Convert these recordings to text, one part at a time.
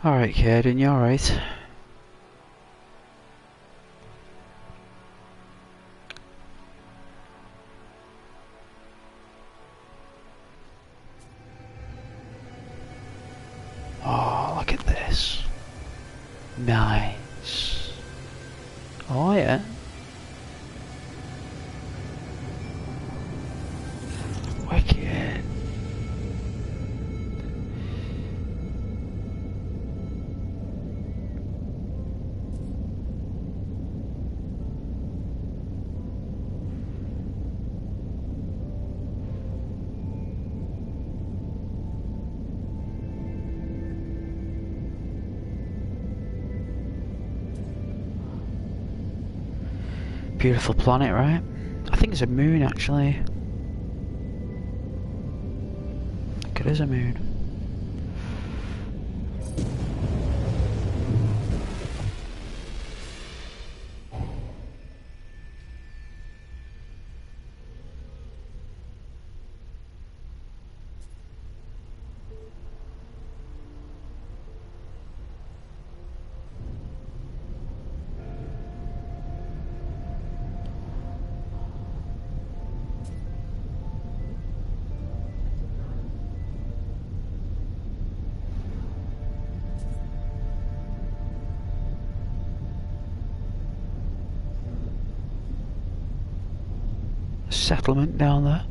Alright, Caden, you alright? Oh, look at this. Nice. Oh, yeah. Wicked. Beautiful planet, right? I think it's a moon, actually. I think it is a moon. Settlement down there.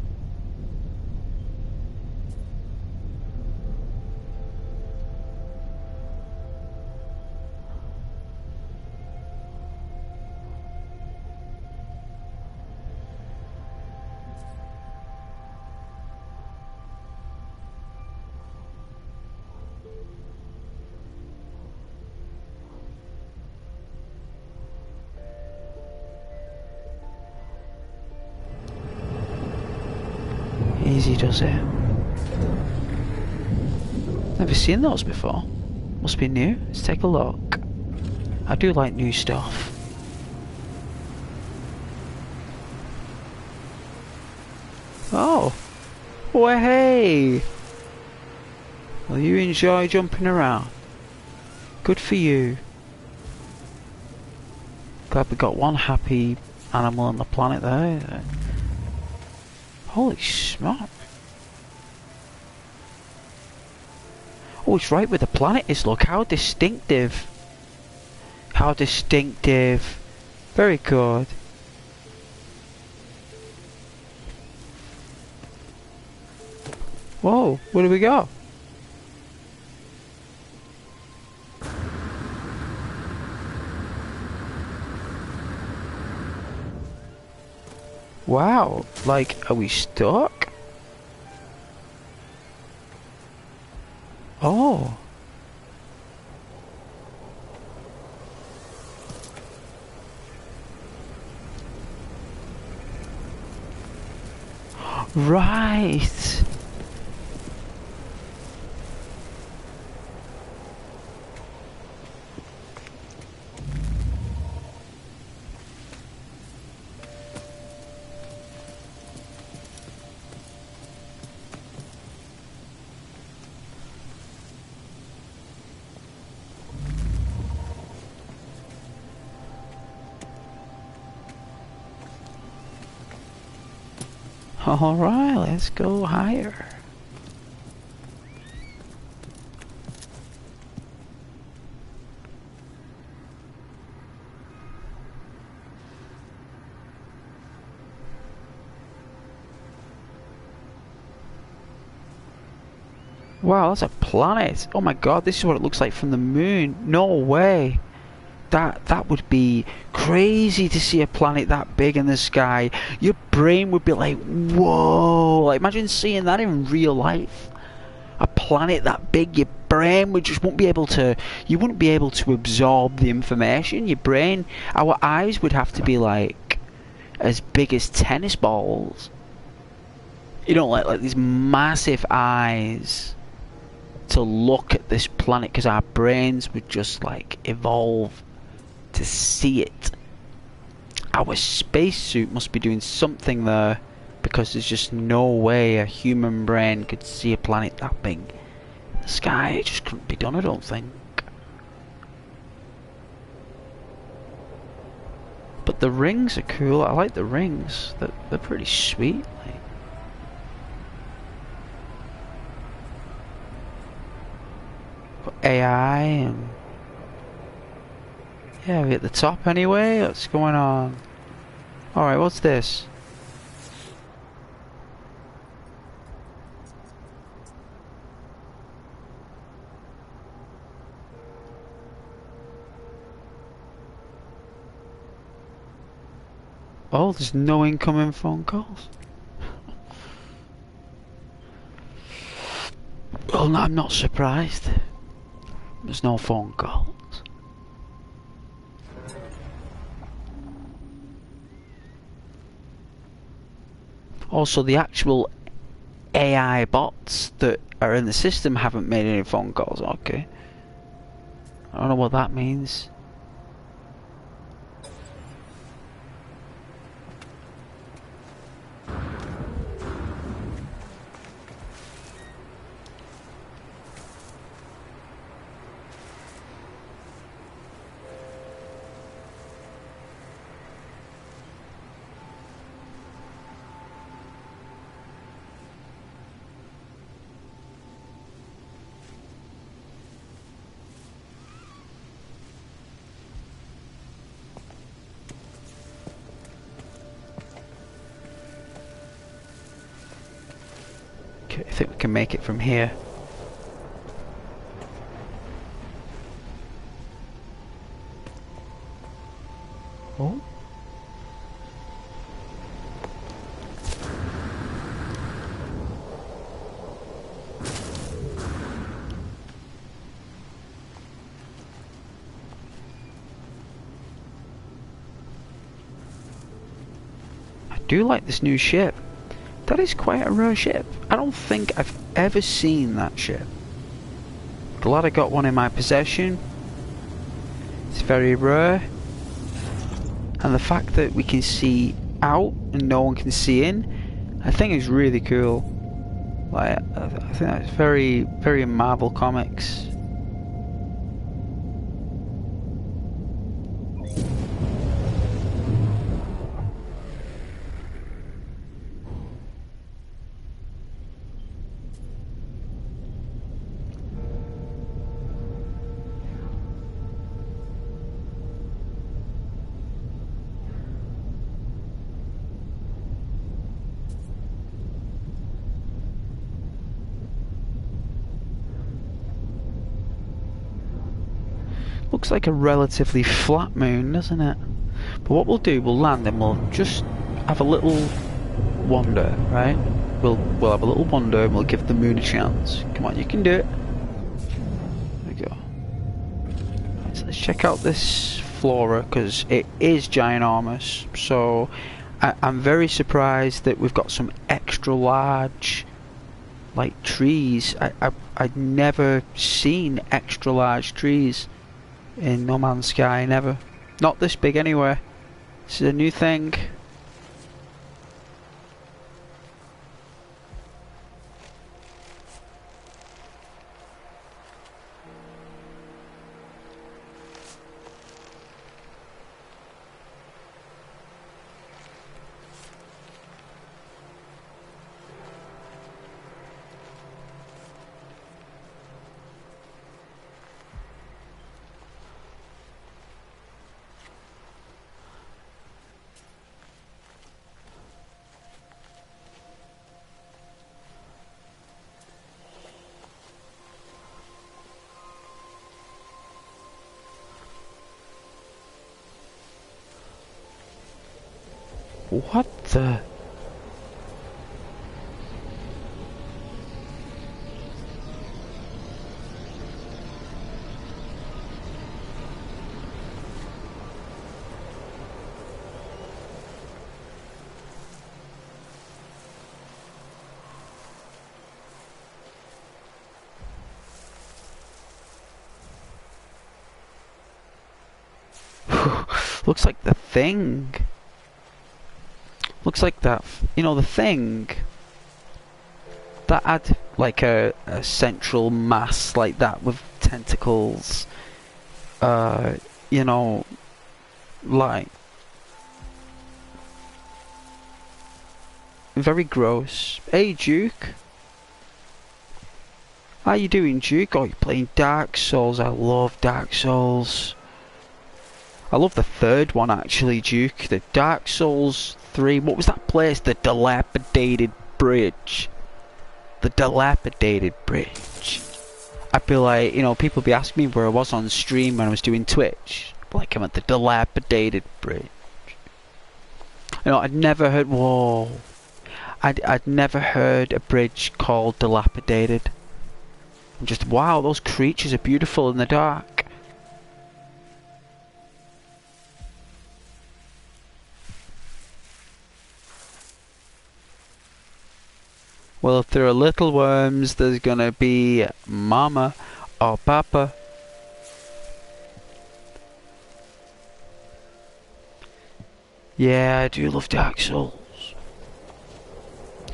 Easy does it. Never seen those before. Must be new. Let's take a look. I do like new stuff. Oh! Well, hey! Well, you enjoy jumping around. Good for you. Glad we got one happy animal on the planet there. Holy smoke. Oh, it's right where the planet is, look. How distinctive. How distinctive. Very good. Whoa, where do we go? Wow, like, are we stuck? Oh. Right. Alright, let's go higher. Wow, that's a planet. Oh my god, this is what it looks like from the moon. No way. That would be crazy to see a planet that big in the sky. Your brain would be like, whoa. Like, imagine seeing that in real life. A planet that big, your brain would just won't be able to, you wouldn't be able to absorb the information. Your brain, our eyes would have to be like as big as tennis balls. You know, like these massive eyes to look at this planet, because our brains would just like evolve to see it. Our spacesuit must be doing something there, because there's just no way a human brain could see a planet that big in the sky. It just couldn't be done, I don't think. But the rings are cool. I like the rings. They're pretty sweet. Like. Got AI and yeah, we're at the top anyway. What's going on? All right, what's this? Oh, there's no incoming phone calls. Well, no, I'm not surprised. There's no phone calls. Also, the actual AI bots that are in the system haven't made any phone calls. Okay. I don't know what that means. I think we can make it from here. Oh. I do like this new ship. That is quite a rare ship. I don't think I've ever seen that ship. Glad I got one in my possession. It's very rare. And the fact that we can see out and no one can see in, I think is really cool. Like, I think that's very, very Marvel Comics. Looks like a relatively flat moon, doesn't it? But what we'll do, we'll land and we'll just have a little wander, right? We'll have a little wander and we'll give the moon a chance. Come on, you can do it. There we go. Right, so let's check out this flora because it is ginormous. So I'm very surprised that we've got some extra large, like, trees. I'd never seen extra large trees in No Man's Sky, never. Not this big anyway. This is a new thing. What the? Looks like the thing. Looks like that, you know, the thing that had like a central mass like that with tentacles, you know, like Very gross. Hey, Duke. How you doing, Duke? Oh, you're playing Dark Souls. I love Dark Souls. I love the third one, actually, Duke. The Dark Souls 3. What was that place? The Dilapidated Bridge. The Dilapidated Bridge. I'd be like, you know, people be asking me where I was on stream when I was doing Twitch. Like, I'm at the Dilapidated Bridge. You know, I'd never heard... Whoa. I'd never heard a bridge called Dilapidated. I'm just, wow, those creatures are beautiful in the dark. Well, if there are little worms, there's gonna be Mama or Papa. Yeah, I do love Dark Souls.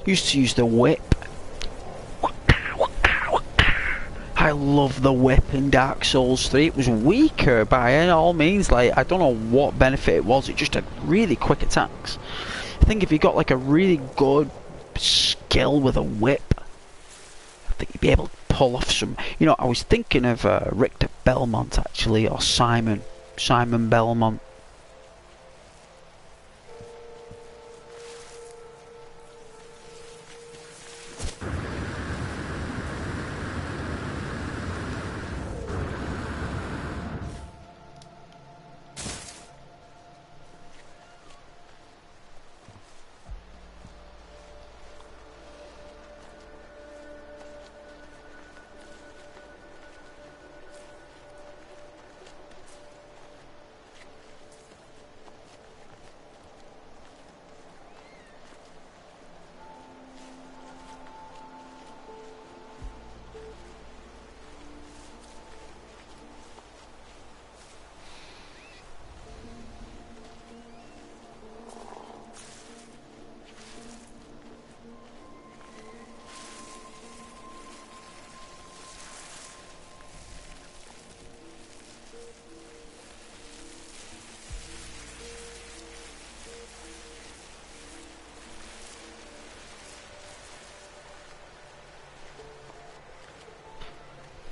Used to use the whip. I love the whip in Dark Souls 3. It was weaker by all means. Like, I don't know what benefit it was. It just had really quick attacks. I think if you got like a really good skill with a whip, I think you'd be able to pull off some... You know, I was thinking of Richter Belmont actually, or Simon Belmont.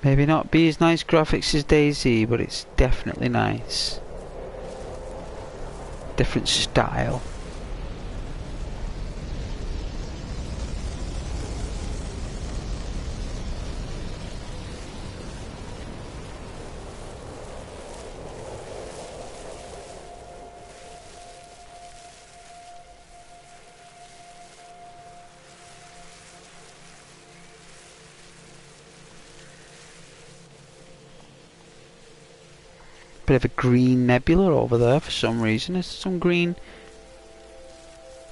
Maybe not be as nice graphics as DayZ, but it's definitely nice. Different style. Bit of a green nebula over there for some reason. Is some green...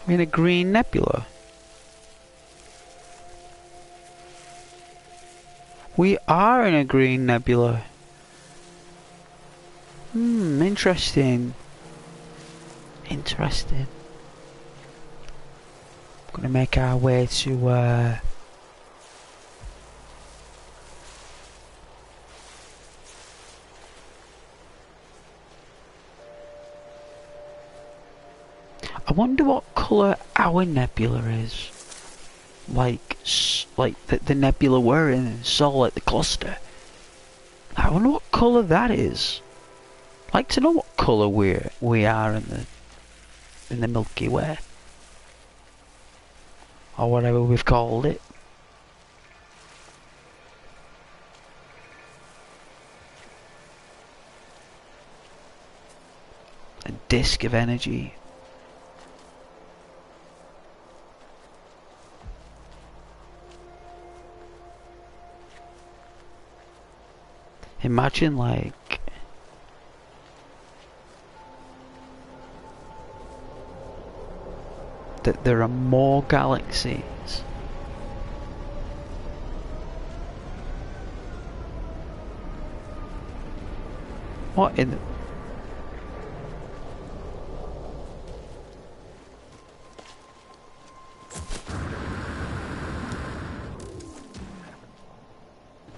I mean, a green nebula. We are in a green nebula. Interesting. Interesting. Gonna make our way to I wonder what colour our nebula is. Like the nebula we're in, so like the cluster. I wonder what colour that is. I'd like to know what colour we are in the Milky Way. Or whatever we've called it. A disk of energy. Imagine like that there are more galaxies. What in the...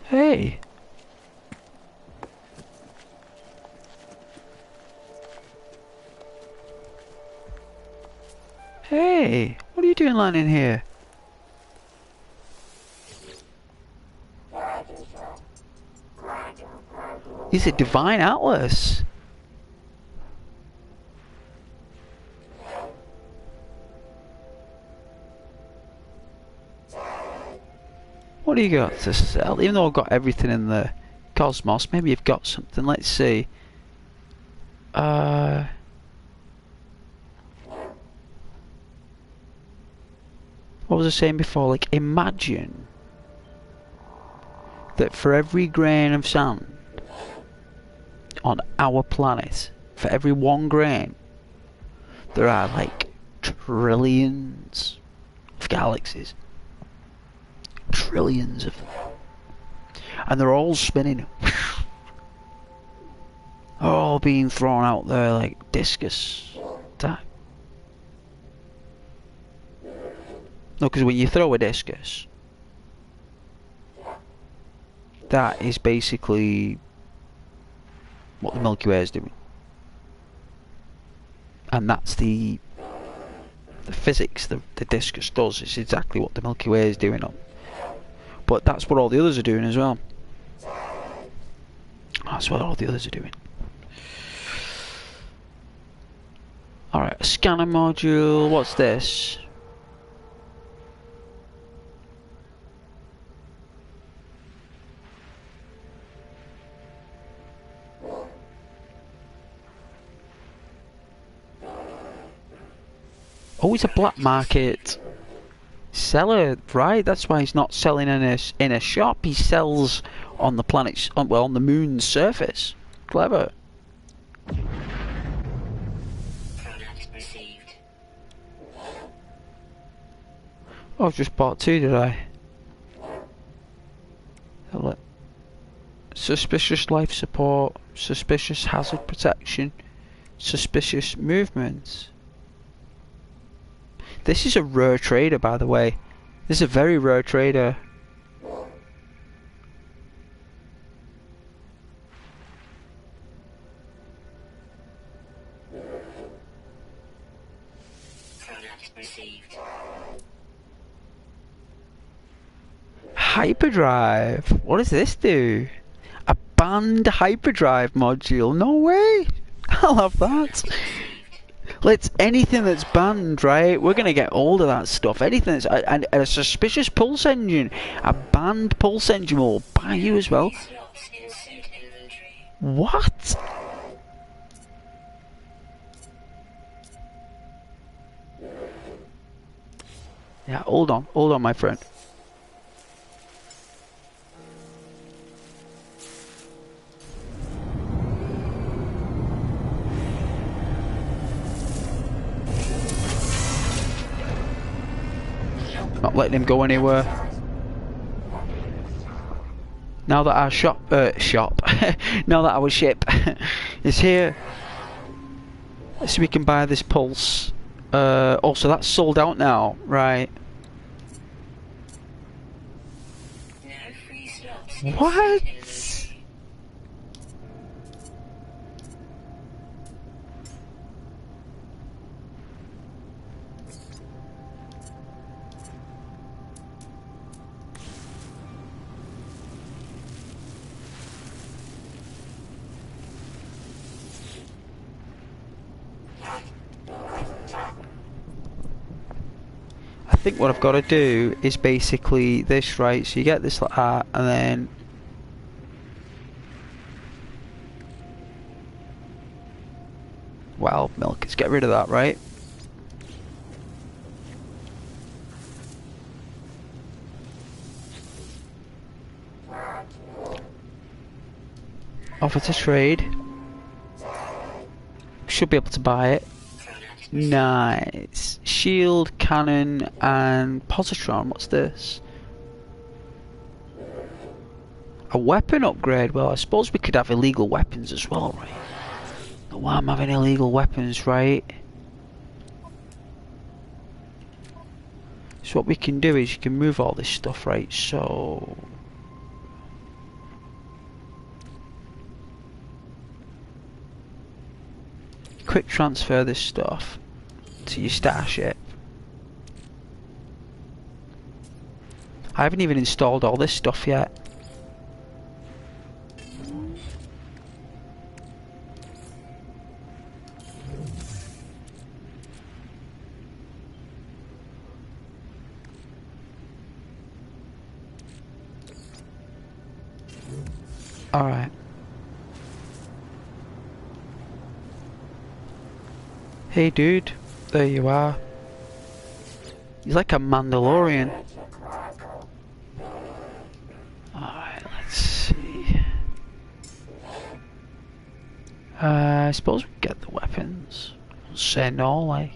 Hey! Hey, What are you doing landing here? He's a divine atlas. What do you got to sell? Even though I've got everything in the cosmos, maybe you've got something. Let's see. What was I saying before? Like, imagine that for every grain of sand on our planet, for every 1 grain, there are like trillions of galaxies. Trillions of them. And they're all spinning. All being thrown out there like discus attack. No, because when you throw a discus, that is basically what the Milky Way is doing. And that's the physics the discus does. It's exactly what the Milky Way is doing on. But that's what all the others are doing as well. That's what all the others are doing. Alright, a scanner module. What's this? Oh, it's a black market seller, right? That's why he's not selling in a shop. He sells on the planet's, well, on the moon's surface. Clever. Oh, I've just bought 2, did I? Suspicious life support, suspicious hazard protection, suspicious movements. This is a rare trader, by the way. This is a very rare trader. Hyperdrive. What does this do? A banned hyperdrive module. No way. I'll have that. Let's anything that's banned, right? We're gonna get hold of that stuff. Anything that's a suspicious pulse engine, a banned pulse engine will buy you as well. What? Yeah, hold on, my friend. Not letting him go anywhere. Now that our now that our ship is here, so we can buy this pulse. Also, that's sold out now, right? What? I think what I've got to do is basically this, right? So you get this like that, and then well, milk. Let's get rid of that, right? Offer to trade. Should be able to buy it. Nice. Shield, cannon, and positron. What's this? A weapon upgrade. Well, I suppose we could have illegal weapons as well, right? No, why I'm having illegal weapons, right? So what we can do is you can move all this stuff, right? So quick transfer this stuff to your starship. I haven't even installed all this stuff yet. Alright. Hey dude, there you are. He's like a Mandalorian. Alright, let's see. I suppose we get the weapons. Say no, like.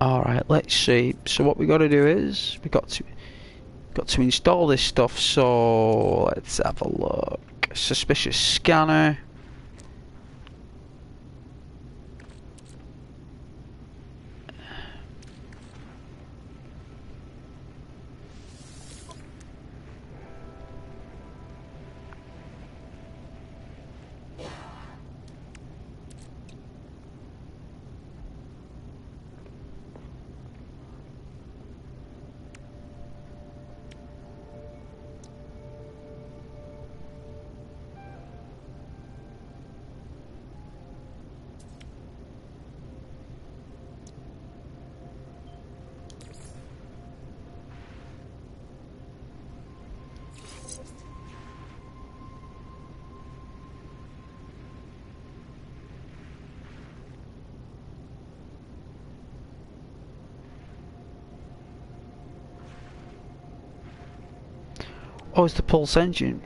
Alright, let's see. So what we got to do is we got to install this stuff. So let's have a look. Suspicious scanner. Oh, it's the pulse engine.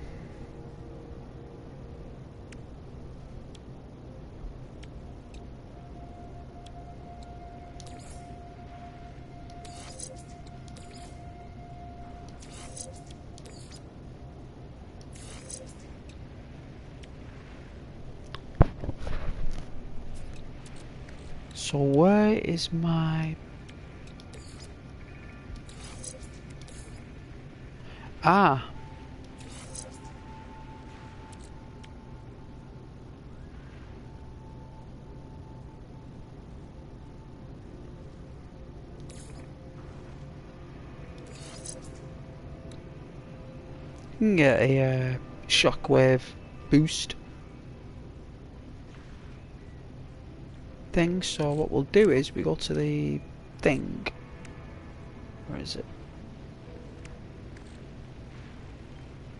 So where is my... Ah. You can get a shockwave boost thing. So what we'll do is we go to the thing. Where is it?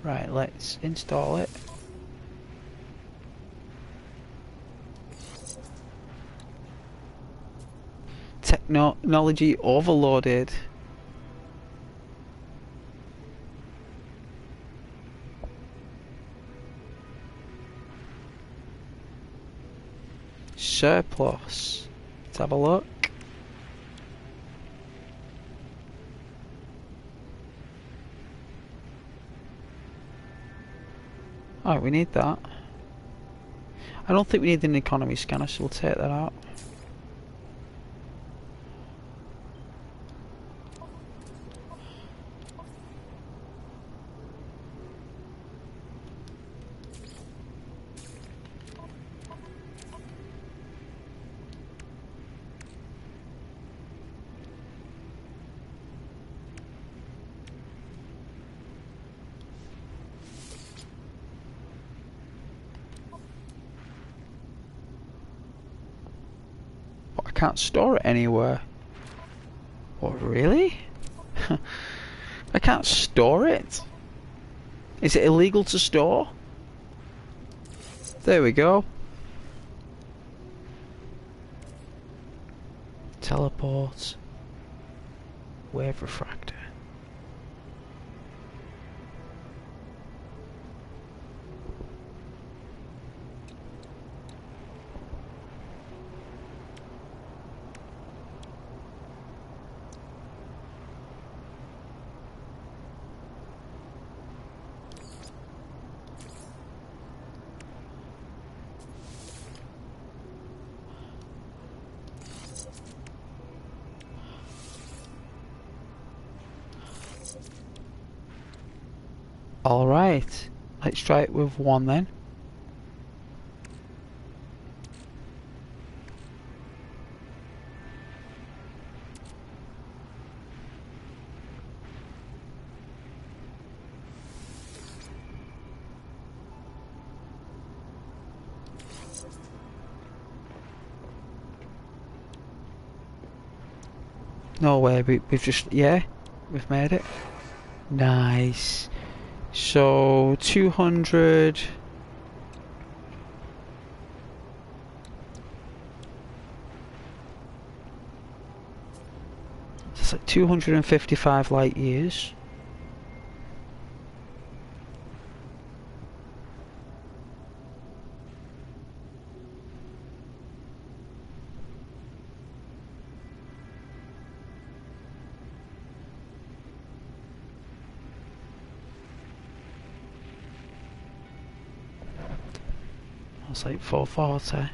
Right, let's install it. Technology overloaded. Surplus. Let's have a look. Alright, we need that. I don't think we need an economy scanner, so we'll take that out. I can't store it anywhere. Oh, really? I can't store it? Is it illegal to store? There we go. Teleport. Wave refractor. Alright, let's try it with 1 then. No way, we've just, yeah, we've made it. Nice. So, 200... It's like 255 light years. That's like 440.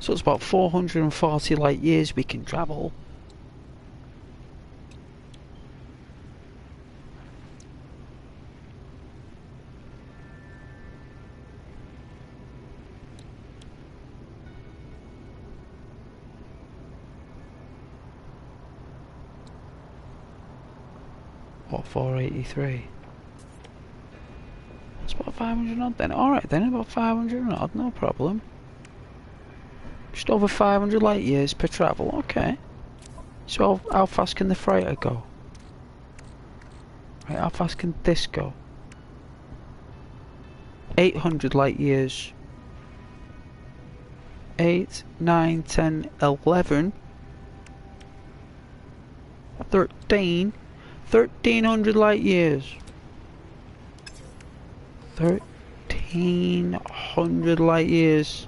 So it's about 440 light years we can travel. What, 483? That's about 500 odd then. Alright then, about 500 odd, no problem. Just over 500 light years per travel, okay. So how fast can the freighter go? Right, how fast can this go? 800 light years. 8, 9, 10, 11, 13, 1300 light years. 1300 light years.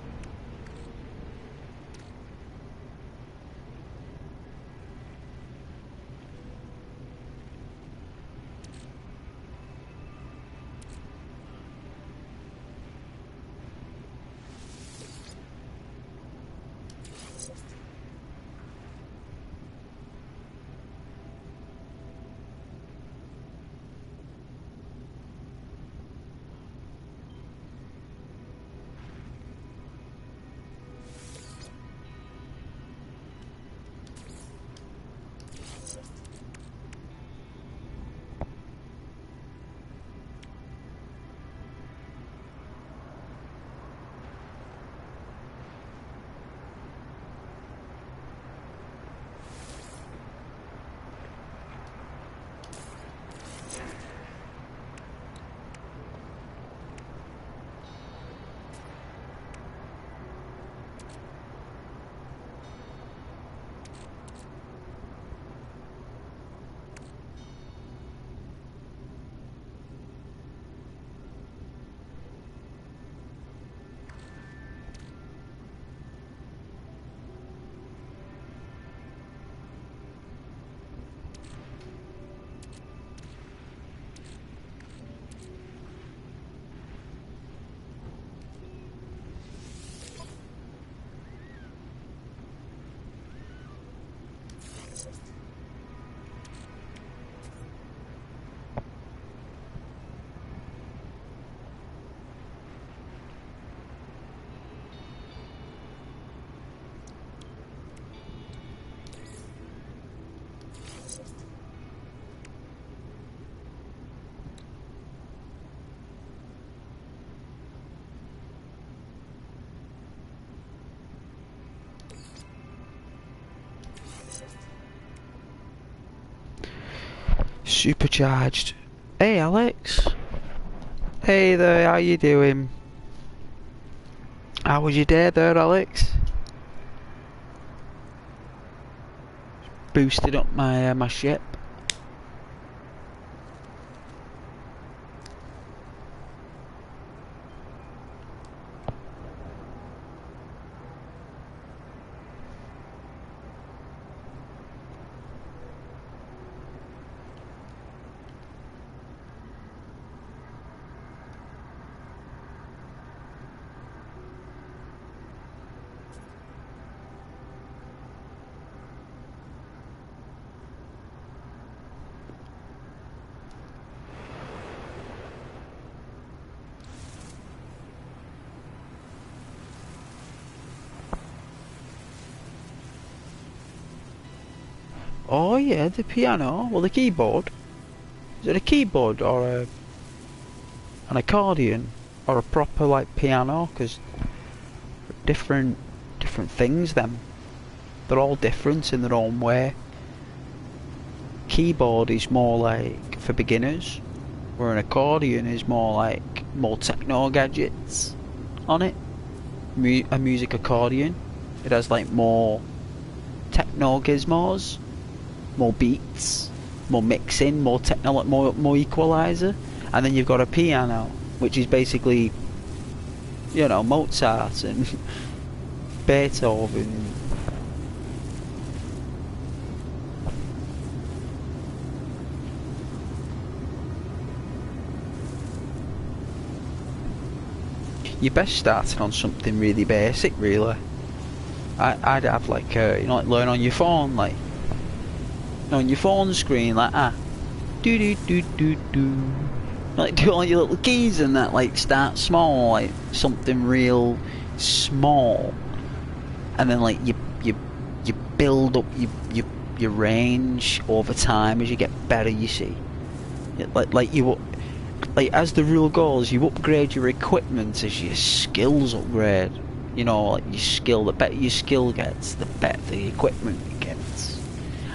Supercharged. Hey Alex. Hey there, how you doing? How was your day there, Alex? Boosted up my my ship. Oh yeah, the piano. Well, the keyboard. Is it a keyboard or an accordion or a proper like piano? Because different things. Them. They're all different in their own way. Keyboard is more like for beginners, where an accordion is more techno gadgets on it. A music accordion, it has like more techno gizmos, more beats, more mixing, more techno, more equalizer, and then you've got a piano, which is basically, you know, Mozart and Beethoven. You're best starting on something really basic, really. I'd have like, you know, like learn on your phone, like, you know, on your phone screen, like, do do do do do, like do all your little keys and that, like start small, like something real small, and then like you build up your range over time as you get better. You see, like as the rule goes, you upgrade your equipment as your skills upgrade. You know, like your skill, the better your skill gets, the better the equipment gets.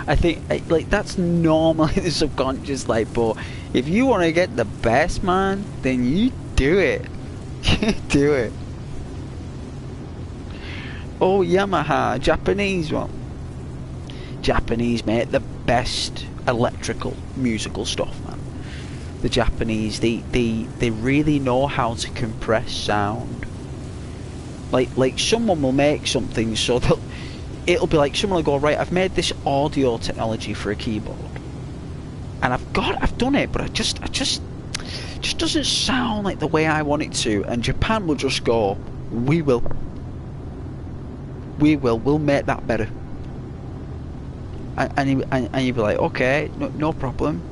I think like that's normally the subconscious, like, but if you want to get the best, man, then you do it. You do it. Oh, Yamaha, Japanese one. Japanese make the best electrical musical stuff, man. The Japanese, they really know how to compress sound. Like someone will make something so that it'll be like someone will go, right, I've made this audio technology for a keyboard, and I've done it, but it just doesn't sound like the way I want it to. And Japan will just go, we'll make that better. And you'd be like, okay, no problem.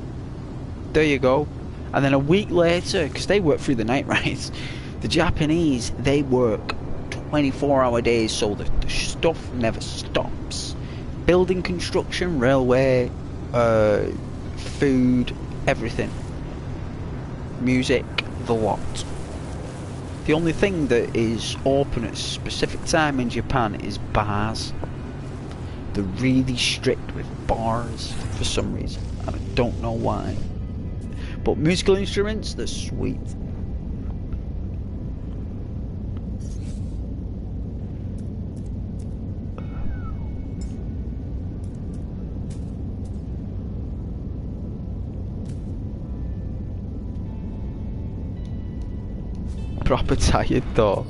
There you go. And then a week later, because they work through the night, right? The Japanese, they work 24-hour days, so the stuff never stops. Building, construction, railway, food, everything. Music, the lot. The only thing that is open at a specific time in Japan is bars. They're really strict with bars for some reason, and I don't know why. But musical instruments, they're sweet. Proper tired though.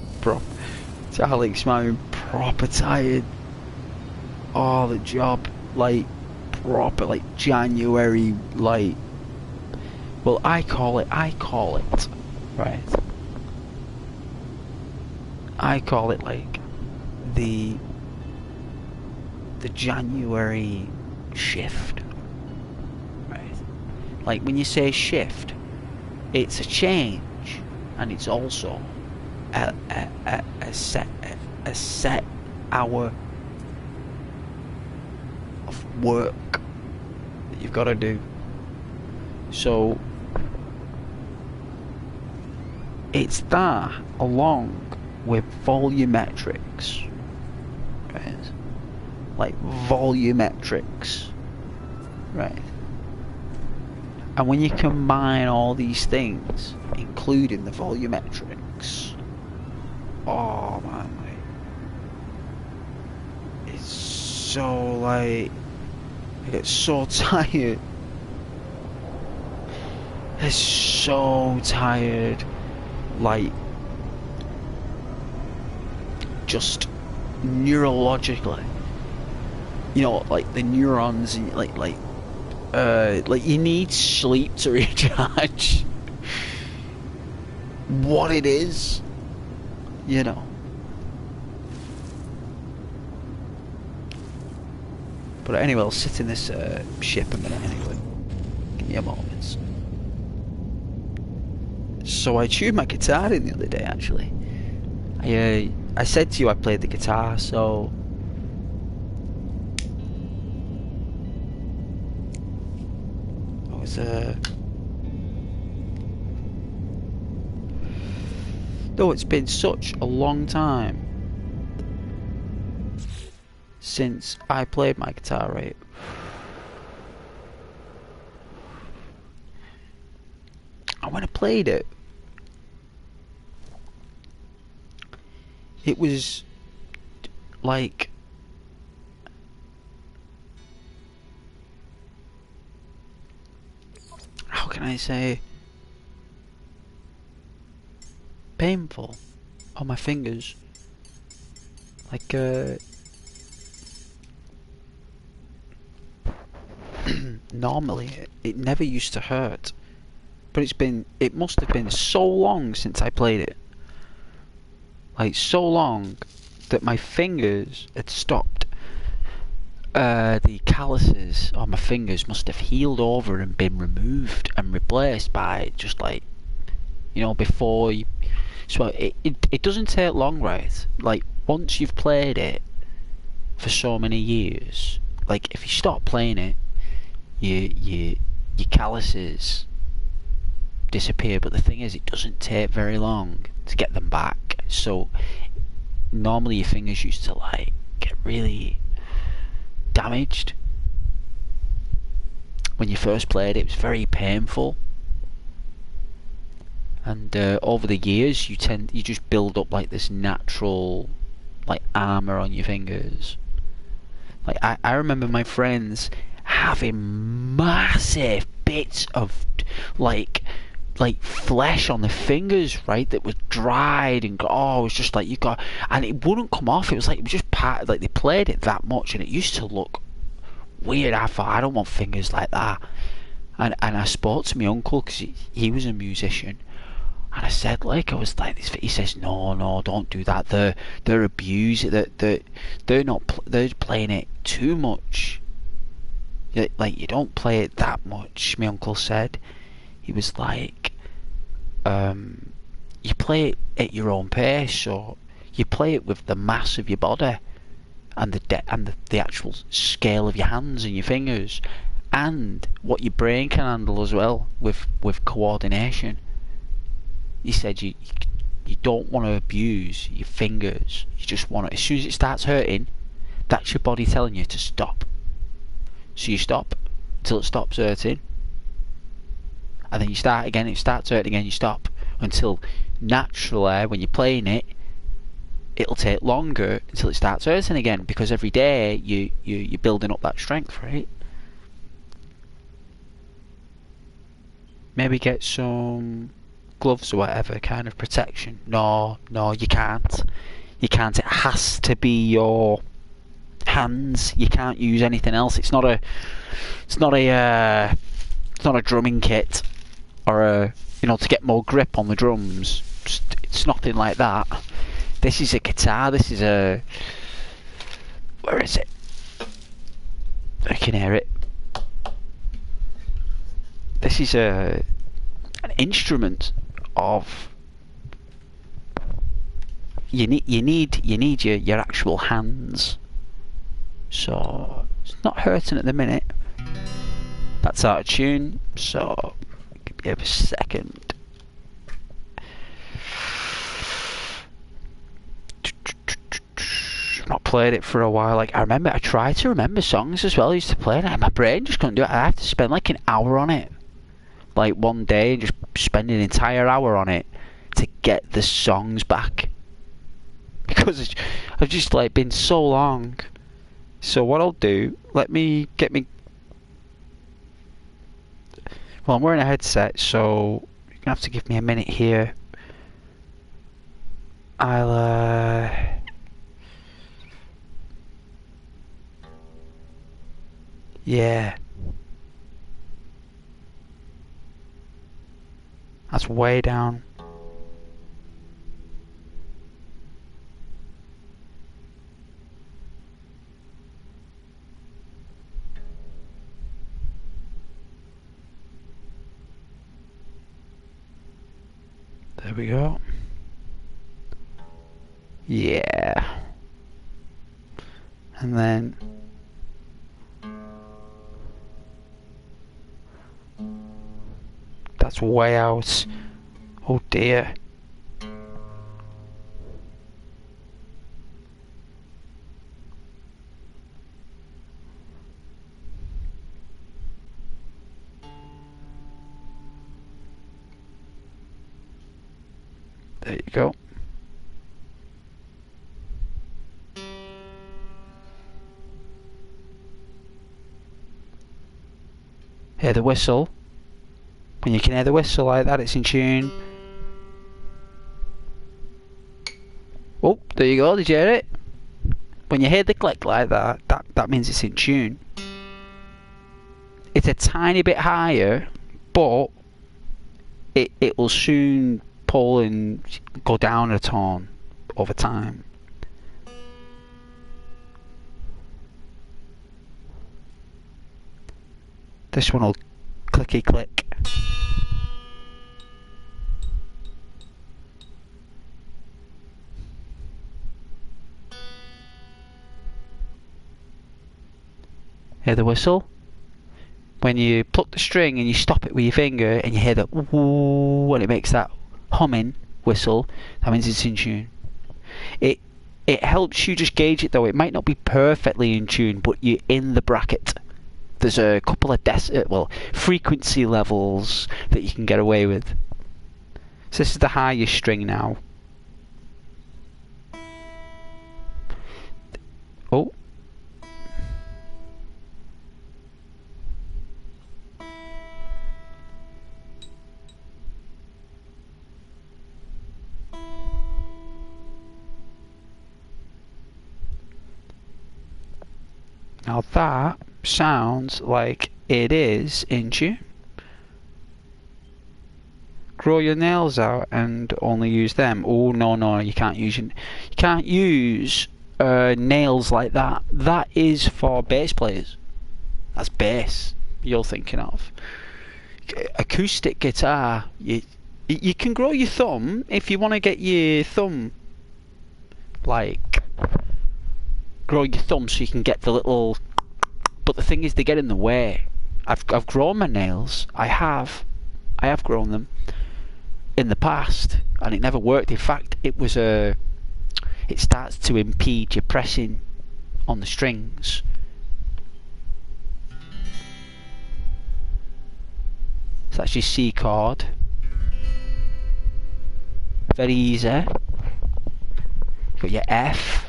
Alex, man, proper tired. Oh, the job, like, proper, like, January, like, well, I call it, right, I call it, like, the January shift, right, like, when you say shift, it's a change, and it's also a set hour of work that you've got to do. So it's that along with volumetrics, right? Like volumetrics, right? And when you combine all these things, including the volumetrics, oh man, like, it's so like, I get so tired. It's so tired, like, just neurologically, you know, like the neurons, and like you need sleep to recharge. What it is, you know. But anyway, I'll sit in this ship a minute anyway. Give me a moment. So I tuned my guitar in the other day, actually. I said to you I played the guitar, so There's though it's been such a long time since I played my guitar, right? And when I played it, it was like how can I say, painful on my fingers. Like normally it never used to hurt, but it must have been so long since I played it. Like so long that my fingers had stopped. The calluses on my fingers must have healed over and been removed and replaced by just like, you know, before you. So it doesn't take long, right? Like once you've played it for so many years, like if you stop playing it, your calluses disappear. But the thing is, it doesn't take very long to get them back. So normally your fingers used to like get really damaged. When you first played it, it was very painful. And over the years, you just build up like this natural, like armor on your fingers. Like I remember my friends having massive bits of like flesh on the fingers, right, that was dried and it was just like you got, and it wouldn't come off. It was just part, like they played it that much, and it used to look weird. I thought, I don't want fingers like that. And I spoke to my uncle because he was a musician. And I said, like, I was like this. He says, no, don't do that. They're abusing it. They're not. They're playing it too much. Like you don't play it that much. My uncle said. He was like, you play it at your own pace. So you play it with the mass of your body, and the actual scale of your hands and your fingers, and what your brain can handle as well with coordination. He said you don't want to abuse your fingers. You just want to, as soon as it starts hurting, that's your body telling you to stop. So you stop until it stops hurting, and then you start again. It starts hurting again. You stop until naturally, when you're playing it, it'll take longer until it starts hurting again, because every day you're building up that strength, right? Maybe get some gloves or whatever kind of protection. No, you can't. You can't. It has to be your hands. You can't use anything else. It's not a drumming kit or to get more grip on the drums. It's nothing like that. This is a guitar. This is a, where is it? I can hear it. This is an instrument of, you need your actual hands. So it's not hurting at the minute. That's out of tune, so give me a second. I've not played it for a while. Like I tried to remember songs as well. I used to play it and my brain just couldn't do it. I have to spend like an hour on it. Like one day, just spend an entire hour on it to get the songs back, because I've just like been so long. So what I'll do, let me get me. Well, I'm wearing a headset, so you're gonna have to give me a minute here. I'll yeah. That's way down. There we go. Yeah. And then That's way out. Oh dear. There you go. Hear the whistle. When you can hear the whistle like that, it's in tune. Oh, there you go, did you hear it? When you hear the click like that, that means it's in tune. It's a tiny bit higher, but it will soon pull and go down a tone over time. This one will clicky click. Hear the whistle? When you pluck the string and you stop it with your finger and you hear that woo, and it makes that humming whistle, that means it's in tune. It helps you just gauge it though. It might not be perfectly in tune, but you're in the bracket. There's a couple of frequency levels that you can get away with. So this is the highest string now. Oh. Now that sounds like it is in tune. Grow your nails out and only use them. Oh no, you can't use nails like that. That is for bass players. That's bass you're thinking of. Acoustic guitar, you can grow your thumb if you want to get your thumb, like, grow your thumb so you can get the little, but the thing is they get in the way. I've grown my nails. I have grown them in the past and it never worked. In fact, it starts to impede your pressing on the strings. So that's your C chord. Very easy. You've got your F.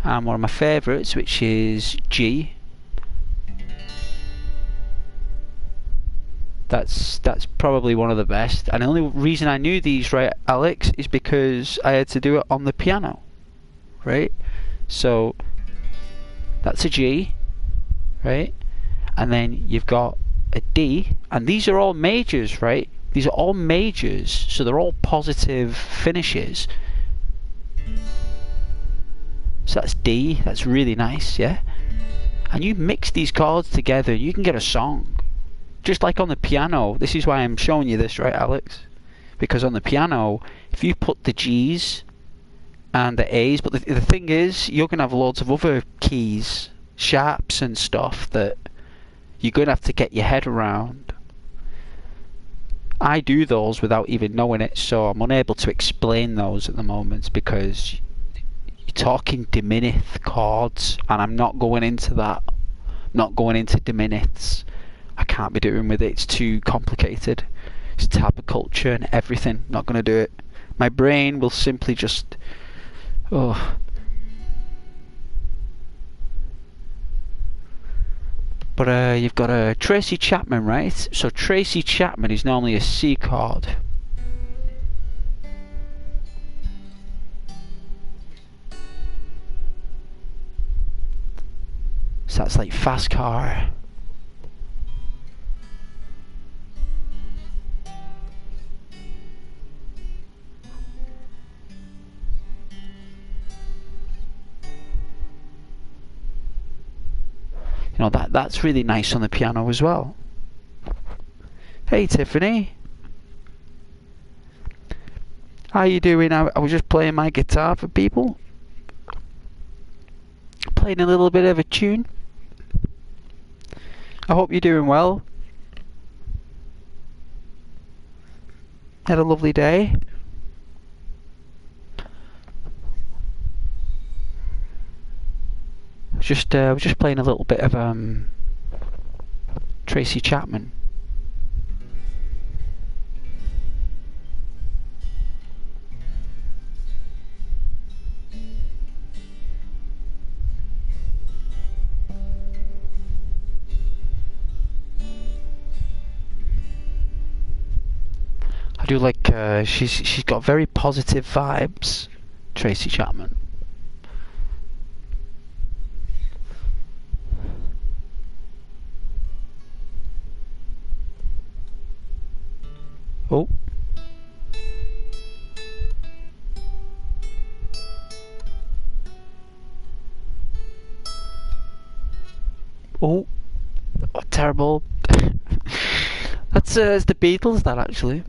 And one of my favourites, which is G. That's probably one of the best. And the only reason I knew these, right, Alex, is because I had to do it on the piano, right? So that's a G, right? And then you've got a D, and these are all majors, right? These are all majors, so they're all positive finishes. So that's D, that's really nice, yeah? And you mix these chords together, you can get a song. Just like on the piano. This is why I'm showing you this, right, Alex? Because on the piano, if you put the G's and the A's, but the thing is, you're going to have loads of other keys, sharps and stuff that you're going to have to get your head around. I do those without even knowing it, so I'm unable to explain those at the moment because you're talking diminutive chords, and I'm not going into that. I'm not going into diminutifs. I can't be doing with it. It's too complicated. It's tab culture and everything. Not going to do it. My brain will simply just... oh. But you've got a Tracy Chapman, right? So Tracy Chapman is normally a C chord. So that's like fast car. You know, that's really nice on the piano as well. Hey Tiffany, how you doing? I was just playing my guitar for people, playing a little bit of a tune. I hope you're doing well. Had a lovely day. Was just playing a little bit of Tracy Chapman. I do like she's got very positive vibes, Tracy Chapman. Oh. Oh. Oh, terrible. That's it's the Beatles, that actually.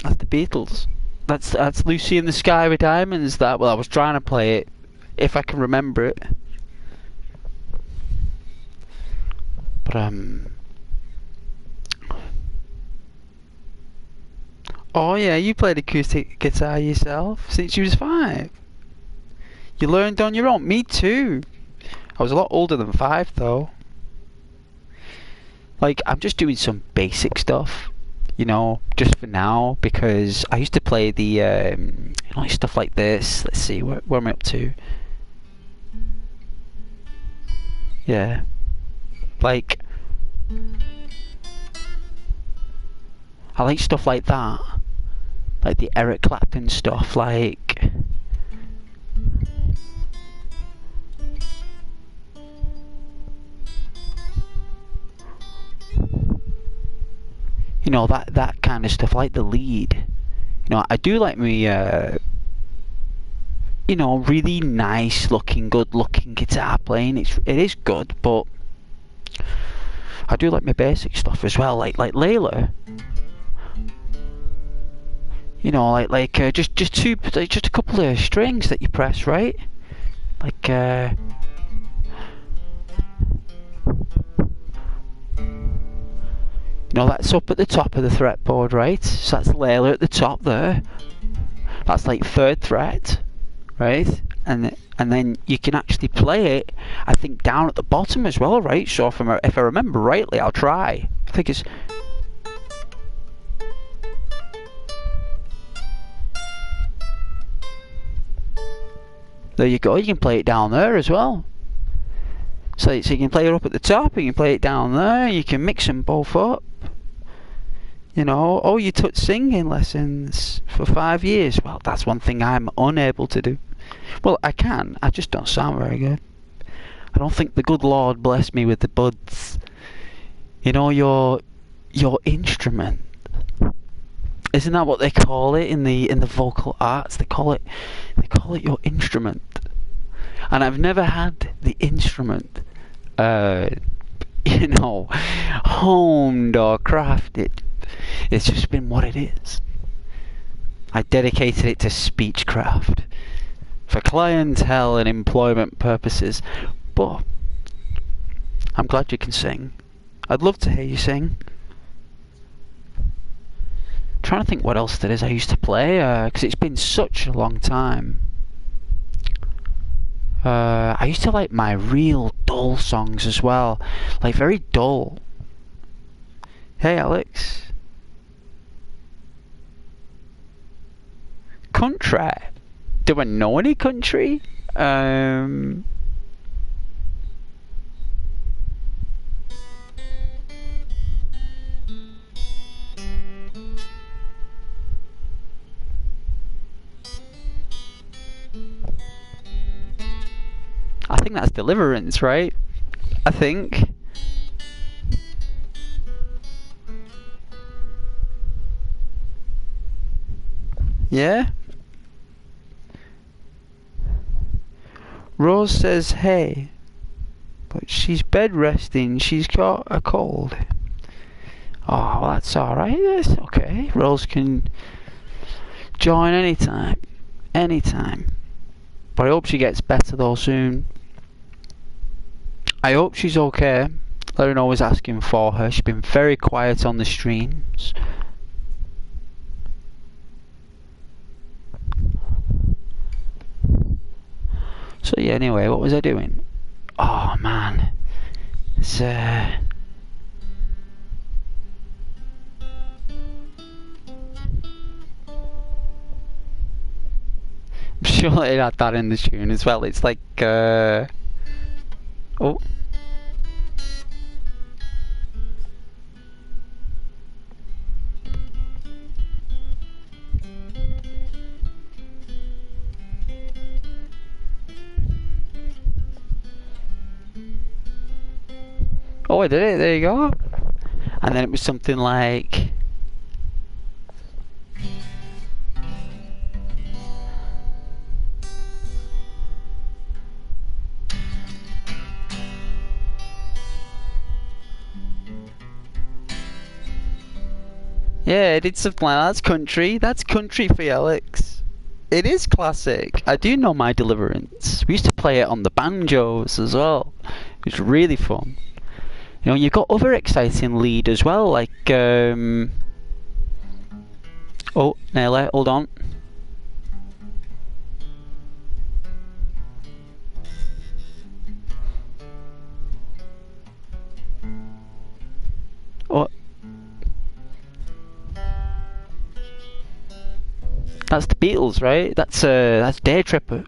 That's the Beatles. That's Lucy in the Sky with Diamonds. That, well, I was trying to play it, if I can remember it. But oh yeah, you played acoustic guitar yourself since you was 5. You learned on your own. Me too. I was a lot older than 5 though. Like, I'm just doing some basic stuff, you know, just for now, because I used to play the, like stuff like this. Let's see, where am I up to? Yeah. Like, I like stuff like that. Like the Eric Clapton stuff, like... You know, that kind of stuff, like the lead. You know, I do like me, you know, really nice looking, good looking guitar playing. It is good, but I do like my basic stuff as well, like Layla. You know, just a couple of strings that you press, right? Like you know, that's up at the top of the fretboard, right? So that's Layla at the top there. That's like 3rd fret, right? And then you can actually play it, I think, down at the bottom as well, right? So if I remember rightly, I'll try. I think it's... There you go, you can play it down there as well. So you can play it up at the top, and you can play it down there, you can mix them both up. You know, oh, you took singing lessons for 5 years. Well, that's one thing I'm unable to do. Well, I can, I just don't sound very good. I don't think the good Lord blessed me with the buds. You know, your instrument. Isn't that what they call it in the vocal arts? They call it your instrument. And I've never had the instrument, you know, honed or crafted. It's just been what it is. I dedicated it to speechcraft for clientele and employment purposes. But I'm glad you can sing. I'd love to hear you sing. I'm trying to think what else there is I used to play, because it's been such a long time. I used to like my real dull songs as well, like very dull. Hey Alex. Country. Do I know any country? I think that's Deliverance, right? I think. Yeah? Rose says hey, but she's bed resting, she's got a cold. Oh, well, that's alright, that's okay. Rose can join anytime. Anytime. But I hope she gets better though soon. I hope she's okay. Let her know I was asking for her. She's been very quiet on the streams. So yeah, anyway, what was I doing? Oh man. It's I'm sure it had that in the tune as well. It's like oh. Oh, I did it, there you go. And then it was something like yeah, I did something like that. That's country. That's country for you, Alex. It is classic. I do know my Deliverance. We used to play it on the banjos as well. It was really fun. You know, you've got other exciting lead as well, like oh, Nelly, hold on. What? That's the Beatles, right? That's Day Tripper.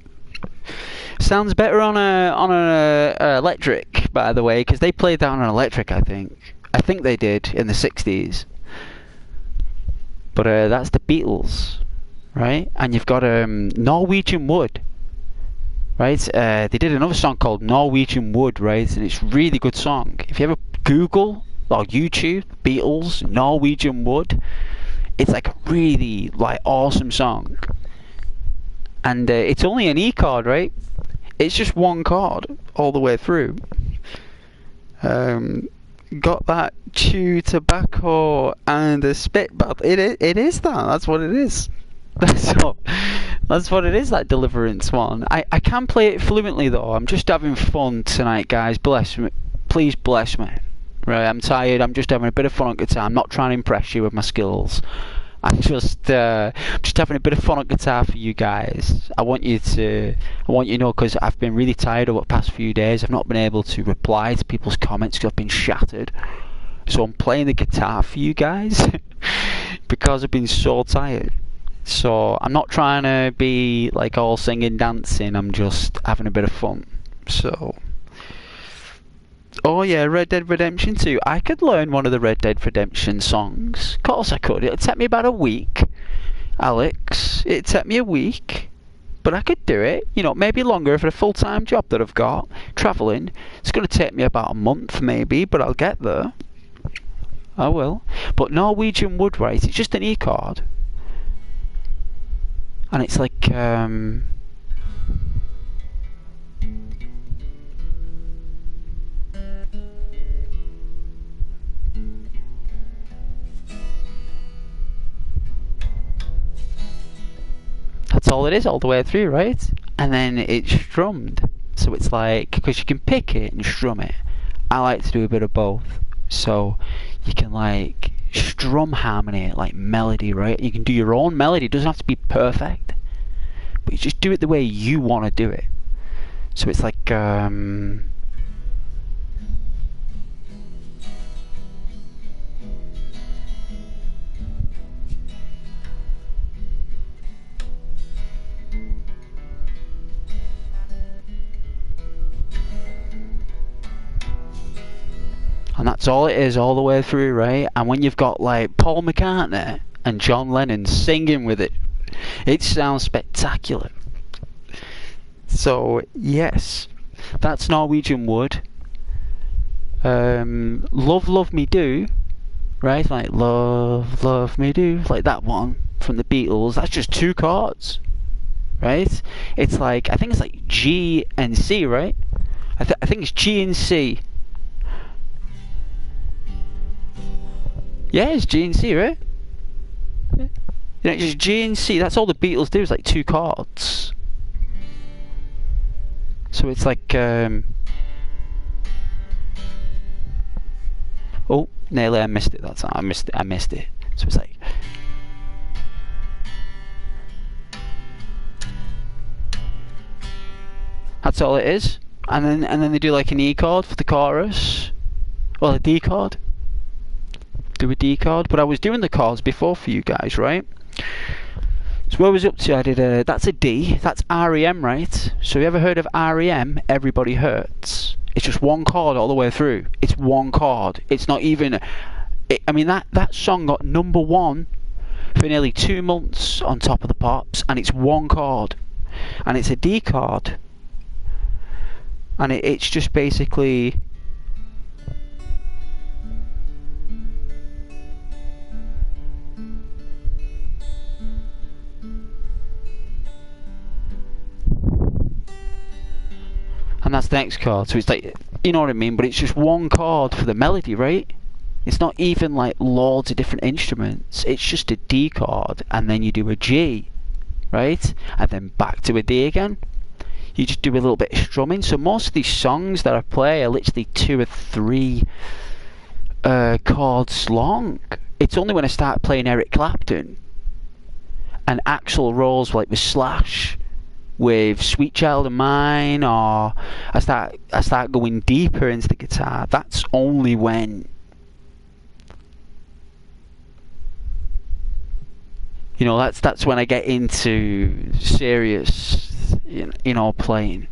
Sounds better on a electric, by the way, because they played that on an electric. I think they did in the '60s. But that's the Beatles, right? And you've got Norwegian Wood, right? They did another song called Norwegian Wood, right? And it's a really good song. If you ever Google or YouTube Beatles Norwegian Wood, it's like a really like awesome song. And it's only an E chord, right? It's just one chord all the way through. Got that chew tobacco and a spit bath. It is that. That's what it is. That's what it is. That Deliverance one. I can play it fluently though. I'm just having fun tonight, guys. Bless me. Please bless me. Right. I'm tired. I'm just having a bit of fun on guitar. I'm not trying to impress you with my skills. I'm just having a bit of fun on guitar for you guys. I want you to know, because I've been really tired over the past few days. I've not been able to reply to people's comments because I've been shattered. So I'm playing the guitar for you guys because I've been so tired. So I'm not trying to be like all singing, dancing. I'm just having a bit of fun. So. Oh yeah, Red Dead Redemption 2. I could learn one of the Red Dead Redemption songs. Of course I could. It'd take me about a week, Alex. It'd take me a week. But I could do it. You know, maybe longer for a full-time job that I've got. Travelling. It's going to take me about a month maybe, but I'll get there. I will. But Norwegian Wood, right, it's just an E chord. And it's like, that's all it is all the way through, right? And then it's strummed. So it's like, because you can pick it and strum it. I like to do a bit of both. So you can like strum harmony, like melody, right? You can do your own melody. It doesn't have to be perfect. But you just do it the way you want to do it. So it's like, and that's all it is all the way through, right? And when you've got like Paul McCartney and John Lennon singing with it, it sounds spectacular. So yes, that's Norwegian Wood. Love Love Me Do, right? Like Love Love Me Do, like that one from the Beatles. That's just two chords, right? It's like, I think it's like G and C, right? I think it's G and C. Yeah, it's G and C, right? Yeah. You know, it's just G and C. That's all the Beatles do, is like two chords. So it's like, Oh, nearly I missed it that time. I missed it. So it's like... That's all it is. And then they do like an E chord for the chorus. Well, a D chord. Do a D chord. But I was doing the chords before for you guys, right? So what I was up to, I did a... That's a D. That's REM, right? So you ever heard of REM? Everybody Hurts. It's just one chord all the way through. It's one chord. It's not even... I mean, that song got #1 for nearly 2 months on Top of the Pops. And it's one chord. And it's a D chord. And it's just basically... And that's the next chord. So it's like, you know what I mean? But it's just one chord for the melody, right? It's not even like loads of different instruments. It's just a D chord. And then you do a G, right? And then back to a D again. You just do a little bit of strumming. So most of these songs that I play are literally 2 or 3 chords long. It's only when I start playing Eric Clapton and Axl Rose, like with Slash, with Sweet Child of Mine, or I start going deeper into the guitar. That's only when, you know, that's when I get into serious, you know, playing.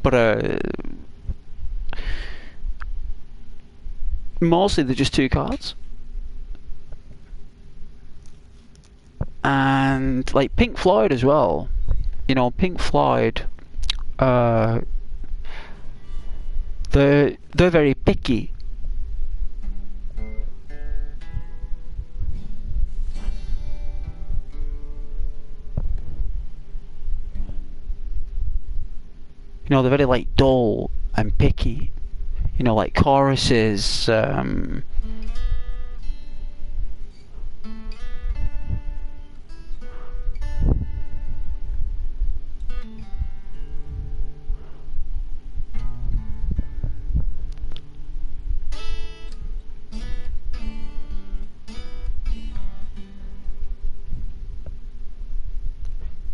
But mostly they're just 2 chords. And like Pink Floyd as well. You know, Pink Floyd, they're very picky. You know, they're very like dull and picky. You know, like choruses.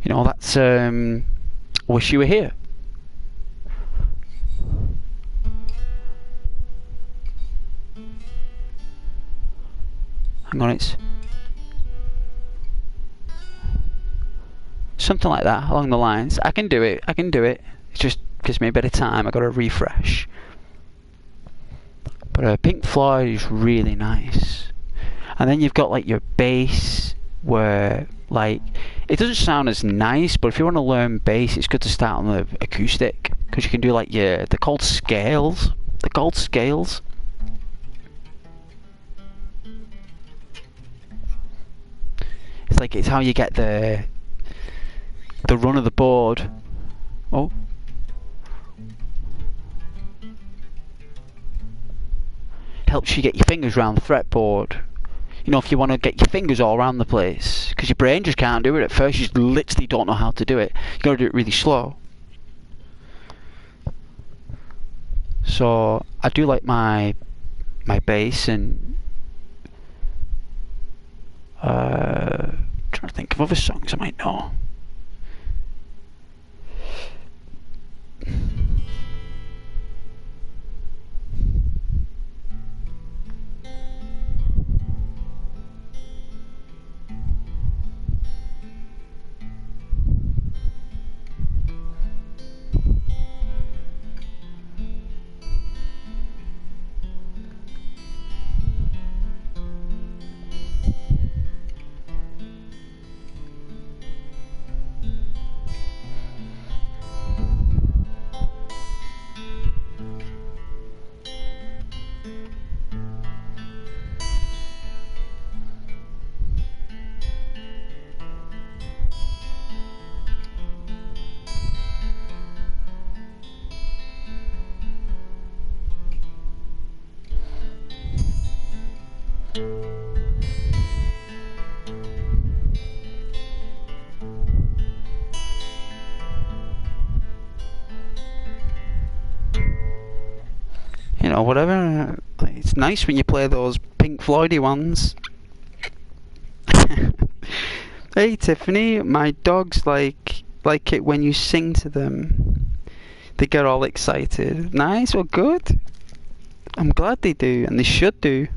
You know, that's Wish You Were Here. Hang on, it's something like that along the lines. I can do it. It just gives me a bit of time. I got to refresh. But Pink Floyd is really nice. And then you've got like your bass, where like it doesn't sound as nice, but if you want to learn bass, it's good to start on the acoustic, because you can do like they're called scales. They're called scales. It's how you get the run of the board. Oh. Helps you get your fingers around the fretboard. You know, if you want to get your fingers all around the place, because your brain just can't do it at first. You just literally don't know how to do it. You got to do it really slow. So I do like my bass, and trying to think of other songs I might know. You know, whatever. It's nice when you play those Pink Floydy ones. Hey Tiffany, my dogs like it when you sing to them. They get all excited. Nice, well good. I'm glad they do, and they should do.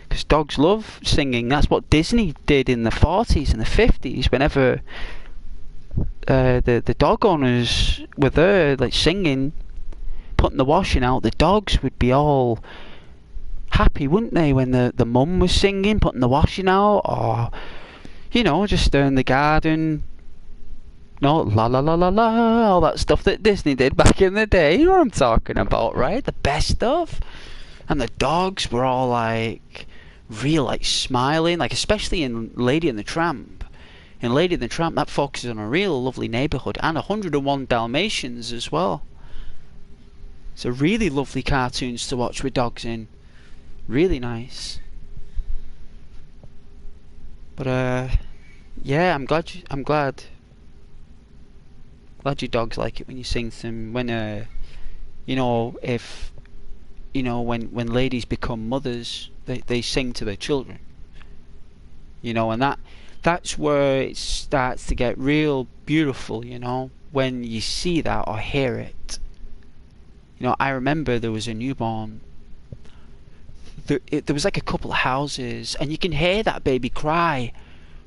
Because dogs love singing. That's what Disney did in the 40s and the 50s. Whenever the dog owners were there, like singing, putting the washing out, the dogs would be all happy, wouldn't they, when the mum was singing, putting the washing out, or you know, just in the garden. No, la la la la la, all that stuff that Disney did back in the day. You know what I'm talking about, right? The best stuff. And the dogs were all like real, like smiling, like especially in Lady and the Tramp. In Lady and the Tramp, that focuses on a real lovely neighbourhood, and 101 Dalmatians as well. So really lovely cartoons to watch with dogs in. Really nice. But yeah, I'm glad your dogs like it when you sing to them. When you know, if you know, when ladies become mothers, they sing to their children. You know, and that's where it starts to get real beautiful, you know, when you see that or hear it. You know, I remember there was a newborn. There was like a couple of houses, and you can hear that baby cry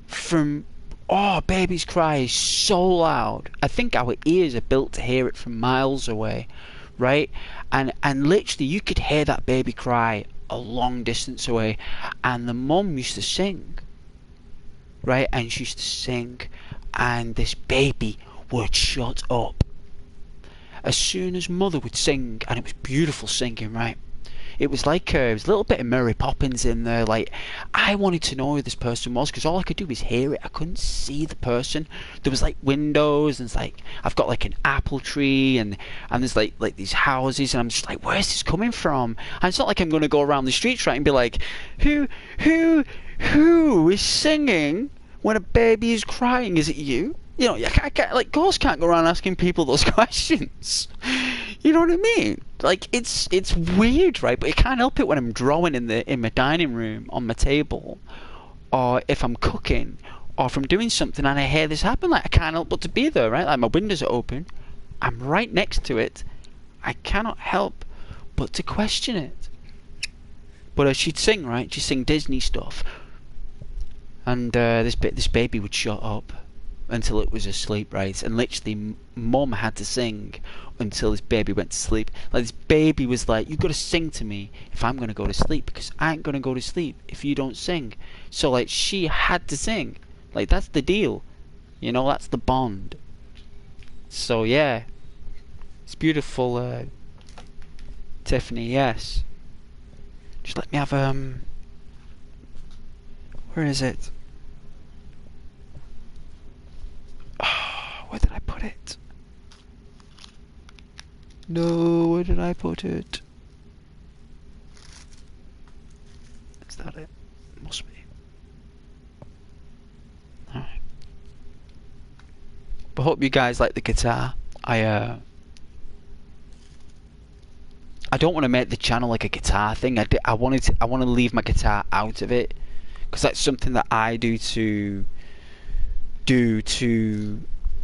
from... Oh, baby's cry is so loud. I think our ears are built to hear it from miles away, right? And literally you could hear that baby cry a long distance away. And the mum used to sing, right? And she used to sing, and this baby would shut up. As soon as mother would sing, and it was beautiful singing, right? It was like there was a little bit of Mary Poppins in there. Like, I wanted to know who this person was, because all I could do was hear it. I couldn't see the person. There was like windows, and it's like I've got like an apple tree, and there's like these houses, and I'm just like, where's this coming from? And it's not like I'm going to go around the streets, right, and be like, who is singing when a baby is crying? Is it you? You know, I can't, like, ghosts can't go around asking people those questions. You know what I mean? Like, it's weird, right? But I can't help it when I'm drawing in my dining room on my table, or if I'm cooking, or if I'm doing something and I hear this happen. Like, I can't help but to be there, right? Like, my windows are open, I'm right next to it. I cannot help but to question it. But she'd sing, right? She'd sing Disney stuff, and this baby would shut up until it was asleep, right? And literally mum had to sing until this baby went to sleep. Like, this baby was like, you've got to sing to me if I'm going to go to sleep, because I ain't going to go to sleep if you don't sing. So like, she had to sing. Like, that's the deal, you know, that's the bond. So yeah, it's beautiful, Tiffany. Yes, just let me have where is it? Where did I put it? No, where did I put it? Is that it? Must be. Alright. But hope you guys like the guitar. I don't want to make the channel like a guitar thing. I want to leave my guitar out of it, because that's something that I do to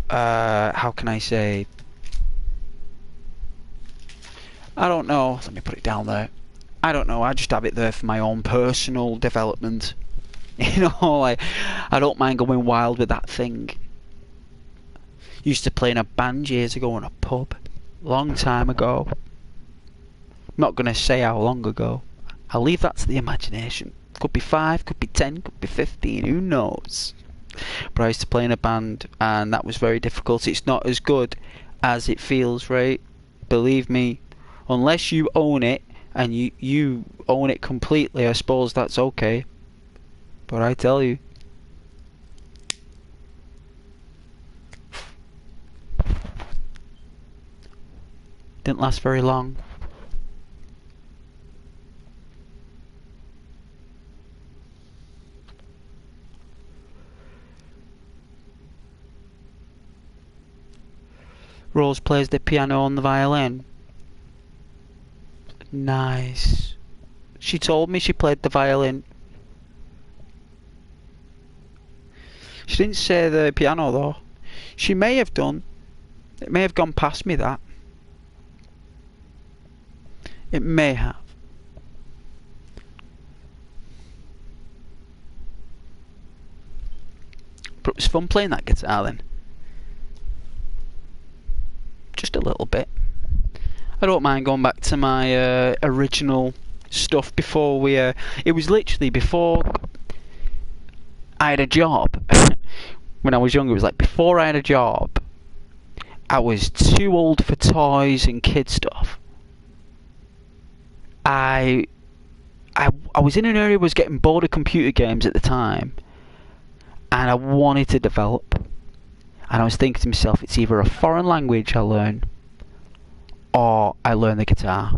how can I say, I don't know, let me put it down there. I don't know, I just have it there for my own personal development. You know, I don't mind going wild with that thing. Used to play in a band years ago in a pub, long time ago. I'm not going to say how long ago. I'll leave that to the imagination. Could be 5, could be 10, could be 15, who knows. But I used to play in a band, and that was very difficult. It's not as good as it feels, right? Believe me, unless you own it, and you own it completely, I suppose that's okay. But I tell you, didn't last very long. Rose plays the piano on the violin. Nice. She told me she played the violin. She didn't say the piano though. She may have done. It may have gone past me, that. It may have. But it was fun playing that guitar then. Just a little bit. I don't mind going back to my original stuff before we... it was literally before I had a job. When I was younger, it was like before I had a job, I was too old for toys and kid stuff. I was in an area where I was getting bored of computer games at the time, and I wanted to develop. And I was thinking to myself, it's either a foreign language I learn, or I learn the guitar.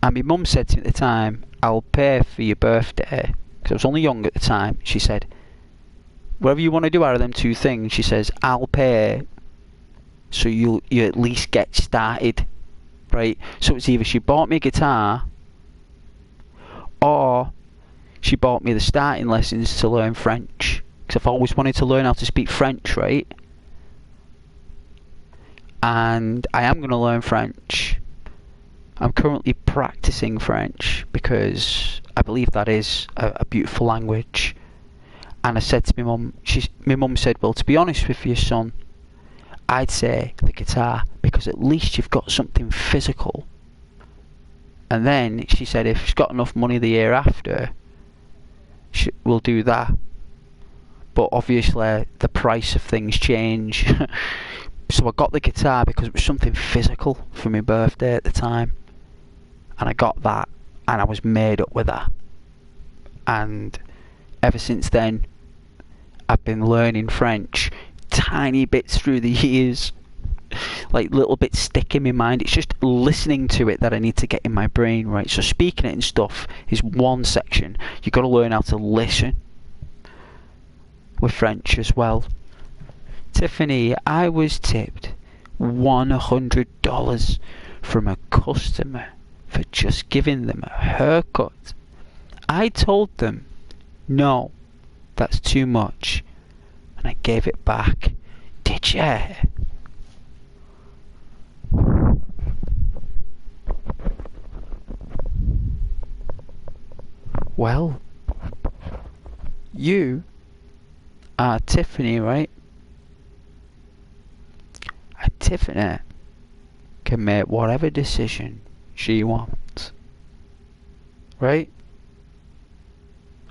And my mum said to me at the time, I'll pay for your birthday, because I was only young at the time. She said, whatever you want to do out of them two things, she says, I'll pay, so you at least get started. Right? So it's either she bought me a guitar, or she bought me the starting lessons to learn French. Because I've always wanted to learn how to speak French, right? And I am going to learn French. I'm currently practicing French because I believe that is a beautiful language. And I said to my mum said, well, to be honest with you, son, I'd say the guitar, because at least you've got something physical. And then she said if she's got enough money the year after, we'll do that. But obviously the price of things change. So I got the guitar because it was something physical for my birthday at the time. And I got that, and I was made up with that. And ever since then, I've been learning French, tiny bits through the years, like little bits stick in my mind. It's just listening to it that I need to get in my brain, right? So speaking it and stuff is one section. You've got to learn how to listen with French as well. Tiffany, I was tipped $100 from a customer for just giving them a haircut. I told them, no, that's too much, and I gave it back. Did ya? Well, you are Tiffany, right? And Tiffany can make whatever decision she wants, right?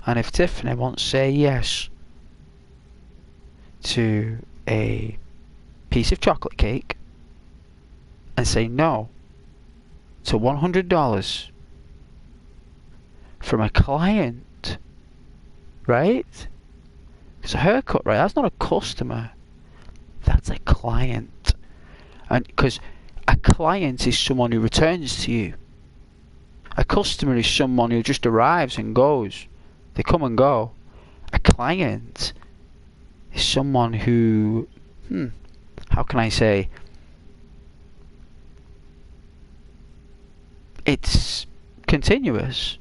And if Tiffany wants to say yes to a piece of chocolate cake and say no to $100 from a client, right? It's a haircut, right? That's not a customer. That's a client. And because a client is someone who returns to you. A customer is someone who just arrives and goes. They come and go. A client is someone who, how can I say? It's continuous.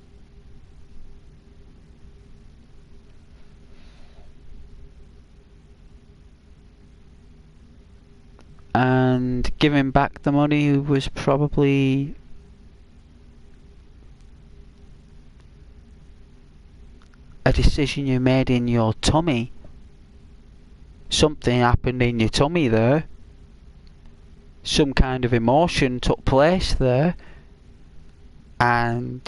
And giving back the money was probably a decision you made in your tummy. Something happened in your tummy there. Some kind of emotion took place there. And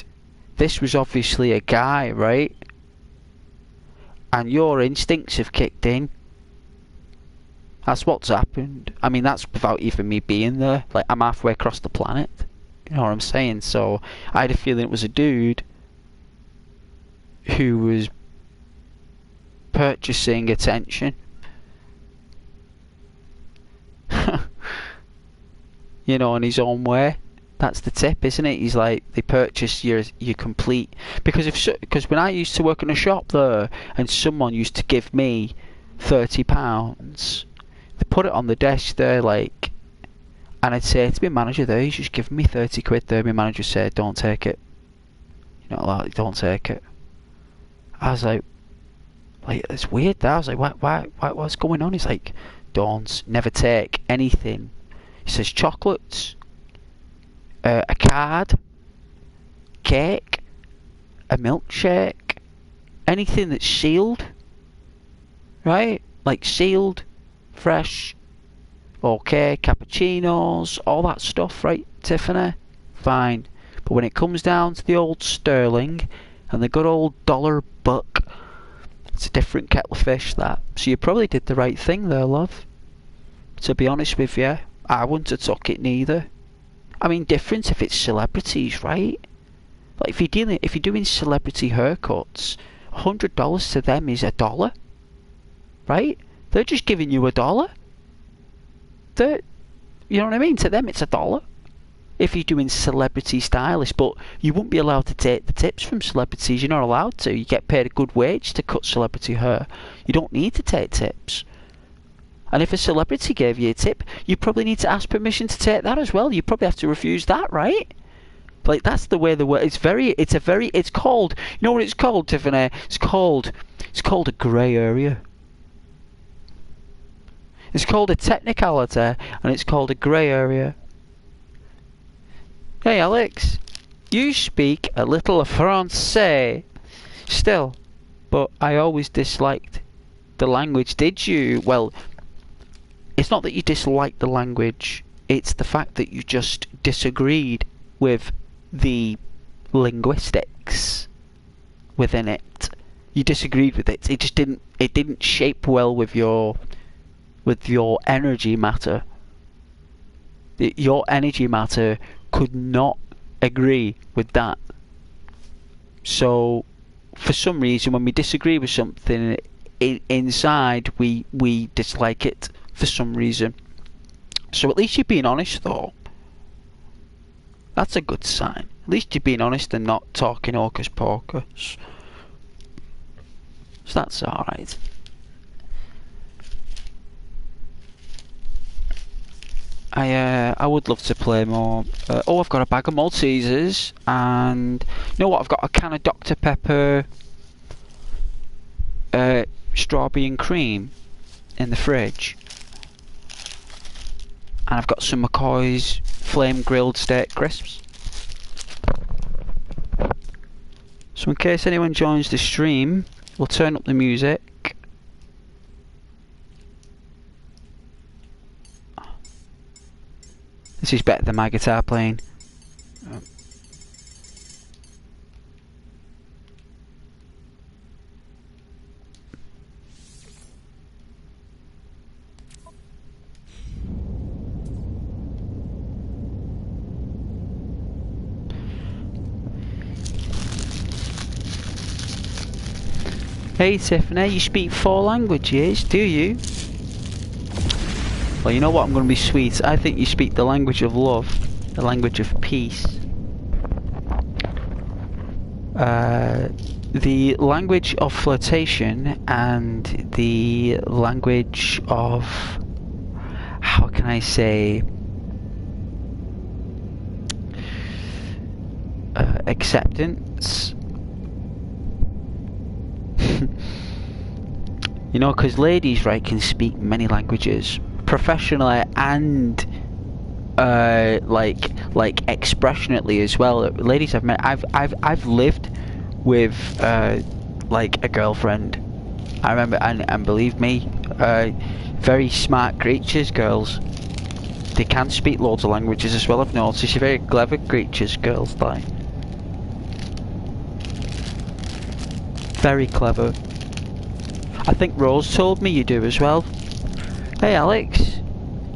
this was obviously a guy, right? And your instincts have kicked in. That's what's happened. I mean, that's without even me being there. Like, I'm halfway across the planet. You know what I'm saying? So, I had a feeling it was a dude who was purchasing attention. You know, in his own way. That's the tip, isn't it? He's like, they purchase your complete... Because when I used to work in a shop there, and someone used to give me £30, they put it on the desk there like, And I'd say to my manager there, he's just given me 30 quid there. My manager said, don't take it. You're not allowed, don't take it. I was like, it's weird that. I was like, what's going on? He's like, don't, never take anything. He says chocolates, a card, cake, a milkshake, anything that's sealed, right? Like sealed, fresh, okay, cappuccinos, all that stuff, right, Tiffany? Fine. But when it comes down to the old sterling and the good old dollar buck, it's a different kettle of fish, that. So you probably did the right thing there, love. To be honest with you, I wouldn't have took it neither. I mean, different if it's celebrities, right? Like if you're doing celebrity haircuts, $100 to them is $1, right? They're just giving you $1. You know what I mean? To them, it's $1. If you're doing celebrity stylists, but you wouldn't be allowed to take the tips from celebrities. You're not allowed to. You get paid a good wage to cut celebrity hair. You don't need to take tips. And if a celebrity gave you a tip, you probably need to ask permission to take that as well. You probably have to refuse that, right? Like that's the way the word. It's called. You know what it's called, Tiffany? It's called a grey area. It's called a technicality, and it's called a grey area. Hey Alex, you speak a little Francais still, but I always disliked the language. Did you? Well, it's not that you disliked the language, it's the fact that you just disagreed with the linguistics within it. You disagreed with it. It didn't shape well with your energy matter. Your energy matter could not agree with that. So for some reason when we disagree with something inside, we dislike it for some reason. So at least you're being honest though. That's a good sign. At least you're being honest and not talking hocus pocus. So that's alright. I would love to play more. Oh, I've got a bag of Maltesers, and you know what? I've got a can of Dr. Pepper, strawberry and cream in the fridge, and I've got some McCoy's flame grilled steak crisps. So in case anyone joins the stream, we'll turn up the music. This is better than my guitar playing. Hey Tiffany, you speak 4 languages, do you? Well, you know what, I'm going to be sweet. I think you speak the language of love, the language of peace. The language of flirtation, and the language of, how can I say, acceptance. You know, because ladies, right, can speak many languages professionally and like expressionately as well. Ladies I've met, I've lived with like a girlfriend. I remember, and believe me, very smart creatures, girls. They can speak loads of languages as well. I've noticed. You're very clever creatures, girls. Like very clever. I think Rose told me you do as well. Hey Alex,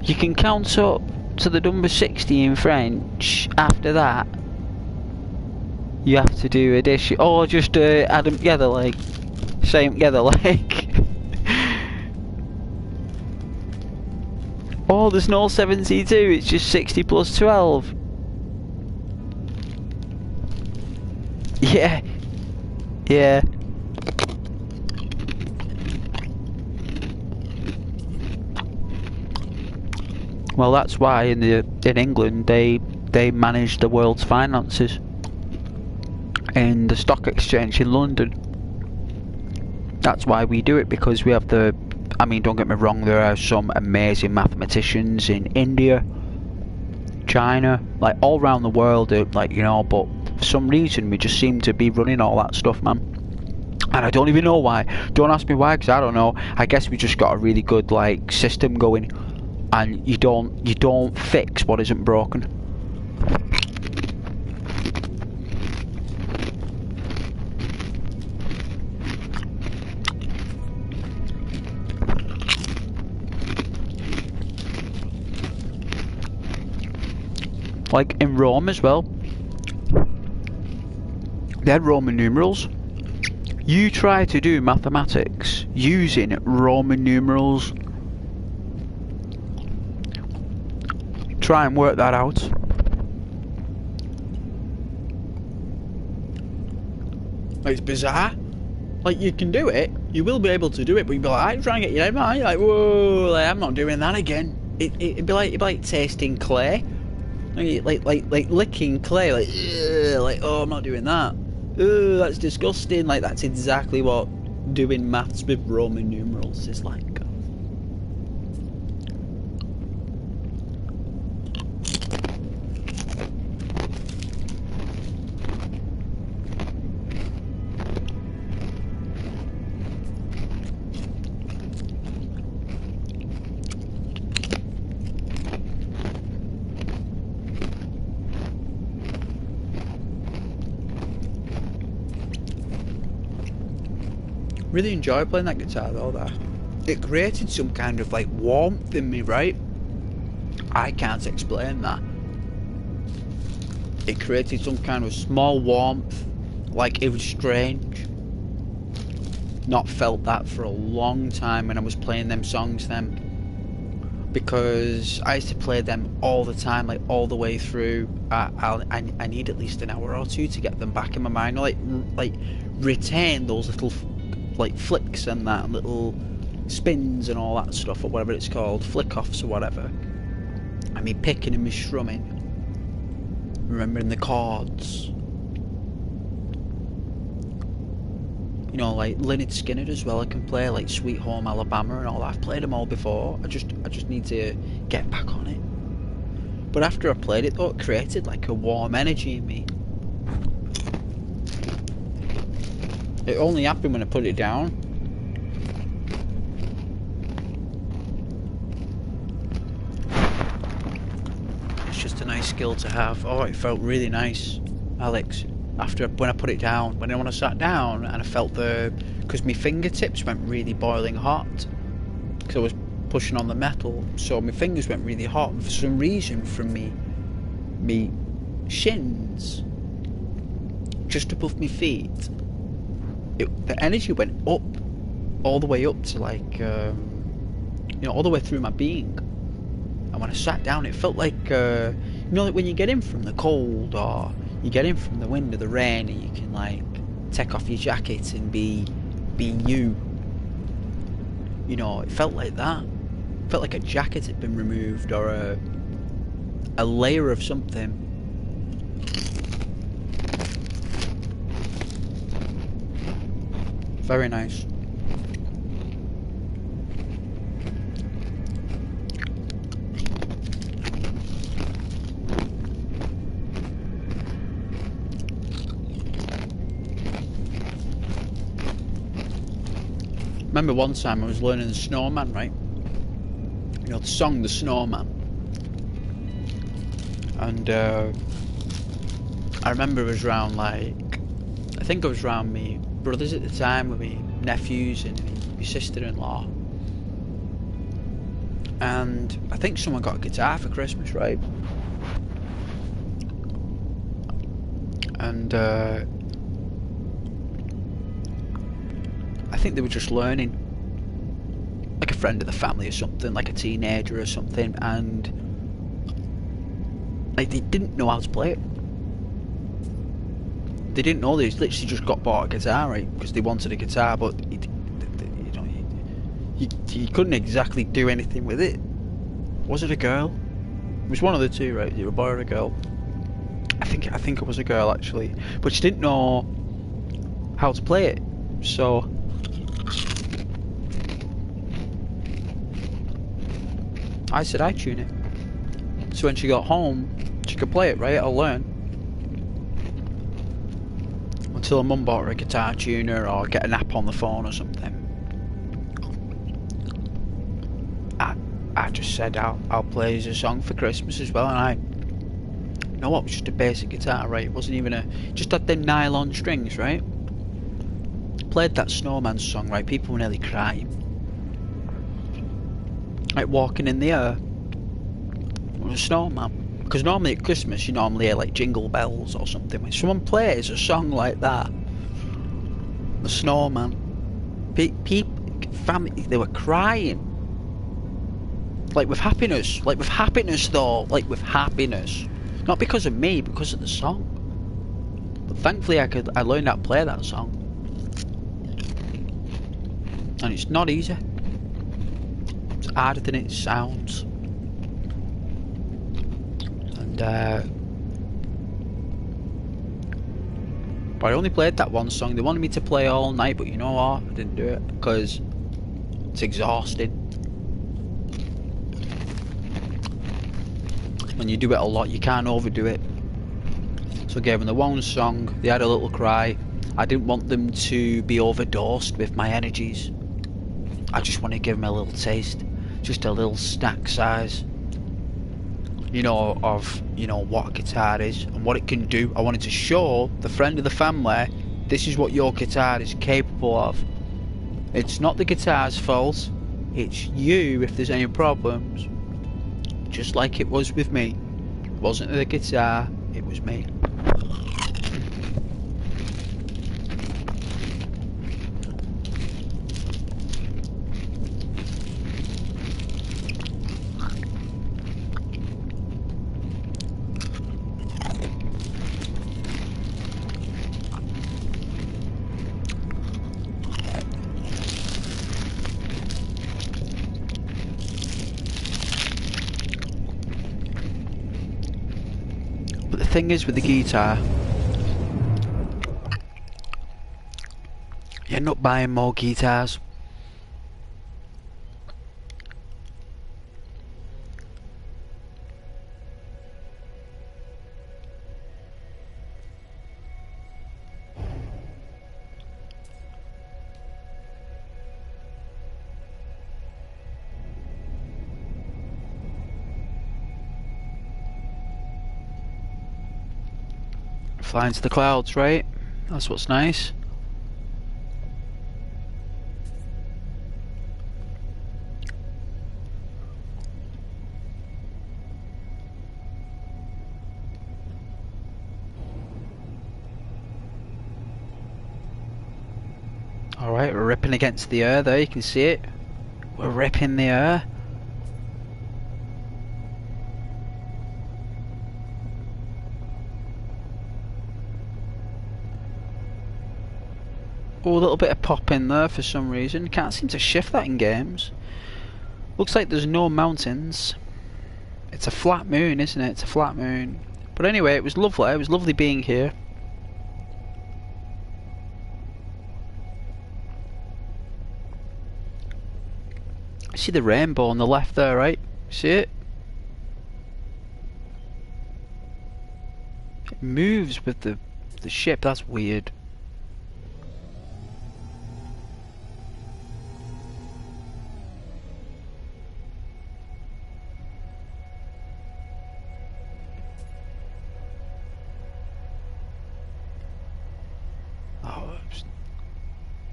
you can count up to the number 60 in French. After that, you have to do addition, or just add them together, like say them together, like. Oh, there's no 72. It's just 60 plus 12. Yeah. Yeah. Well, that's why in England they manage the world's finances in the stock exchange in London. That's why we do it, because we have the. I mean, don't get me wrong. There are some amazing mathematicians in India, China, like all around the world. Like, you know, but for some reason we just seem to be running all that stuff, man. And I don't even know why. Don't ask me why, because I don't know. I guess we just got a really good like system going, and you don't fix what isn't broken. Like in Rome as well, they had Roman numerals. You try to do mathematics using Roman numerals. Try and work that out. It's bizarre. Like, you can do it, you will be able to do it, but you'd be like, I'm trying to get your head right. You're like, whoa, like, I'm not doing that again. It'd be like tasting clay. Like licking clay, like, oh, I'm not doing that. Ugh, that's disgusting. Like, that's exactly what doing maths with Roman numerals is like. Really enjoy playing that guitar though. There, it created some kind of like warmth in me, right? I can't explain that. It created some kind of small warmth, like it was strange. Not felt that for a long time when I was playing them songs then, because I used to play them all the time, like all the way through. I need at least an hour or two to get them back in my mind, like retain those little like flicks and that, and little spins and all that stuff, or whatever it's called, flick offs or whatever. I mean, picking and me strumming, remembering the chords. You know, like Lynyrd Skynyrd as well. I can play like Sweet Home Alabama and all that. I've played them all before. I just need to get back on it. But after I played it, though, it created like a warm energy in me. It only happened when I put it down. It's just a nice skill to have. Oh, it felt really nice, Alex. When I put it down, when I sat down, and I felt because my fingertips went really boiling hot, because I was pushing on the metal, so my fingers went really hot. And for some reason, from me shins, just above my feet, the energy went up, all the way up to like, all the way through my being. And when I sat down, it felt like, like when you get in from the cold, or you get in from the wind or the rain, and you can like take off your jacket and be you. You know, it felt like that. It felt like a jacket had been removed, or a layer of something. Very nice. Remember one time I was learning the Snowman, right? You know, the song The Snowman. And I remember it was around I think I was around me brothers at the time, with me nephews and my sister-in-law, and I think someone got a guitar for Christmas, right? And I think they were just learning, like a friend of the family or something, like a teenager or something, and like they didn't know how to play it. They didn't know. They literally just got bought a guitar, right? Because they wanted a guitar, but you couldn't exactly do anything with it. Was it a girl? It was one of the two, right? You were a boy or a girl. I think it was a girl actually, but she didn't know how to play it. So I said I tune it. So when she got home, she could play it, right? I'll learn. Until her mum bought her a guitar tuner or get an app on the phone or something. I just said I'll play as a song for Christmas as well, and I know what, it was just a basic guitar, right? It wasn't even just had them nylon strings, right? Played that Snowman song, right? People were nearly crying. Like Walking in the Air. It was a snowman. Because normally at Christmas you normally hear like Jingle Bells or something. When someone plays a song like that, the Snowman, people, family, they were crying. Like with happiness though, like with happiness. Not because of me, because of the song. But thankfully I learned how to play that song. And it's not easy. It's harder than it sounds. And but I only played that one song. They wanted me to play all night, but you know what? I didn't do it because it's exhausting. When you do it a lot, you can't overdo it. So I gave them the one song. They had a little cry. I didn't want them to be overdosed with my energies. I just want to give them a little taste, just a little snack size, you know, of, you know, what a guitar is and what it can do. I wanted to show the friend of the family, this is what your guitar is capable of. It's not the guitar's fault, it's you if there's any problems. Just like it was with me. It wasn't the guitar, it was me. The thing is with the guitar, you end up buying more guitars. Flying to the clouds, right? That's what's nice. Alright, we're ripping against the air there, you can see it. We're ripping the air. Oh, a little bit of pop in there for some reason. Can't seem to shift that in games. Looks like there's no mountains. It's a flat moon, isn't it? It's a flat moon. But anyway, it was lovely. It was lovely being here. See the rainbow on the left there, right? See it? It moves with the ship. That's weird.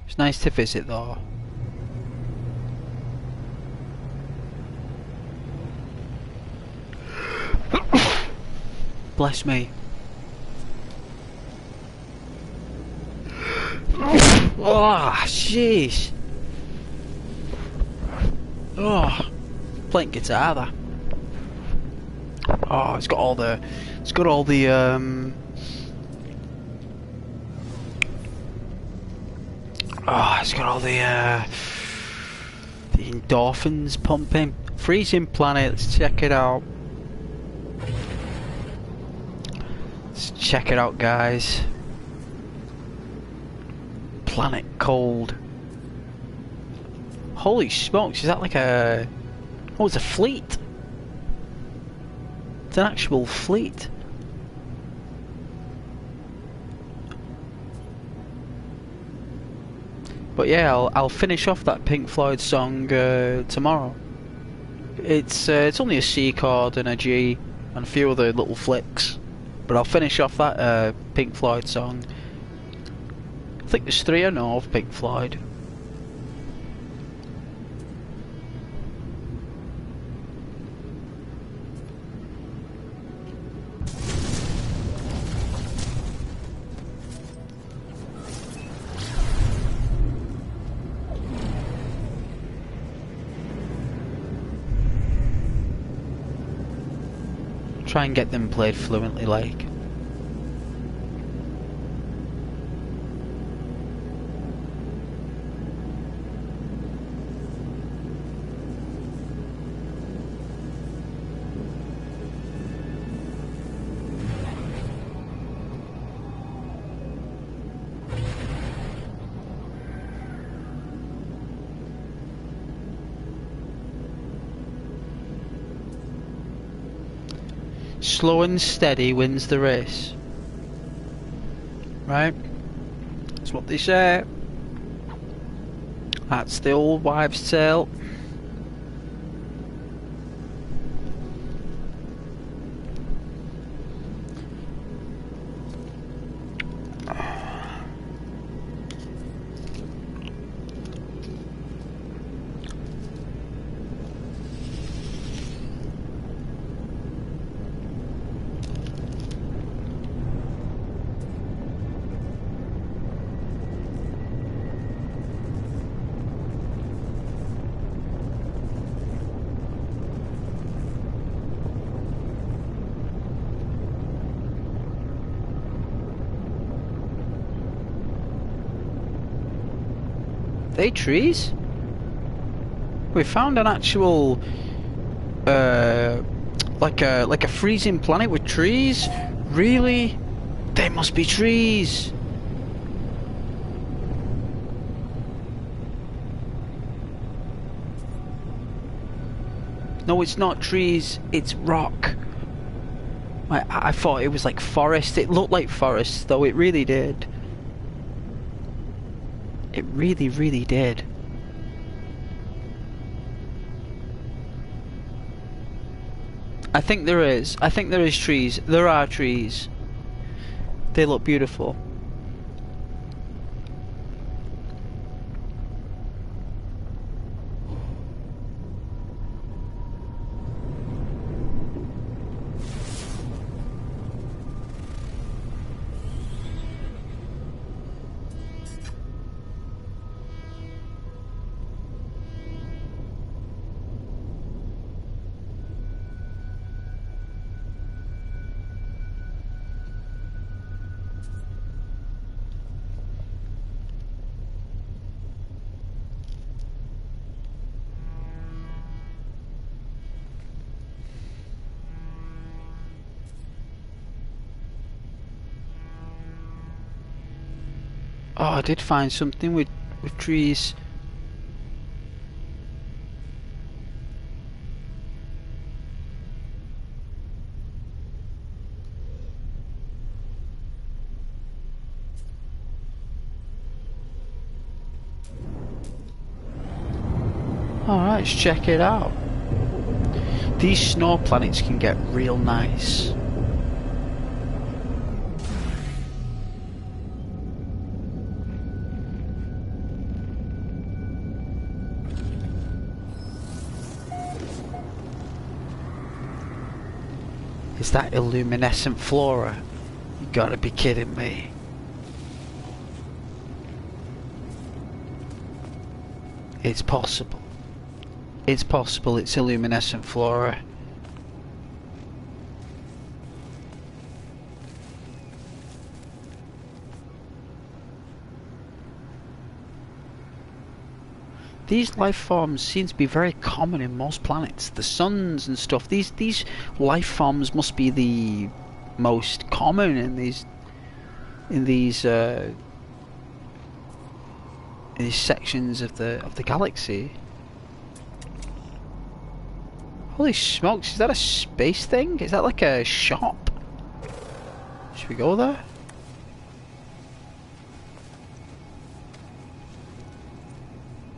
It's nice to visit though. Bless me. Oh, jeez. Oh, playing guitar there. Oh, it's got all the endorphins pumping. Freezing Planet, let's check it out. Check it out, guys. Planet Cold. Holy smokes, is that like a... Oh, it's a fleet. It's an actual fleet. But yeah, I'll finish off that Pink Floyd song tomorrow. It's only a C chord and a G and a few other little flicks. But I'll finish off that Pink Floyd song. I think there's 3 I know of Pink Floyd. Try and get them played fluently, like. Slow and steady wins the race. Right? That's what they say. That's the old wives' tale. They trees? We found an actual like a freezing planet with trees? Really? They must be trees. No, it's not trees, it's rock. I thought it was like forest. It looked like forest, though. It really did. It really, really did. I think there is. I think there is trees. There are trees. They look beautiful. Oh, I did find something with trees. Alright, let's check it out. These snow planets can get real nice. Is that illuminescent flora? You gotta be kidding me. It's possible. It's possible it's illuminescent flora. These life forms seem to be very common in most planets. The suns and stuff. These life forms must be the most common in these sections of the galaxy. Holy smokes! Is that a space thing? Is that like a shop? Should we go there?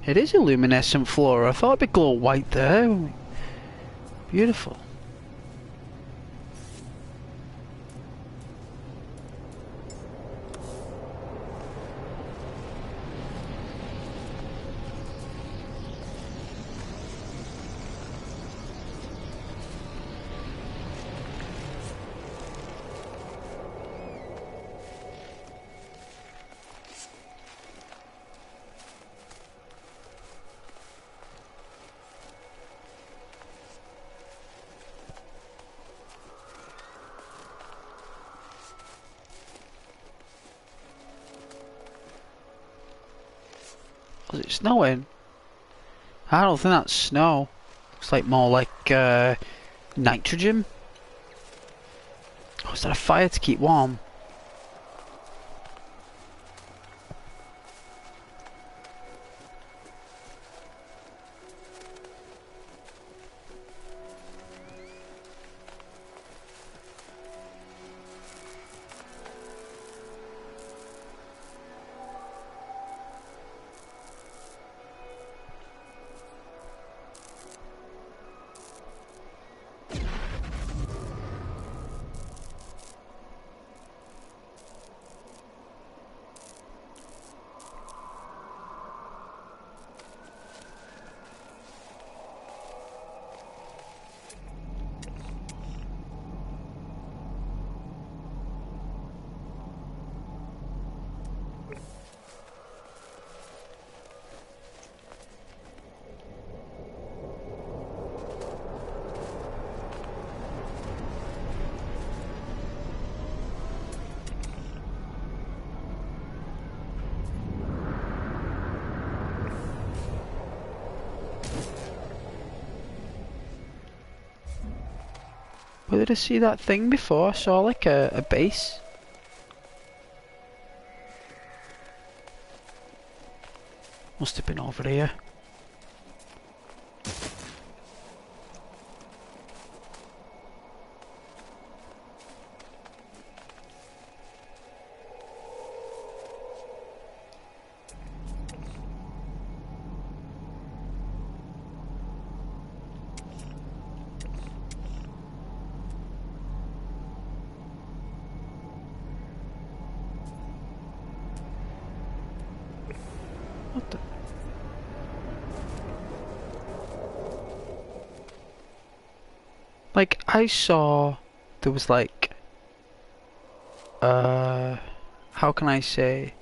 It is a luminescent floor. I thought it'd be glow white there. Beautiful. Was it snowing? I don't think that's snow. Looks like more like nitrogen. Oh, is that a fire to keep warm? Where did I see that thing before? I saw like a base. Must have been over here. What the? Like, I saw there was like, how can I say?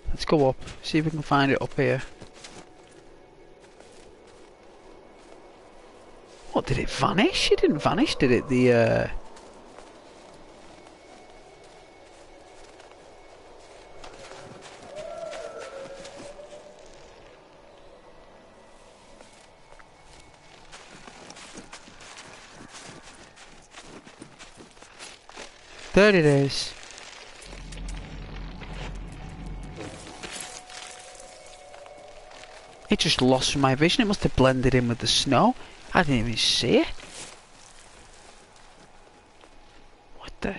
Let's go up, see if we can find it up here. What, did it vanish? It didn't vanish, did it? There it is. It just lost from my vision. It must have blended in with the snow. I didn't even see it. What the?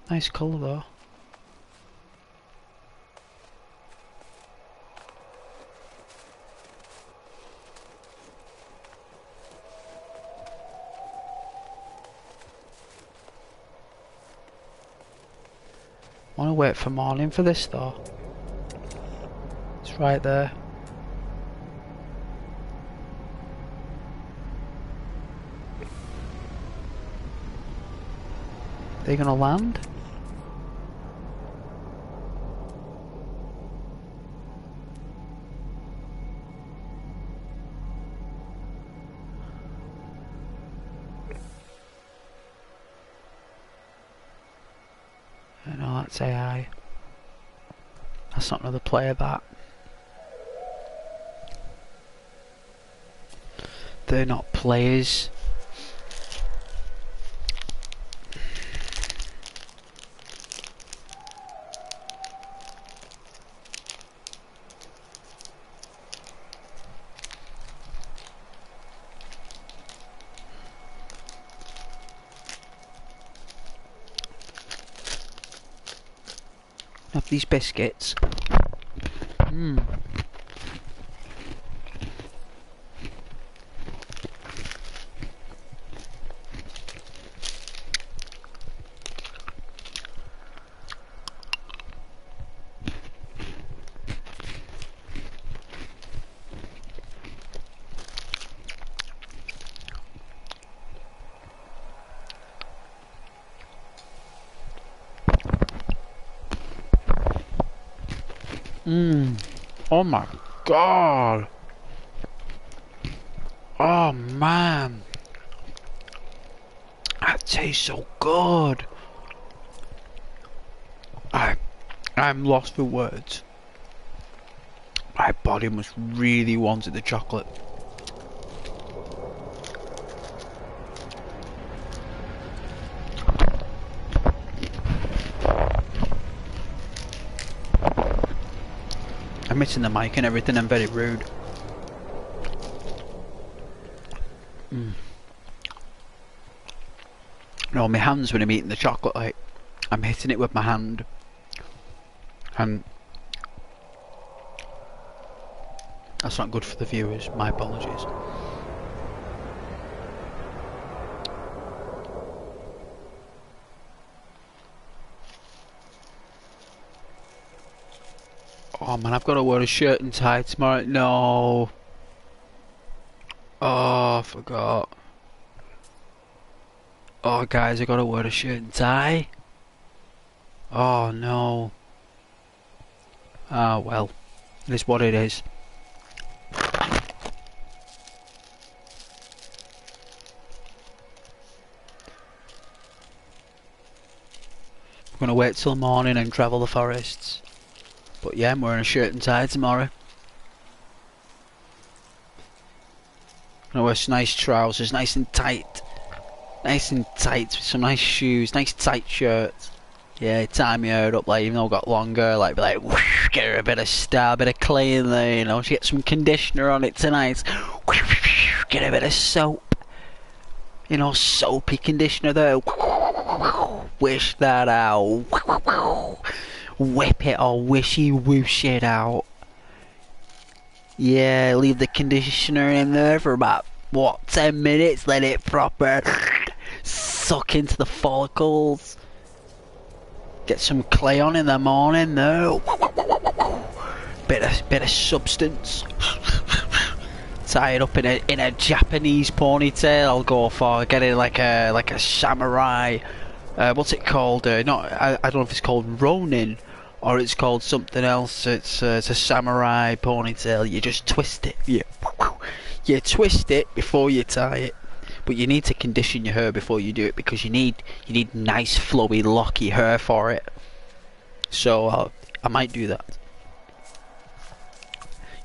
Nice colour though. I want to wait for morning for this though. It's right there. They gonna land? No, that's AI. That's not another player, that. they're not players. Have these biscuits. Oh my god. Oh man. That tastes so good. I'm lost for words. My body must really wanted the chocolate. I'm missing the mic and everything, I'm very rude. No, my hands when I'm eating the chocolate, like, I'm hitting it with my hand. And that's not good for the viewers, my apologies. Oh man, I've got to wear a shirt and tie tomorrow. No. Oh, I forgot. Oh guys, I got to wear a shirt and tie. Oh no. Ah well, it is what it is. I'm gonna wait till morning and travel the forests. But yeah, I'm wearing a shirt and tie tomorrow. I'm gonna wear some nice trousers, nice and tight. Nice and tight, with some nice shoes, nice tight shirts. Yeah, tie my hair up, like, even though I've got longer, like, be like, whoosh, get her a bit of style, a bit of clay in there, you know, she get some conditioner on it tonight. Whoosh, whoosh, get a bit of soap. You know, soapy conditioner there. Wish that out. Whip it or wishy whoosh it out. Yeah, leave the conditioner in there for about, what, 10 minutes, let it proper suck into the follicles. Get some clay on in the morning though. Bit of substance. Tie it up in a Japanese ponytail. I'll go for get it like a samurai. What's it called? I don't know if it's called Ronin or it's called something else. It's a samurai ponytail. You just twist it. You twist it before you tie it. But you need to condition your hair before you do it because you need nice flowy locky hair for it. So I might do that.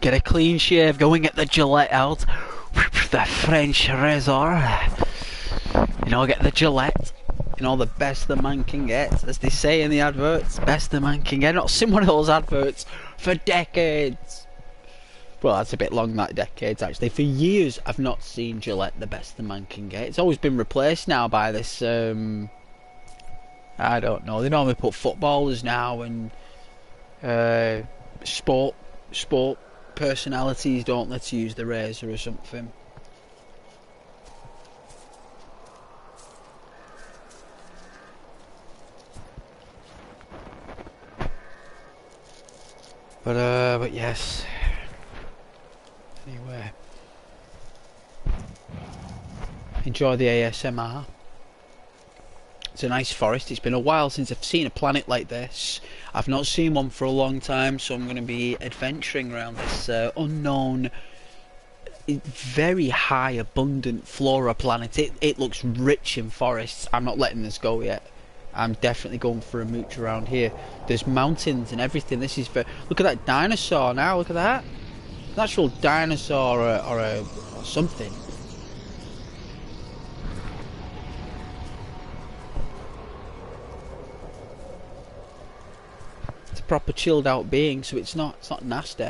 Get a clean shave, go and get the Gillette out. The French razor. You know, get the Gillette. You know, the best the man can get, as they say in the adverts. Best the man can get. I've not seen one of those adverts for decades. Well, that's a bit long, that decades actually. For years, I've not seen Gillette, the best the man can get. It's always been replaced now by this, I don't know. They normally put footballers now and sport personalities don't let you use the razor or something. But yes. Anyway, enjoy the ASMR. It's a nice forest. It's been a while since I've seen a planet like this. I've not seen one for a long time, so I'm going to be adventuring around this unknown, very high, abundant flora planet. It looks rich in forests. I'm not letting this go yet. I'm definitely going for a mooch around here. There's mountains and everything. This is look at that dinosaur now. Look at that. Natural dinosaur or something. proper chilled out being, so it's not nasty.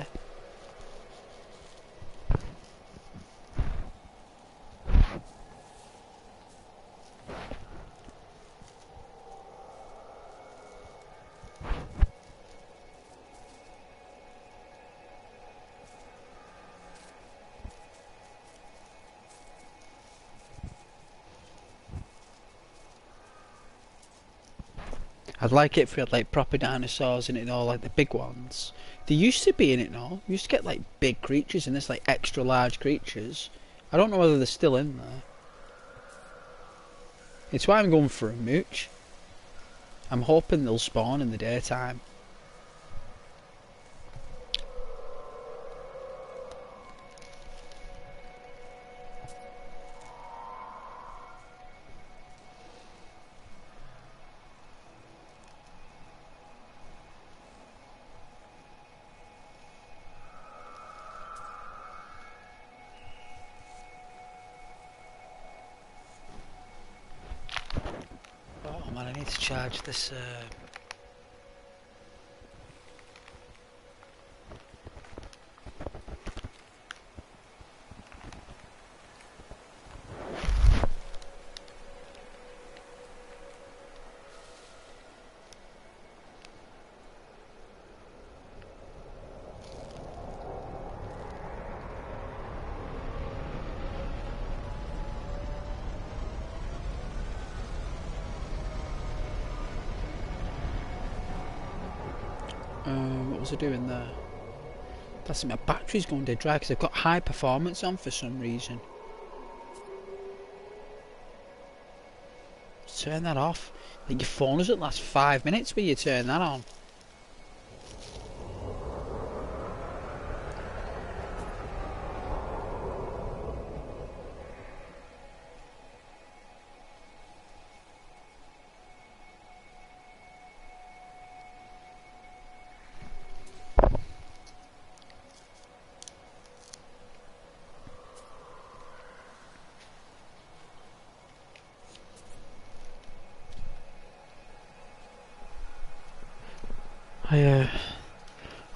I'd like it if we had like proper dinosaurs in it, all like the big ones. They used to be in it now. You used to get like big creatures in this, like extra large creatures. I don't know whether they're still in there. It's why I'm going for a mooch. I'm hoping they'll spawn in the daytime. Oh man, I need to charge this. What was I doing there? That's my battery's going dead dry because I've got high performance on for some reason. Turn that off. Like your phone doesn't last 5 minutes when you turn that on.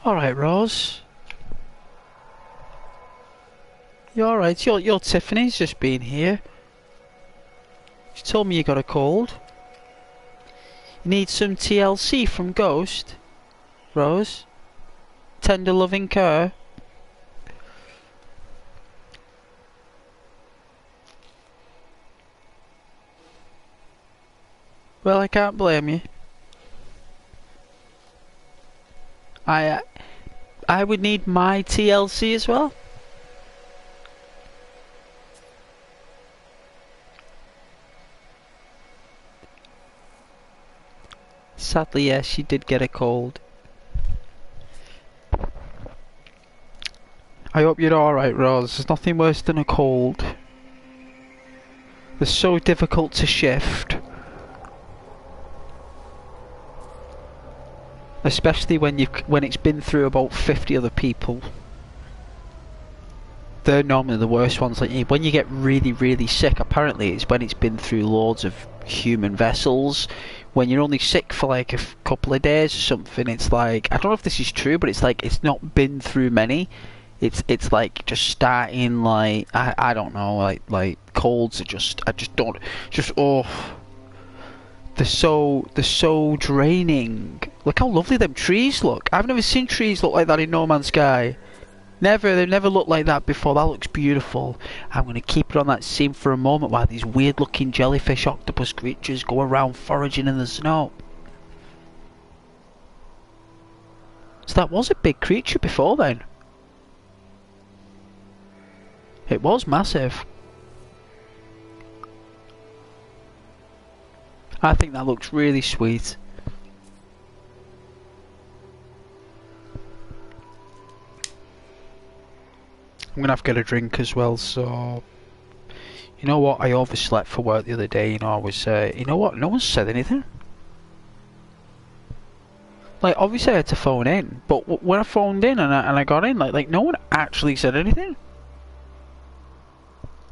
Alright, Rose. You alright? Your Tiffany's just been here. She told me you got a cold. You need some TLC from Ghost? Rose? Tender loving care? Well, I can't blame you. I would need my TLC as well. Sadly, yes, she did get a cold. I hope you're alright, Rose. There's nothing worse than a cold. They're so difficult to shift. Especially when it's been through about 50 other people. They're normally the worst ones. Like when you get really, really sick, apparently it's when it's been through loads of human vessels. When you're only sick for like a couple of days or something, it's like, I don't know if this is true, but it's like it's not been through many. It's like just starting like I don't know, like colds are just oh. They're so draining. Look how lovely them trees look. I've never seen trees look like that in No Man's Sky. They've never looked like that before. That looks beautiful. I'm going to keep it on that scene for a moment while these weird looking jellyfish octopus creatures go around foraging in the snow. So that was a big creature before then. It was massive. I think that looks really sweet. I'm gonna have to get a drink as well, so... You know what, I overslept for work the other day, you know, I was, you know what, no one said anything. Like, obviously I had to phone in, but when I phoned in and I got in, like no one actually said anything.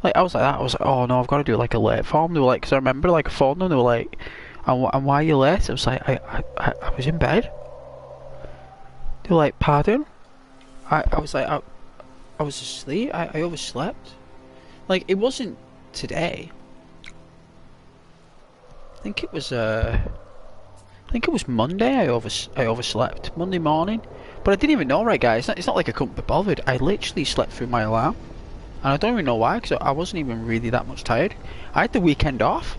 Like, I was like that, I was like, oh no, I've got to do like a late phone. They were like, because I remember like I phoned them, they were like, and why are you late? I was like, I was in bed. They were like, pardon? I was like, I was asleep. I overslept. Like, it wasn't today. I think it was Monday. I overslept Monday morning, but I didn't even know. Right, guys, it's not like I couldn't be bothered. I literally slept through my alarm, and I don't even know why, because I wasn't even really that much tired. I had the weekend off,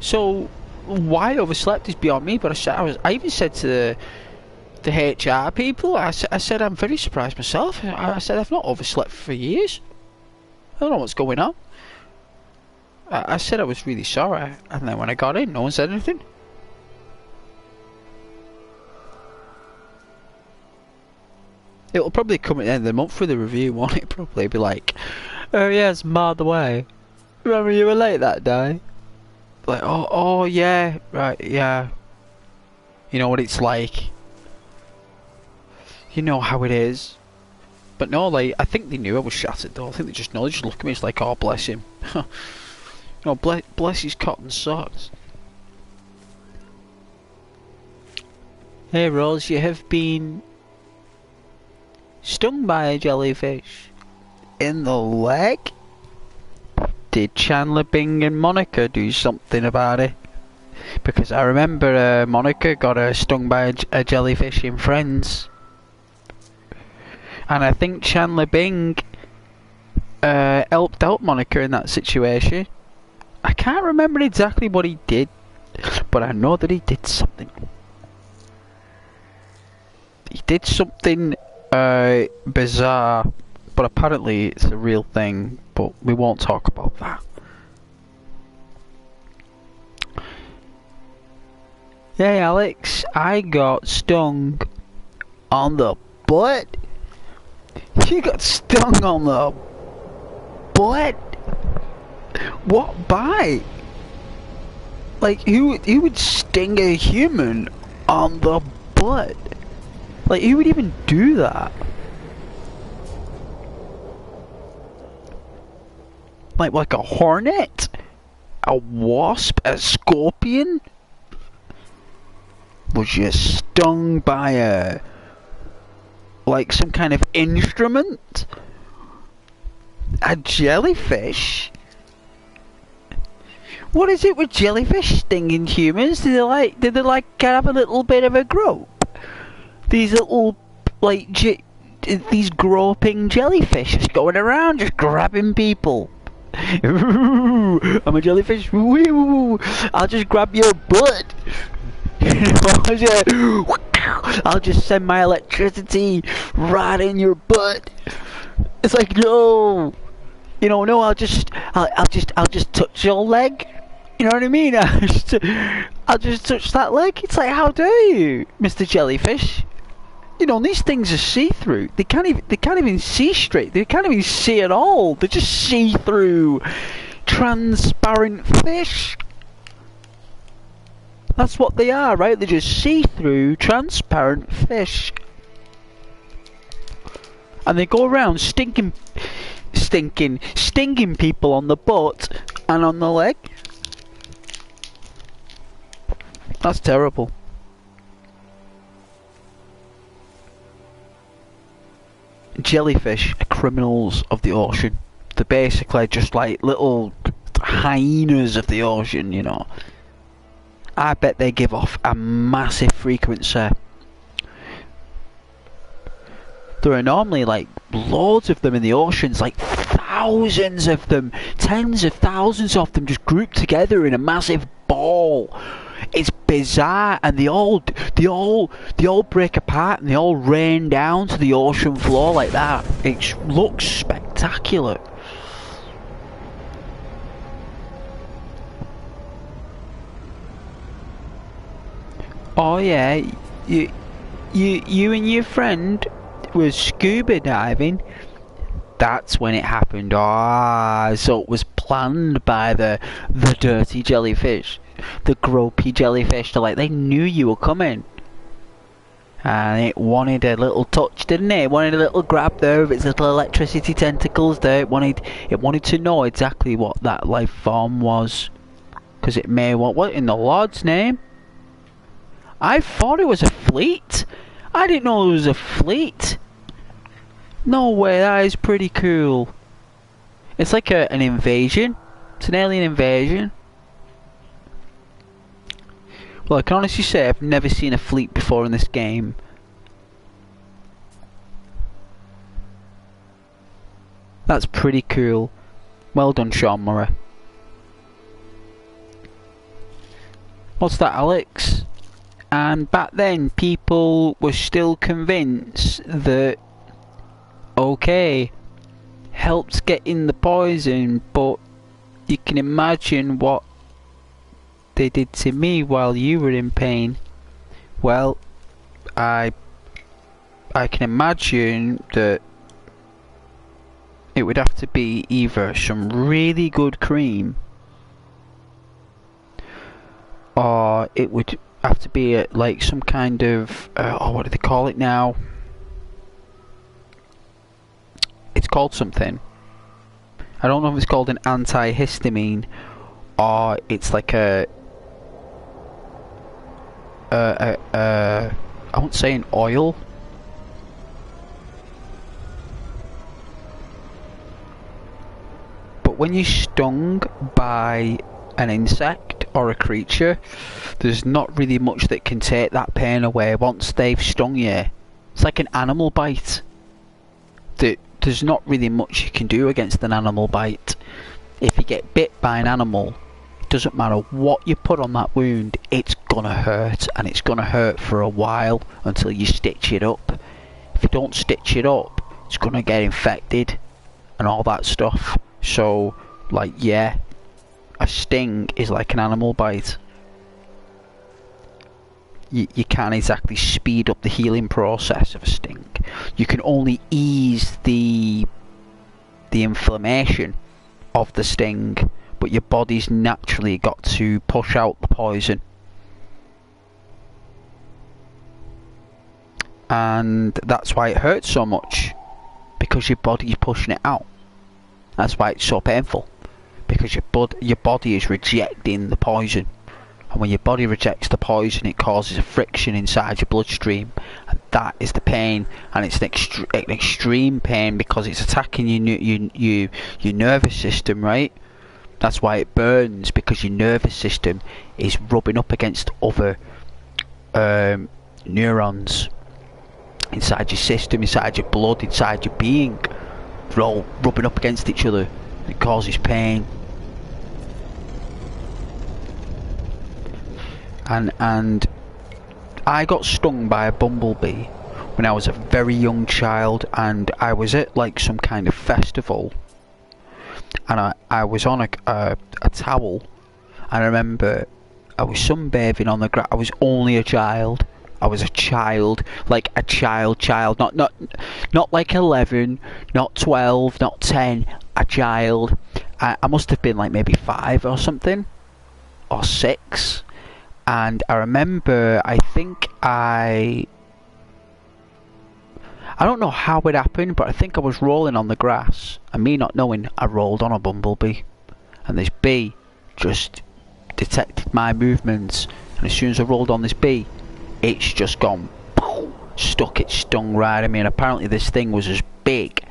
so why I overslept is beyond me. But I even said to the HR people, I said I'm very surprised myself. I said I've not overslept for years. I don't know what's going on. I said I was really sorry, and then when I got in, no one said anything. It'll probably come at the end of the month for the review, won't it? Probably be like, oh yes, miles away. Remember you were late that day? Like, oh yeah, right, yeah. You know what it's like. You know how it is. But no, like, I think they knew I was shattered though. I think they just know. They just look at me, it's like, oh bless him. No, bless his cotton socks. Hey Rose, you have been stung by a jellyfish in the leg? Did Chandler, Bing and Monica do something about it? Because I remember Monica got stung by a jellyfish in Friends. And I think Chandler Bing helped out Monica in that situation. I can't remember exactly what he did, but I know that he did something. He did something bizarre, but apparently it's a real thing, but we won't talk about that. Hey Alex, I got stung on the butt. You got stung on the butt? What by? Like, who would sting a human on the butt? Like, who would even do that? Like a hornet? A wasp? A scorpion? Was you stung by like some kind of instrument? A jellyfish? What is it with jellyfish stinging humans? Did they like have a little bit of a grope? These little, like, these groping jellyfish just going around, just grabbing people. Ooh, I'm a jellyfish. Ooh, I'll just grab your butt. I'll just send my electricity right in your butt. It's like, no, you know, no. I'll just touch your leg. You know what I mean? I'll just touch that leg. It's like, how dare you, Mr. Jellyfish? You know, these things are see-through. They can't even see straight. They can't even see at all. They're just see-through, transparent fish. That's what they are, right? They're just see-through, transparent fish. And they go around stinging people on the butt and on the leg. That's terrible. Jellyfish are criminals of the ocean. They're basically just like little hyenas of the ocean, you know. I bet they give off a massive frequency. There are normally like loads of them in the oceans, like thousands of them, tens of thousands of them just grouped together in a massive ball. It's bizarre, and they all break apart and they all rain down to the ocean floor like that. It looks spectacular. Oh yeah, you and your friend was scuba diving. That's when it happened. Ah, so it was planned by the dirty jellyfish, the gropey jellyfish. They knew you were coming, and it wanted a little touch, didn't it? It wanted a little grab there of its little electricity tentacles. There, it wanted to know exactly what that life form was, because it may want what in the Lord's name. I thought it was a fleet. I didn't know there was a fleet. No way, that is pretty cool. It's like an invasion. It's an alien invasion. Well, I can honestly say I've never seen a fleet before in this game. That's pretty cool. Well done, Sean Murray. What's that, Alex? And back then, people were still convinced that, okay, helps getting the poison, but you can imagine what they did to me while you were in pain. Well, I can imagine that it would have to be either some really good cream, or it would have to be like some kind of oh, what do they call it now? It's called something. I don't know if it's called an antihistamine, or it's like I won't say an oil. But when you're stung by an insect or a creature, there's not really much that can take that pain away once they've stung you. It's like an animal bite. There's not really much you can do against an animal bite. If you get bit by an animal, it doesn't matter what you put on that wound, it's gonna hurt, and it's gonna hurt for a while until you stitch it up. If you don't stitch it up, it's gonna get infected and all that stuff. So, like, yeah, a sting is like an animal bite. You can't exactly speed up the healing process of a sting. You can only ease the inflammation of the sting, but your body's naturally got to push out the poison. And that's why it hurts so much, because your body's pushing it out. That's why it's so painful, because your body is rejecting the poison. And when your body rejects the poison, it causes a friction inside your bloodstream, and that is the pain. And it's an extreme pain because it's attacking your nervous system, right? That's why it burns, because your nervous system is rubbing up against other neurons inside your system, inside your blood, inside your being. They're all rubbing up against each other. It causes pain. And I got stung by a bumblebee when I was a very young child, and I was at like some kind of festival, and I was on a towel, and I remember I was sunbathing on the grass. I was only a child. I was a child, like a child, not like 11, not 12, not 10, a child. I must have been like maybe 5 or something, or 6. And I remember, I think I don't know how it happened, but I think I was rolling on the grass, and me not knowing, I rolled on a bumblebee, and this bee just detected my movements, and as soon as I rolled on this bee, it's just gone, stuck its stung right at me. And apparently this thing was as big,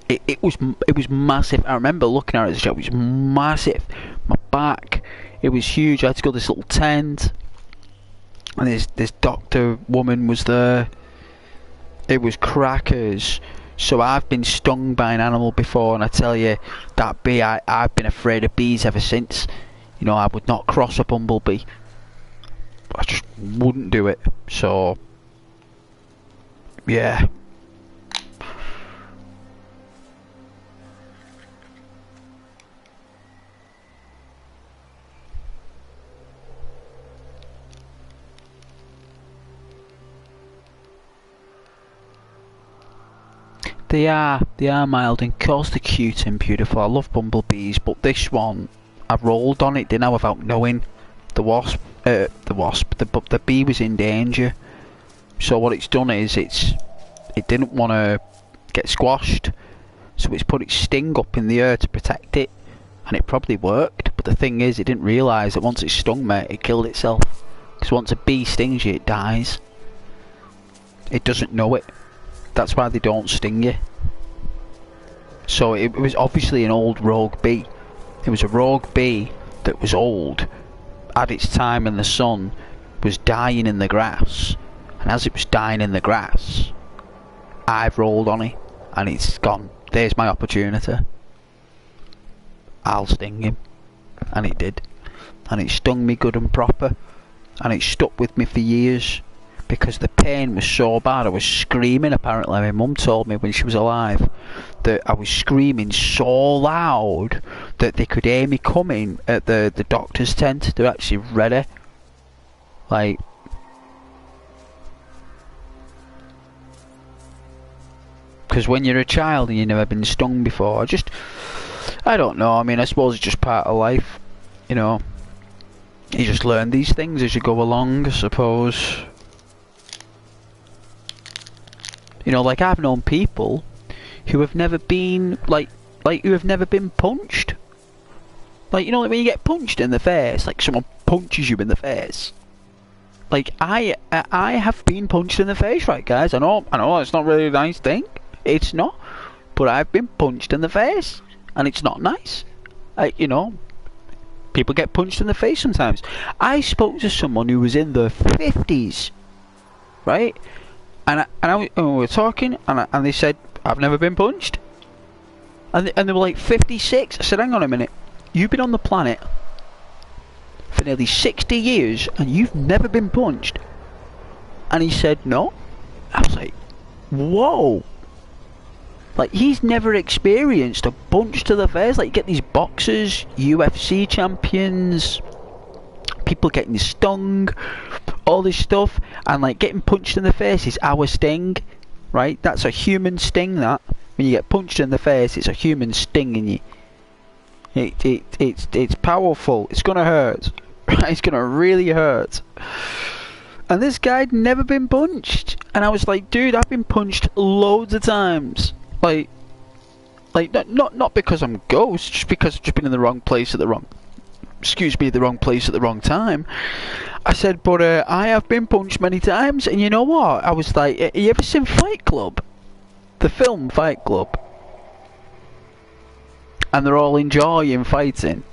it was massive. I remember looking at it, it was massive. My back, it was huge. I had to go to this little tent, and this doctor woman was there. It was crackers. So I've been stung by an animal before, and I tell you, that bee, I've been afraid of bees ever since. You know, I would not cross a bumblebee. I just wouldn't do it. So, yeah. They are mild, and of course they're cute and beautiful. I love bumblebees, but this one, I rolled on it, didn't I, without knowing. The bee was in danger. So what it's done is it didn't want to get squashed, so it's put its sting up in the air to protect it, and it probably worked. But the thing is, it didn't realise that once it stung me, it killed itself. Because once a bee stings you, it dies. It doesn't know it. That's why they don't sting you. So it was obviously an old rogue bee. It was a rogue bee that was old, had its time in the sun, was dying in the grass, and as it was dying in the grass, I've rolled on it, and it's gone. There's my opportunity. I'll sting him. And it did. And it stung me good and proper, and it stuck with me for years, because the pain was so bad. I was screaming. Apparently my mum told me when she was alive that I was screaming so loud that they could hear me coming at the doctor's tent. They're actually ready. Like, because when you're a child and you've never been stung before, I don't know, I mean, I suppose it's just part of life, you know. You just learn these things as you go along, I suppose. You know, like, I've known people who have never been, like who have never been punched. Like, you know, when you get punched in the face, like someone punches you in the face. Like, I have been punched in the face, right, guys? I know, it's not really a nice thing. It's not. But I've been punched in the face, and it's not nice. You know, people get punched in the face sometimes. I spoke to someone who was in their 50s, right? And we were talking, and they said, I've never been punched. And they were like 56. I said, hang on a minute. You've been on the planet for nearly 60 years, and you've never been punched? And he said, no. I was like, whoa. Like, he's never experienced a punch to the face. Like, you get these boxers, UFC champions, people getting stung, all this stuff, and like getting punched in the face is our sting, right? That's a human sting. That when you get punched in the face, it's a human stinging you. It's powerful. It's gonna hurt. It's gonna really hurt. And this guy'd never been punched, and I was like, dude, I've been punched loads of times. Like not because I'm ghost, just because I've just been in the wrong place at the wrong. The wrong place at the wrong time. I said, but I have been punched many times, and you know what? I was like, you ever seen Fight Club? The film Fight Club? And they're all enjoying fighting.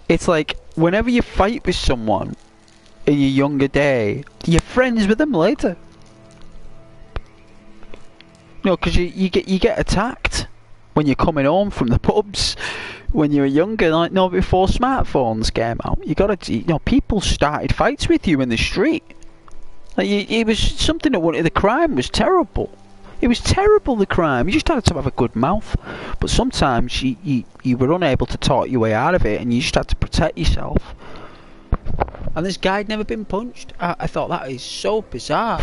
It's like, whenever you fight with someone in your younger day, you're friends with them later. No, because you get attacked when you're coming home from the pubs. When you were younger, like, no, before smartphones came out, people started fights with you in the street. Like, it was something that the crime was terrible. It was terrible, the crime. You just had to have a good mouth. But sometimes you were unable to talk your way out of it, and you just had to protect yourself. And this guy had never been punched. I thought that is so bizarre.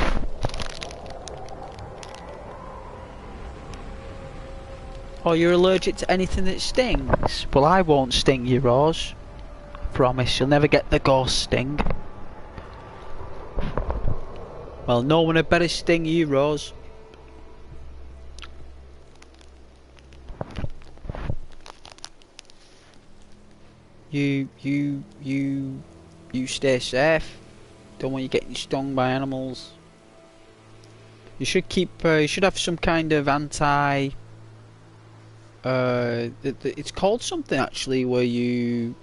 Oh, you're allergic to anything that stings? Well, I won't sting you, Rose. I promise, you'll never get the ghost sting. Well, no one had better sting you, Rose. You stay safe. Don't want you getting stung by animals. You should you should have some kind of anti... it's called something actually, where you...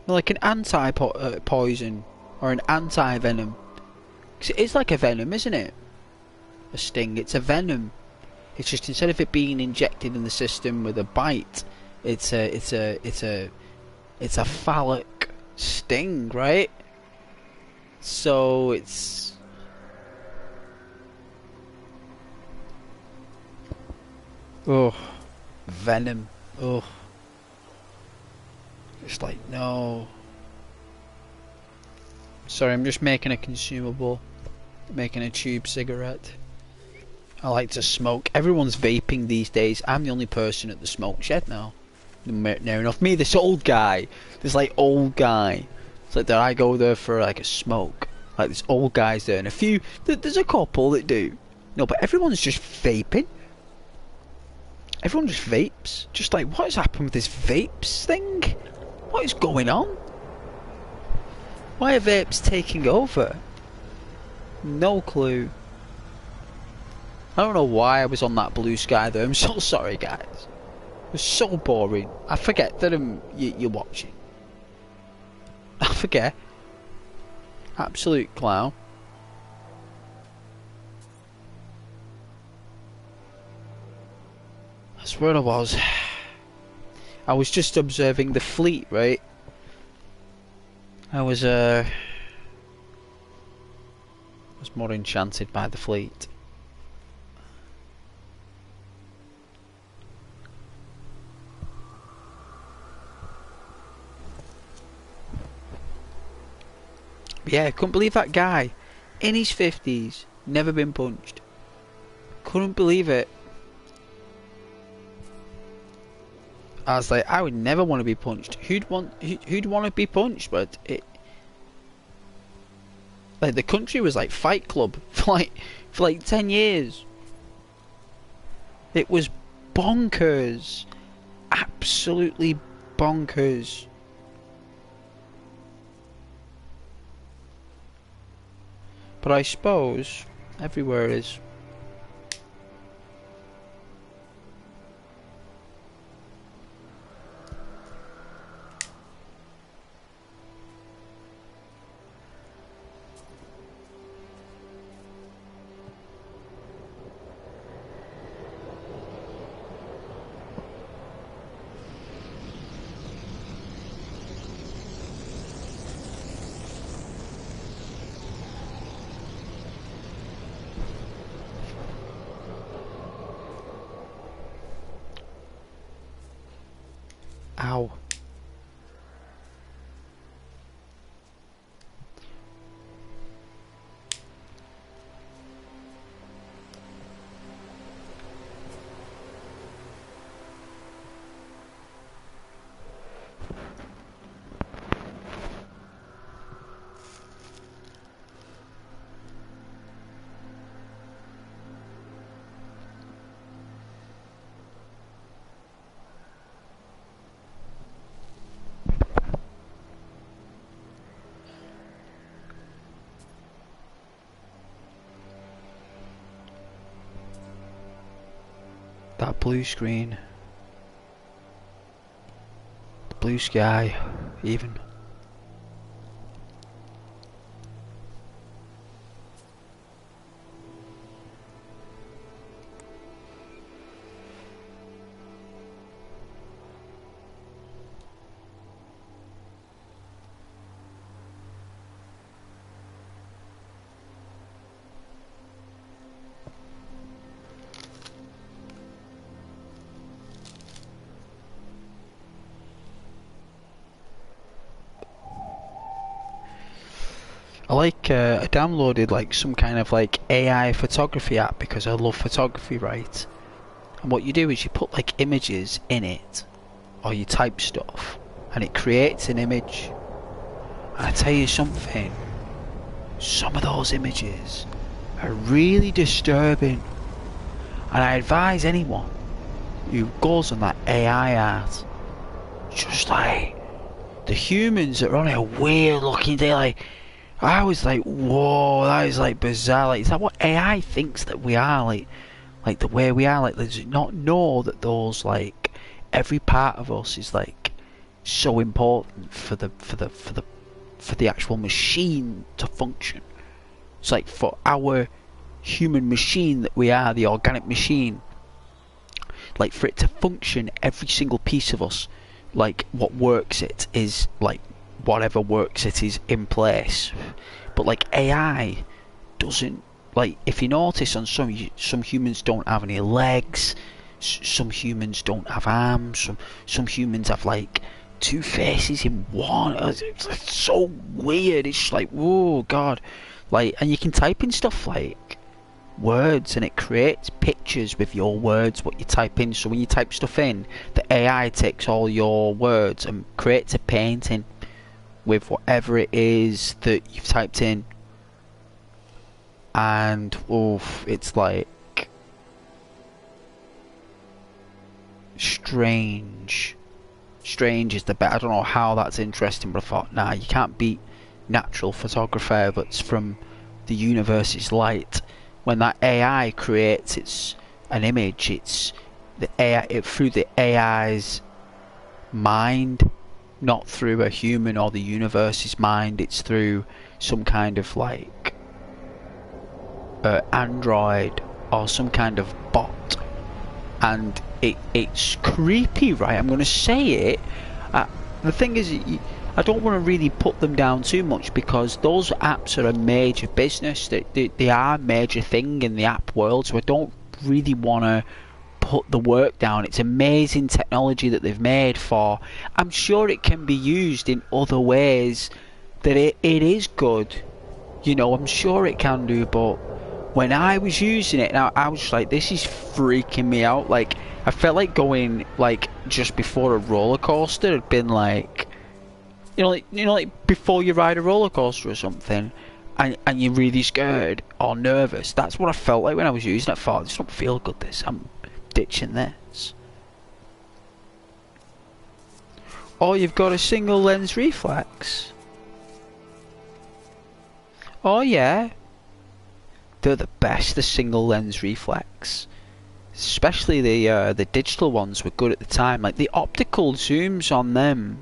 like an anti-poison, or an anti-venom. It's like a venom, isn't it? A sting, it's a venom. It's just, instead of it being injected in the system with a bite, it's a phallic sting, right? So it's... oh, venom. Oh, it's like, no. Sorry, I'm just making a consumable, making a tube cigarette. I like to smoke. Everyone's vaping these days. I'm the only person at the smoke shed now. Near enough. Me, this old guy. This like old guy. It's like that I go there for like a smoke. Like this old guy's there, and a few. There's a couple that do. No, but everyone's just vaping. Everyone just vapes. Just like, what has happened with this vapes thing? What is going on? Why are vapes taking over? No clue. I don't know why I was on that blue sky though. I'm so sorry, guys. It was so boring. I forget that you're watching. I forget. Absolute clown. That's where I was. I was just observing the fleet, right? I was more enchanted by the fleet. Yeah, couldn't believe that guy in his 50s, never been punched. Couldn't believe it. I was like, I would never want to be punched. Who'd want to be punched? But it, like, the country was like Fight Club for like 10 years. It was bonkers, absolutely bonkers. But I suppose everywhere is. Ow. That blue screen. The blue sky, even. I downloaded like some kind of like AI photography app because I love photography, right? And what you do is you put like images in it, or you type stuff, and it creates an image. And I tell you something, some of those images are really disturbing, and I advise anyone who goes on that AI art, just like the humans that are on a weird looking day, like I was like, whoa, that is like bizarre. Like, is that what AI thinks that we are? Like the way we are? Like, does it not know that those, like, every part of us is like so important for the actual machine to function? It's like for our human machine that we are, the organic machine, like for it to function, every single piece of us, like what works it is like whatever works it is in place. But like AI doesn't, like, if you notice on some humans don't have any legs, some humans don't have arms, some humans have like two faces in one. It's so weird. It's like, whoa, god. Like, and you can type in stuff like words and it creates pictures with your words, what you type in. So when you type stuff in, the AI takes all your words and creates a painting with whatever it is that you've typed in. And oof, it's like strange is the best. I don't know how that's interesting, but I thought, nah, you can't beat natural photographer, but it's from the universe's light. When that AI creates an image, it's the AI through the AI's mind, not through a human or the universe's mind. It's through some kind of like android or some kind of bot, and it's creepy, right? I'm going to say it. The thing is, I don't want to really put them down too much, because those apps are a major business. They are a major thing in the app world, so I don't really want to put the work down. It's amazing technology that they've made for. I'm sure it can be used in other ways that it is good. You know, I'm sure it can do, but when I was using it, now I was just like, this is freaking me out. Like, I felt like going like just before a roller coaster. Had been like, like before you ride a roller coaster or something, and you're really scared or nervous. That's what I felt like when I was using it. I thought, this don't feel good. I'm ditching this. Oh, you've got a single lens reflex. Oh yeah, they're the best. The single lens reflex, especially the digital ones, were good at the time. Like the optical zooms on them,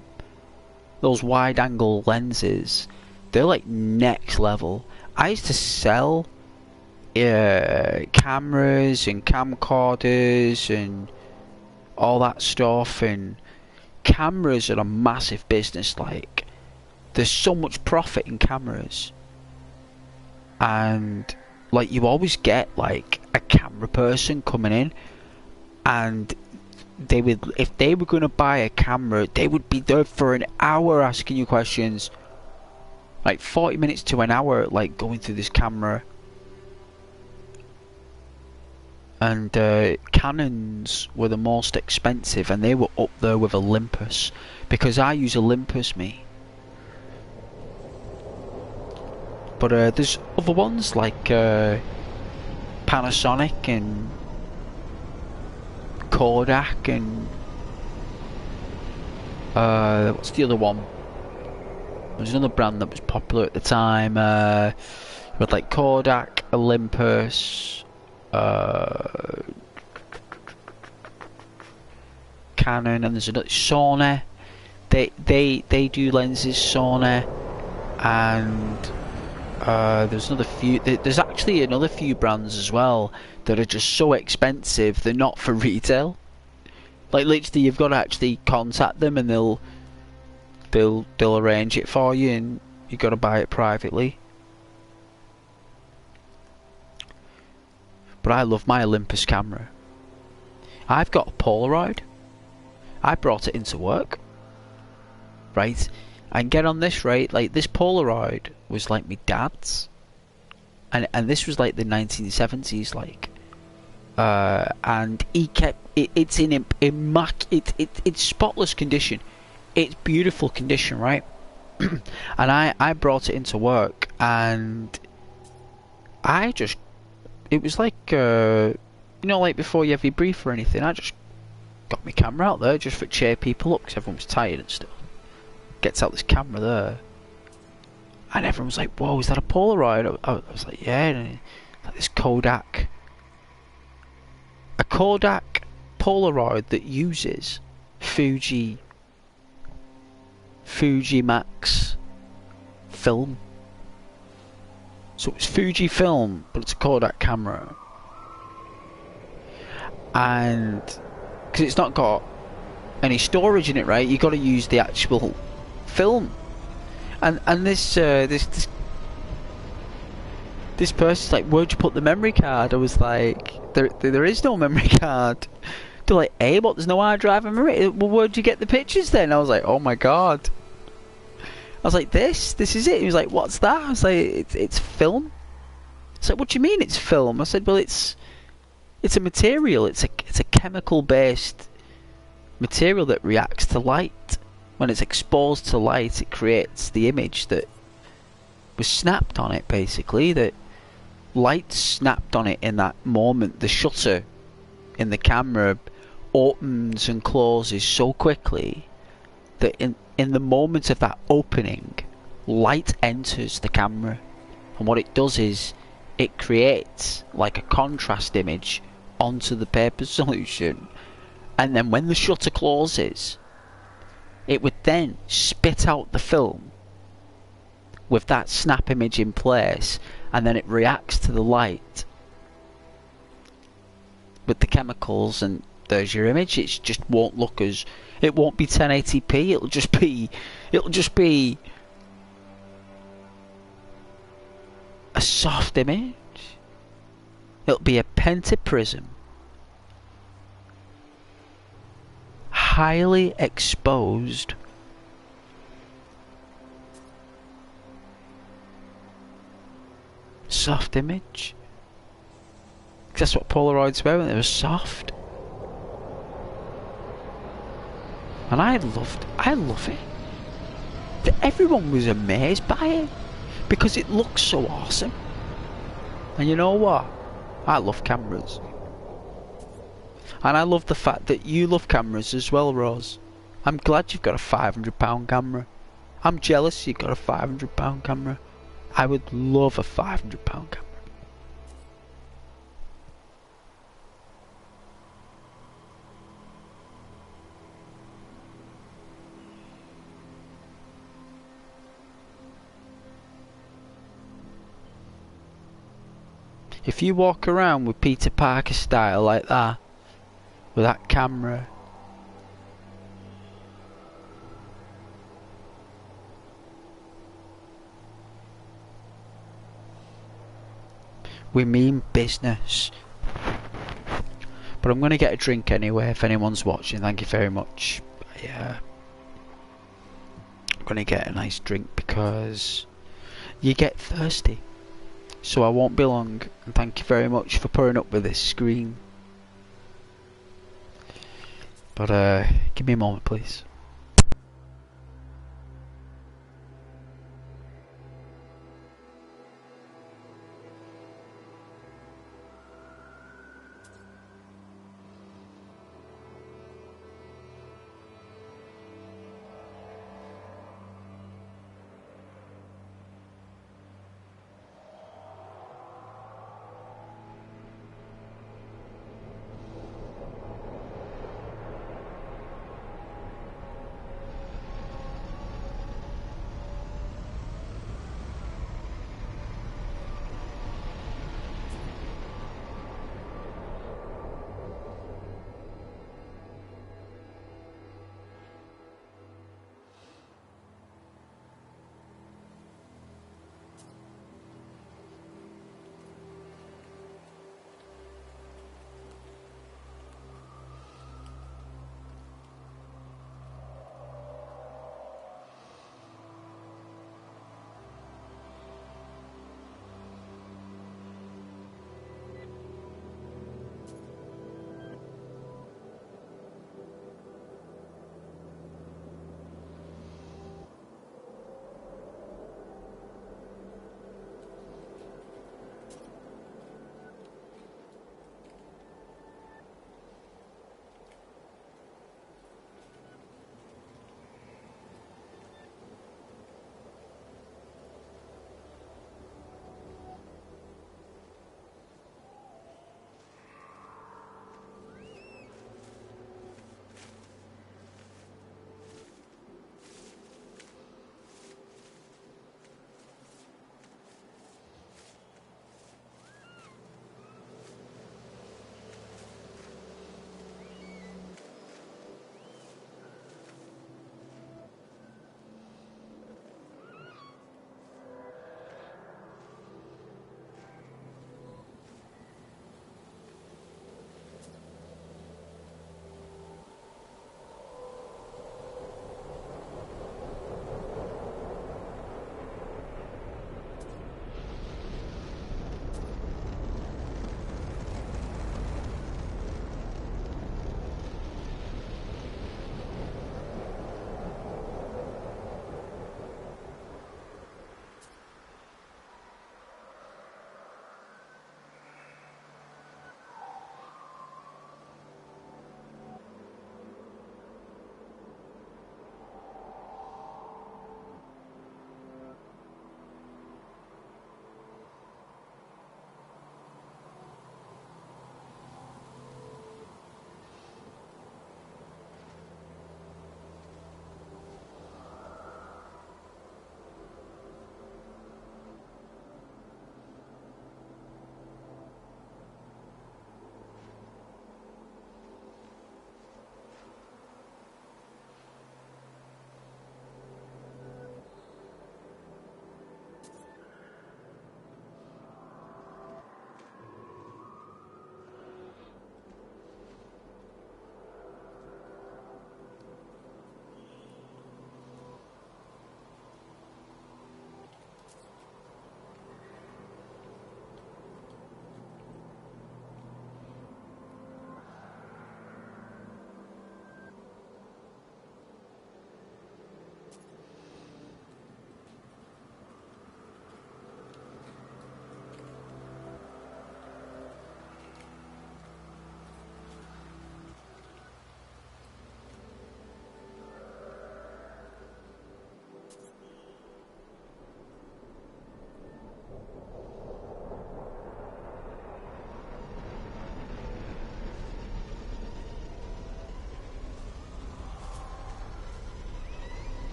those wide angle lenses, they're like next level. I used to sell cameras and camcorders and all that stuff, and cameras are a massive business. Like, there's so much profit in cameras, and like you always get like a camera person coming in, and they would, if they were going to buy a camera, they would be there for an hour asking you questions, like 40 minutes to an hour, like going through this camera. And Canons were the most expensive, and they were up there with Olympus, because I use Olympus, me. But there's other ones like Panasonic and Kodak and what's the other one? There's another brand that was popular at the time. With like Kodak, Olympus, Canon, and there's another Sony. They do lenses, Sony, and there's another few. There's actually another few brands as well that are just so expensive they're not for retail. Like literally, you've got to actually contact them, and they'll arrange it for you, and you got to buy it privately. But I love my Olympus camera. I've got a Polaroid. I brought it into work. Right? And get on this, right? Like, this Polaroid was like my dad's. And this was like the 1970s, like. And he kept it's in it's spotless condition. It's beautiful condition, right? And I brought it into work, and it was like, like before you have your brief or anything, I just got my camera out there just for cheer people up, because everyone was tired and stuff. Gets out this camera there, and everyone was like, whoa, is that a Polaroid? I was like, yeah, and like this Kodak. A Kodak Polaroid that uses Fuji Max film. So it's Fuji film, but it's a Kodak camera. And because it's not got any storage in it, right? You got to use the actual film. And this person's like, where'd you put the memory card? I was like, there is no memory card. They're like, hey, but there's no hard drive and memory. Well, where'd you get the pictures then? I was like, oh my god. I was like, this is it. He was like, what's that? I was like, it's film. It's like, what do you mean it's film? I said, well, it's a material. It's a chemical based material that reacts to light. When it's exposed to light, it creates the image that was snapped on it, basically. That light snapped on it in that moment. The shutter in the camera opens and closes so quickly that in the moment of that opening, light enters the camera, and what it does is it creates like a contrast image onto the paper solution, and then when the shutter closes, it would then spit out the film with that snap image in place, and then it reacts to the light with the chemicals, and there's your image. It just won't look as, it won't be 1080p, it'll just be a soft image. It'll be a pentaprism, highly exposed soft image. That's what Polaroids were when they were soft. And I love it. Everyone was amazed by it because it looks so awesome. And you know what? I love cameras. And I love the fact that you love cameras as well, Rose. I'm glad you've got a £500 camera. I'm jealous you've got a £500 camera. I would love a £500 camera. If you walk around with Peter Parker style like that, with that camera, we mean business. But I'm going to get a drink anyway if anyone's watching. Thank you very much. Yeah, I'm going to get a nice drink because you get thirsty. So I won't be long, and thank you very much for putting up with this screen. But give me a moment, please.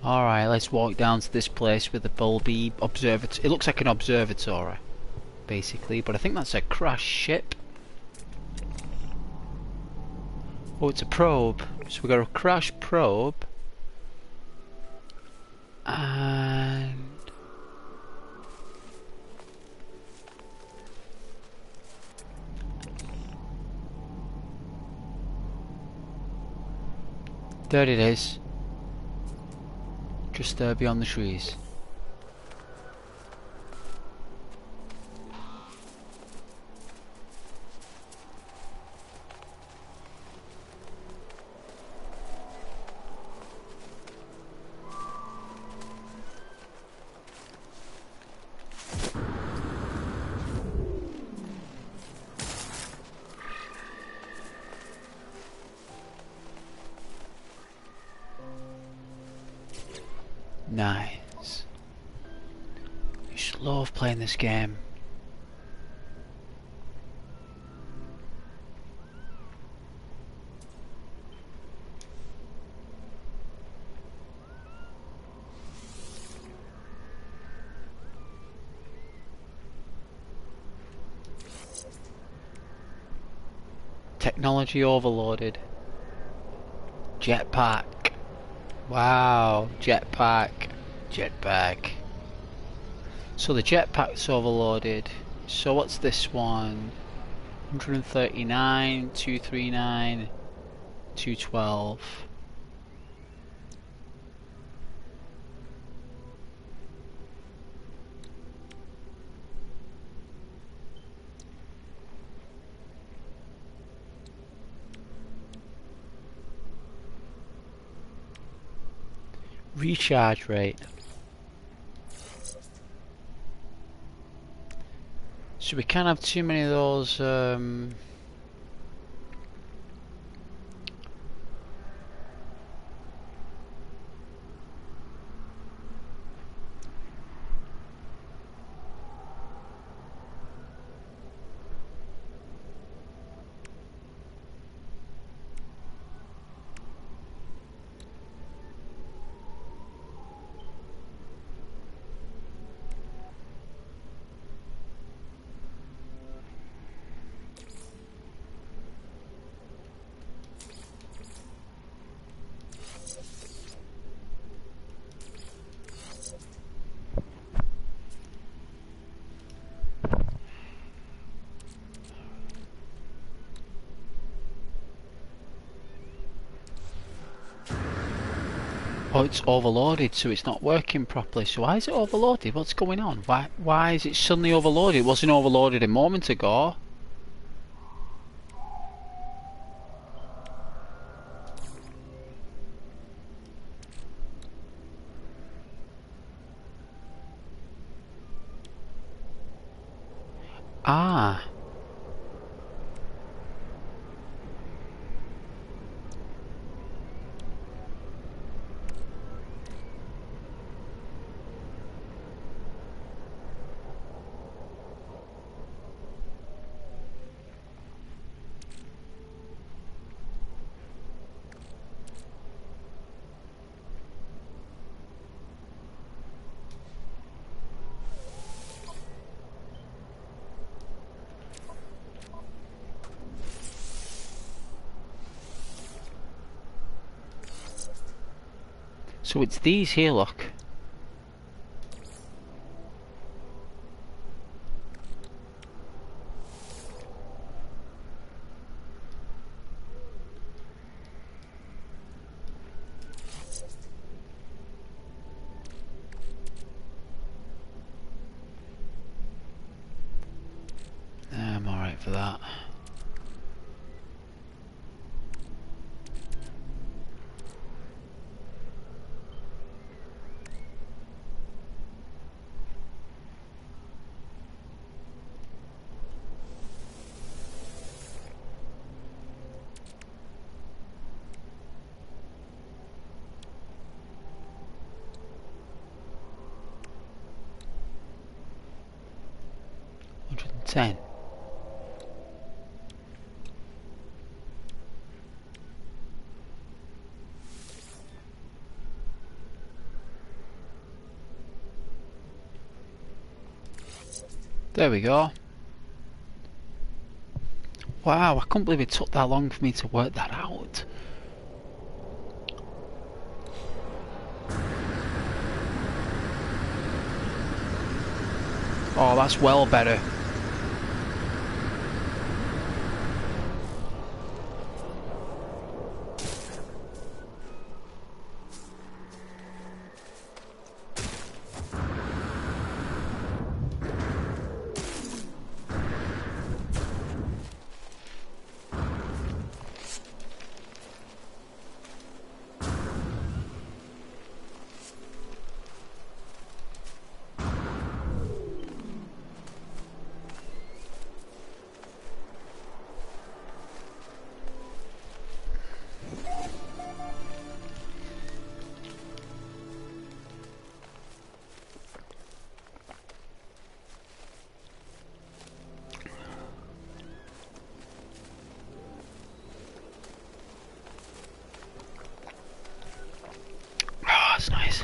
Alright, let's walk down to this place with the bulby observatory. It looks like an observatory, basically, but I think that's a crashed ship. Oh, it's a probe. So we got a crashed probe. And there it is. Just there beyond the trees. Nice. I just love playing this game. Technology overloaded. Jetpack. Wow, jetpack. Jetpack. So the jetpack's overloaded. So what's this one? 139, 239, 212. Recharge rate. So we can't have too many of those oh, it's overloaded, so it's not working properly. So why is it overloaded? What's going on? Why is it suddenly overloaded? It wasn't overloaded a moment ago. Ah. So it's these here, look. I'm alright for that. $110. There we go. Wow, I couldn't believe it took that long for me to work that out. Oh, that's well better. Oh, that's nice.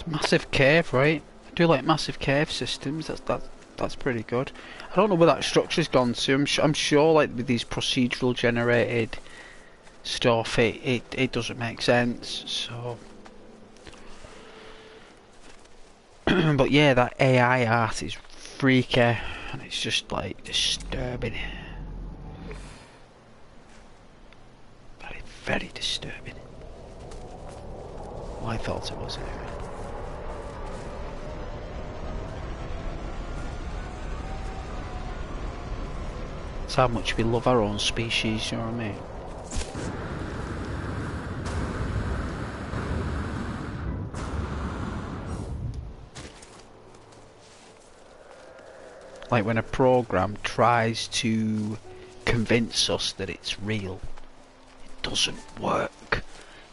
Massive cave, right? I do like massive cave systems. That's pretty good. I don't know where that structure's gone to. I'm sure, like with these procedural generated stuff, it doesn't make sense. So, but yeah, that AI art is freaky, and it's just like disturbing. Very, very disturbing. Well, I thought it was anyway. It's how much we love our own species, you know what I mean? Like when a program tries to convince us that it's real, it doesn't work.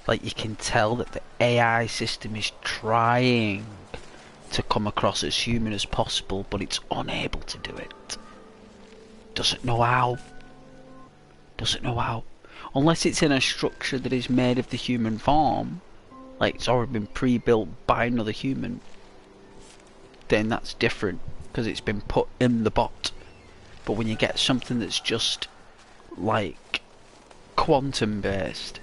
Like you can tell that the AI system is trying to come across as human as possible, but it's unable to do it. Doesn't know how. Doesn't know how. Unless it's in a structure that is made of the human form, like it's already been pre-built by another human, then that's different, because it's been put in the bot. But when you get something that's just like quantum based,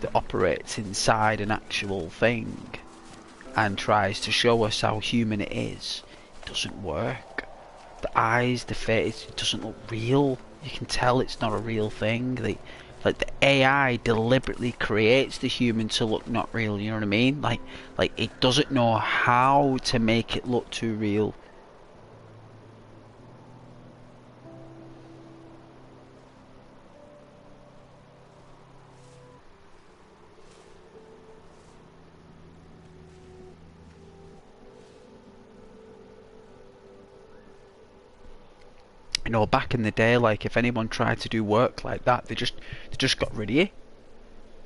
that operates inside an actual thing and tries to show us how human it is, it doesn't work. The eyes, the face, it doesn't look real. You can tell it's not a real thing. Like the AI deliberately creates the human to look not real, you know what I mean? Like it doesn't know how to make it look too real. know, back in the day, like if anyone tried to do work like that, they just got rid of you.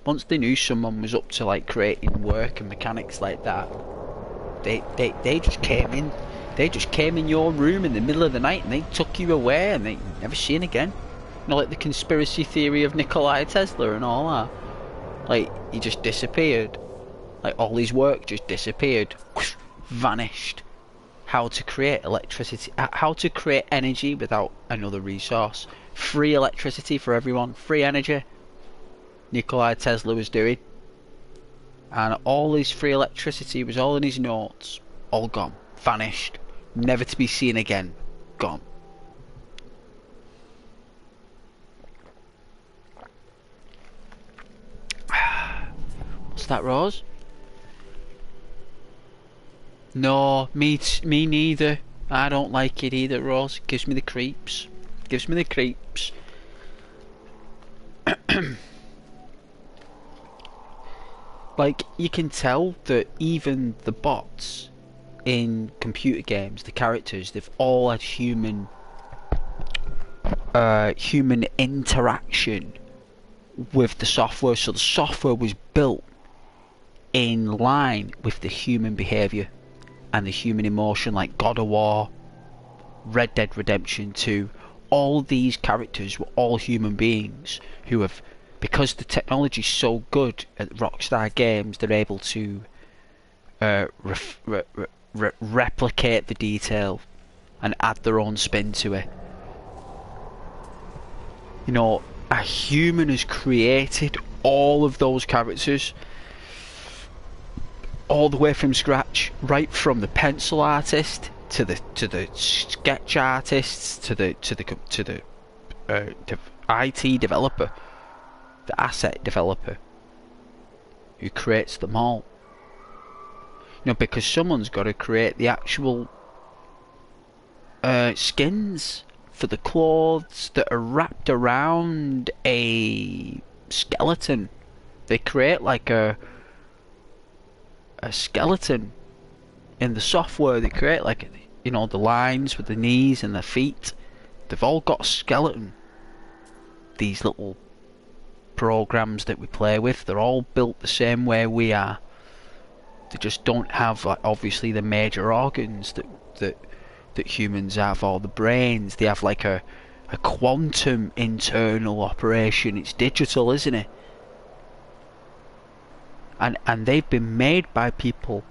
Once they knew someone was up to like creating work and mechanics like that, they just came in. They just came in your room in the middle of the night and they took you away and they never seen again. You know, like the conspiracy theory of Nikola Tesla and all that. Like, he just disappeared. Like, all his work just disappeared. Whoosh, vanished. How to create electricity. How to create energy without another resource. Free electricity for everyone. Free energy. Nikola Tesla was doing. And all his free electricity was all in his notes. All gone. Vanished. Never to be seen again. Gone. What's that, Rose? No, me neither. I don't like it either, Rose. It gives me the creeps. Gives me the creeps. Like, you can tell that even the bots in computer games, the characters, they've all had human interaction with the software. So the software was built in line with the human behaviour and the human emotion, like God of War, Red Dead Redemption 2. All these characters were all human beings who have, because the technology is so good at Rockstar Games, they're able to replicate the detail and add their own spin to it. You know, a human has created all of those characters all the way from scratch, right from the pencil artist to the sketch artists to the IT developer, the asset developer who creates them all. You know, because someone's got to create the actual skins for the clothes that are wrapped around a skeleton. They create like a skeleton in the software. They create like, you know, the lines with the knees and the feet. They've all got a skeleton. These little programs that we play with, they're all built the same way we are. They just don't have, like, obviously the major organs that humans have, or the brains. They have like a quantum internal operation. It's digital, isn't it? And they've been made by people.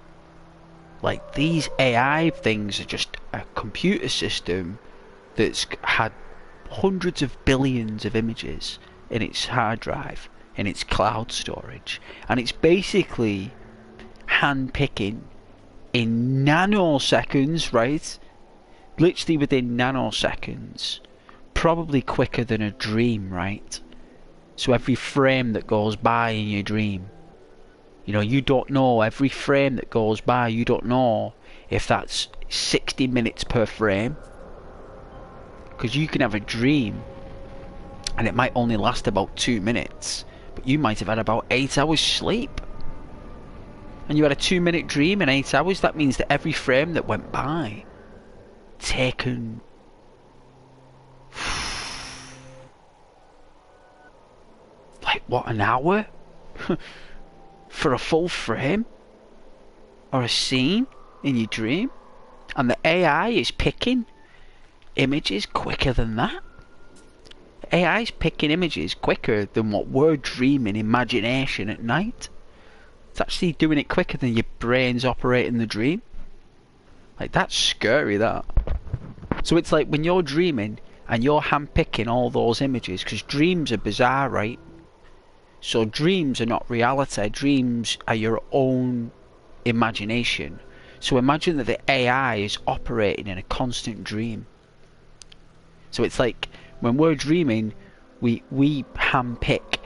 Like, these AI things are just a computer system that's had hundreds of billions of images in its hard drive, in its cloud storage, and it's basically hand picking in nanoseconds, right? Literally within nanoseconds, probably quicker than a dream, right? So every frame that goes by in your dream, you know, you don't know, every frame that goes by, you don't know if that's 60 minutes per frame. Because you can have a dream and it might only last about 2 minutes, but you might have had about 8 hours sleep. And you had a 2-minute dream in 8 hours. That means that every frame that went by taken like, what, an hour for a full frame or a scene in your dream. And the AI is picking images quicker than that. AI is picking images quicker than what we're dreaming imagination at night. It's actually doing it quicker than your brain's operating the dream. Like, that's scary, that. So it's like when you're dreaming and you're handpicking all those images, because dreams are bizarre, right? So dreams are not reality. Dreams are your own imagination. So imagine that the AI is operating in a constant dream. So it's like when we're dreaming, we handpick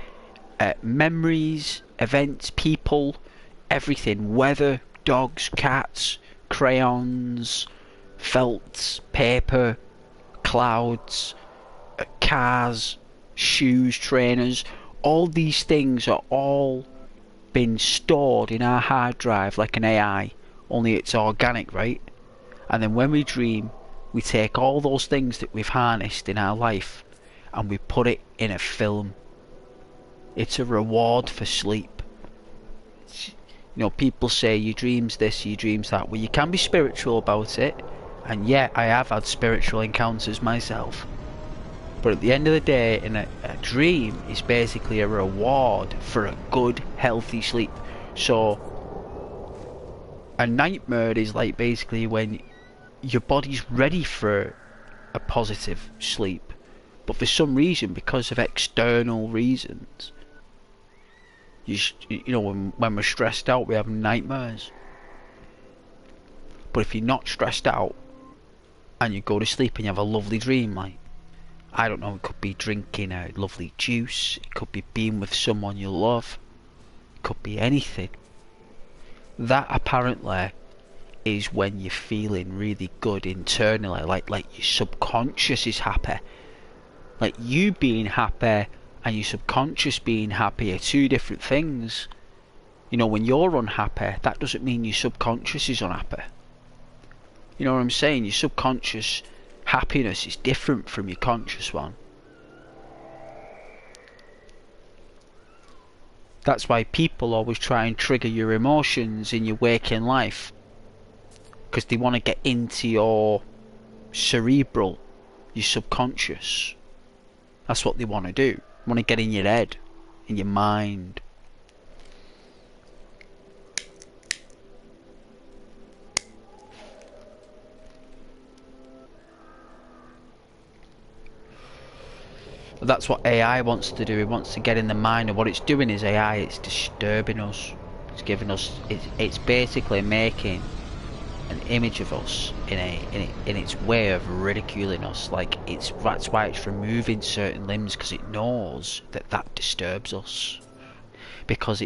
memories, events, people, everything, weather, dogs, cats, crayons, felts, paper, clouds, cars, shoes, trainers. All these things are all been stored in our hard drive like an AI, only it's organic, right? And then when we dream, We take all those things that we've harnessed in our life and we put it in a film. It's a reward for sleep. You know, people say your dreams this, your dreams that. Well, you can be spiritual about it, and yeah, I have had spiritual encounters myself. But at the end of the day, a dream is basically a reward for a good, healthy sleep. So, a nightmare is like basically when your body's ready for a positive sleep, but for some reason, because of external reasons, you know, when we're stressed out, we have nightmares. But if you're not stressed out and you go to sleep and you have a lovely dream, like, I don't know, it could be drinking a lovely juice, it could be being with someone you love, it could be anything. That apparently is when you're feeling really good internally, like your subconscious is happy. Like, you being happy and your subconscious being happy are two different things. You know, when you're unhappy, that doesn't mean your subconscious is unhappy. You know what I'm saying? Your subconscious happiness is different from your conscious one. That's why people always try and trigger your emotions in your waking life, because they want to get into your cerebral, your subconscious. That's what they want to do. They want to get in your head, in your mind. But that's what AI wants to do. It wants to get in the mind, and what it's doing is AI. It's disturbing us. It's giving us. It's basically making an image of us in its way of ridiculing us. Like, that's why it's removing certain limbs, because it knows that disturbs us. Because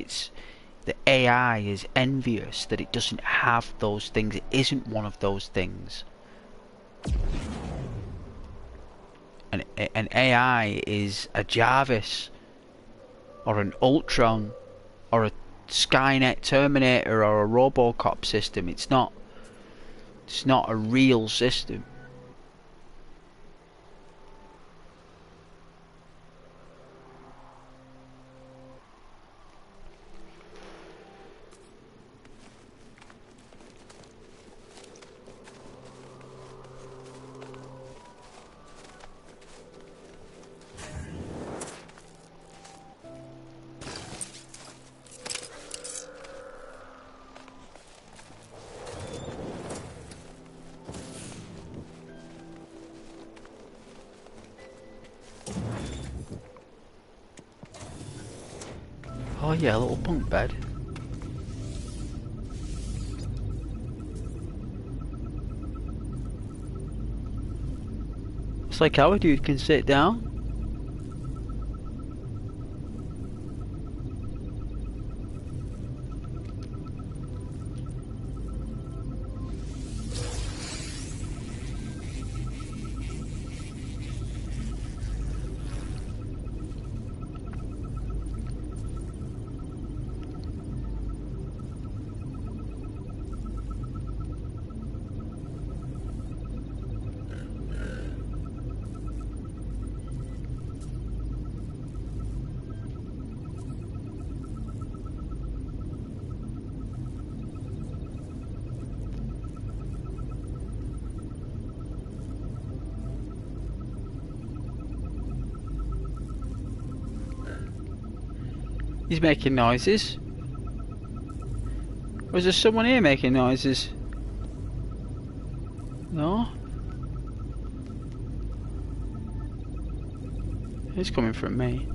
the AI is envious that it doesn't have those things. It isn't one of those things. An AI is a Jarvis or an Ultron or a Skynet Terminator or a Robocop system. It's not a real system. Oh yeah, a little bunk bed. It's like our dude can sit down. He's making noises. Or is there someone here making noises? No? It's coming from me.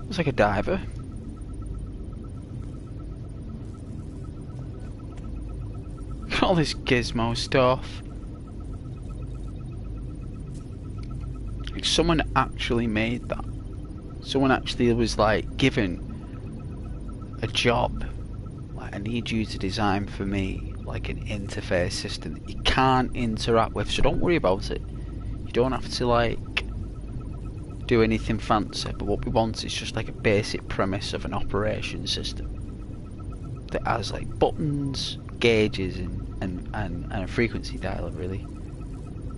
Looks like a diver. Look at all this gizmo stuff. Like, someone actually made that. Someone actually was like given a job. Like, I need you to design for me like an interface system that you can't interact with, so don't worry about it. You don't have to like do anything fancy, but what we want is just like a basic premise of an operation system that has like buttons, gauges and a frequency dialer. Really,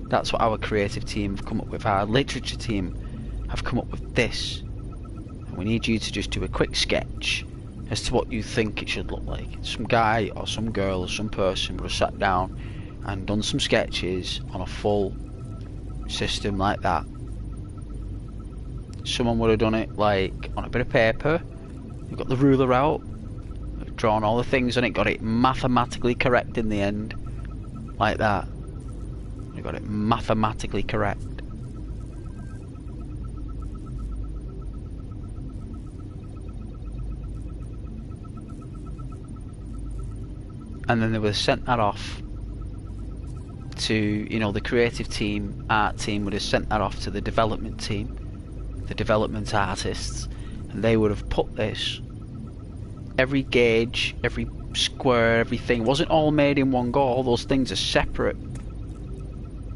that's what our creative team have come up with. Our literature team have come up with this, and we need you to just do a quick sketch as to what you think it should look like. Some guy or some girl or some person would have sat down and done some sketches on a full system like that. Someone would have done it like on a bit of paper. You've got the ruler out, drawn all the things on it, got it mathematically correct in the end, like that. You got it mathematically correct. And then they would have sent that off to, you know, the creative team, art team would have sent that off to the development team, the development artists, and they would have put this, every gauge, every square, everything wasn't all made in one go. All those things are separate.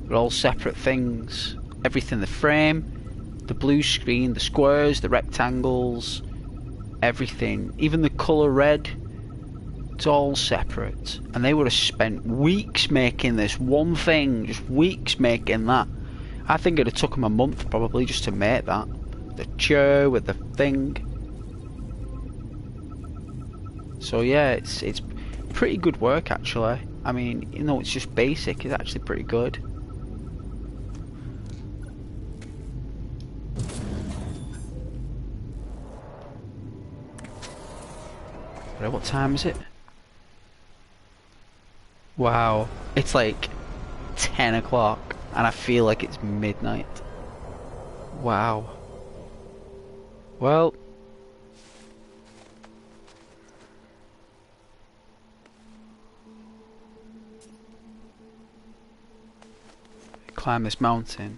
They're all separate things. Everything, the frame, the blue screen, the squares, the rectangles, everything, even the colour red, it's all separate. And they would have spent weeks making this one thing, just weeks making that. I think it'd have took them a month probably just to make that. The chair with the thing. So yeah, it's pretty good work actually. I mean, you know, it's just basic, it's actually pretty good. Right, what time is it? Wow, it's like 10 o'clock and I feel like it's midnight. Wow. Well, climb this mountain.